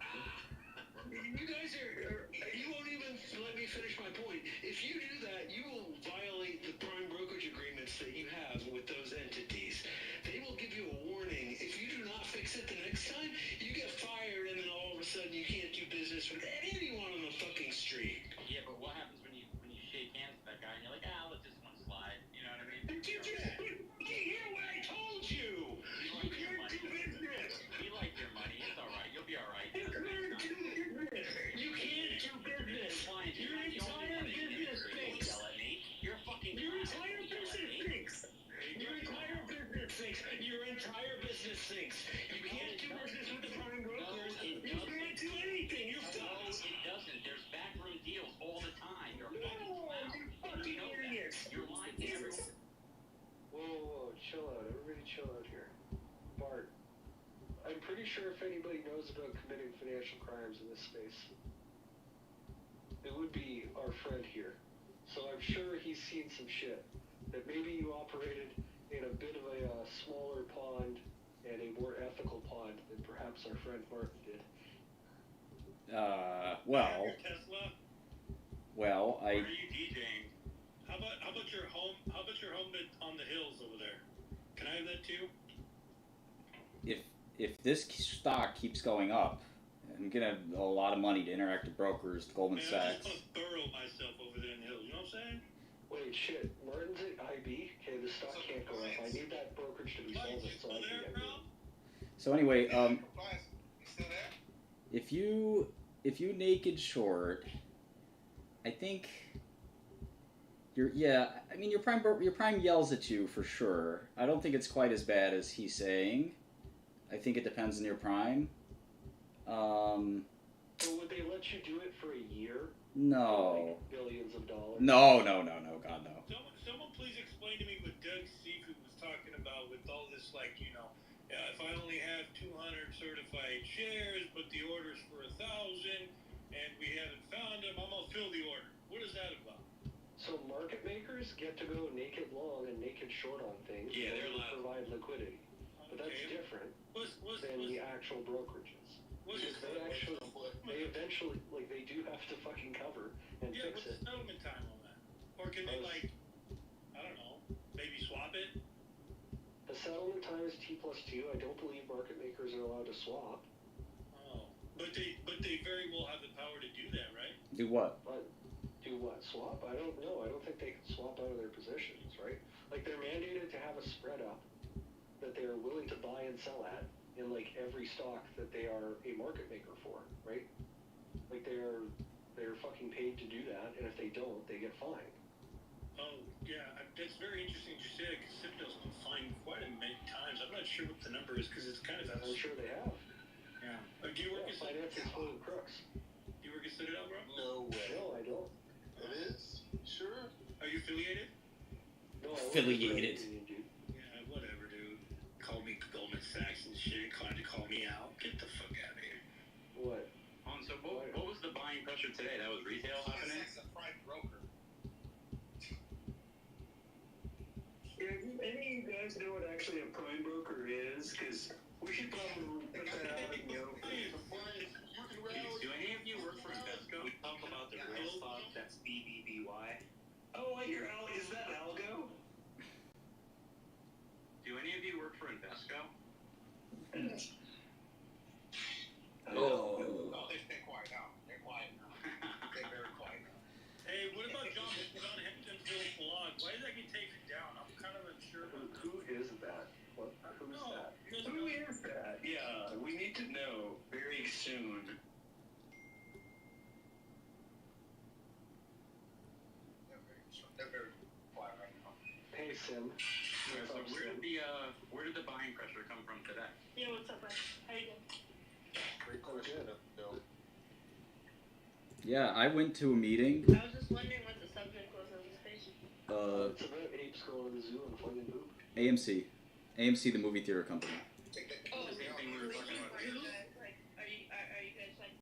You guys you won't even let me finish my point. If you do that, you will violate the prime brokerage agreements that you have with those entities. They will give you a warning. If you do not fix it the next time, you get fired, and then all of a sudden you can't do business with anyone on the fucking street. Yeah, but what happens when you shake hands with that guy and you're like, let this one slide? You know what I mean? Did you hear what I told you? You can't do business. We like your money. It's all right. You'll be all right. You can't do business. You can't do business. Your entire business stinks. You're fucking. Your entire business stinks. Your entire business stinks. Your entire business stinks. You can't do business with the prime brokers. You can't do anything. You're fucked. It doesn't. There's backroom deals all the time. You're a fucking clown. You fucking idiots. You're lying to everyone. Whoa, chill out. Bart, I'm pretty sure if anybody knows about committing financial crimes in this space, it would be our friend here. So I'm sure he's seen some shit. That maybe you operated in a bit of a smaller pond and a more ethical pond than perhaps our friend Martin did. Well, Tesla? well, Where are you DJing? How about your home? How about your home on the hills over there? Can I have that too? if this stock keeps going up, I'm gonna have a lot of money to Interactive Brokers, Goldman Man, Sachs. I just want to burrow myself over there in the hills. You know what I'm saying? Wait, shit. Martin's at IB? Okay, the stock can't go up. I need that brokerage to be solvent so I can get paid. So anyway, Still there? if you naked short, I think your prime yells at you for sure. I don't think it's quite as bad as he's saying. I think it depends on your prime. So would they let you do it for a year? No. Like billions of dollars? No, God no. Someone please explain to me what Doug Seafood was talking about with all this, like, if I only have 200 certified shares, but the order's for 1,000, and we haven't found them, I'm gonna fill the order. What is that about? So market makers get to go naked long and naked short on things. Yeah, they're allowed. Provide liquidity. But that's different than the actual brokerages. Because they eventually, they do have to fucking cover and fix what's it. the settlement time on that? Or can they, I don't know, maybe swap it? The settlement time is T+2. I don't believe market makers are allowed to swap. Oh, but they very well have the power to do that, right? Do what? Do what? Swap? I don't know. I don't think they can swap out of their positions, right? Like, they're mandated to have a spread up that they are willing to buy and sell at in, every stock that they are a market maker for, right? Like, they're fucking paid to do that, and if they don't, they get fined. Oh, yeah, that's very interesting to say, because Citadel's been fined quite a many times. I'm not sure what the number is, because it's kind of... I'm sure they have. Yeah. Do you work at Citadel? Finance is full of crooks. Do you work at Citadel, bro? No way. No, I don't. It is? Sure? Are you affiliated? No, Affiliated. Yeah, whatever, dude. Call me Goldman Sachs and shit. Tried to call me out. Get the fuck out of here. What? So what was the buying pressure today? That was retail happening? That's a prime broker. Yeah, do any of you guys know what actually a prime broker is? Because we should probably put that out, Do any of you work for Invesco? We talk about the real stock, that's BBBY. Oh, your is that Algo? Do any of you work for Invesco? No, they're quiet now. They're quiet now. They're very quiet now. Hey, what about John Hampton's little blog? Why did that get taken down? I'm kind of unsure. Who is that? Who's that? Who is that? Yeah, we need to know very soon. They're very quiet right now. Hey, Sim. So where did the buying pressure come from today? Yeah, what's up, bud? How you doing? Great question. Yeah, I went to a meeting. I was just wondering what the subject was of this page. It's about apes going to the zoo and finding poop. AMC, the movie theater company.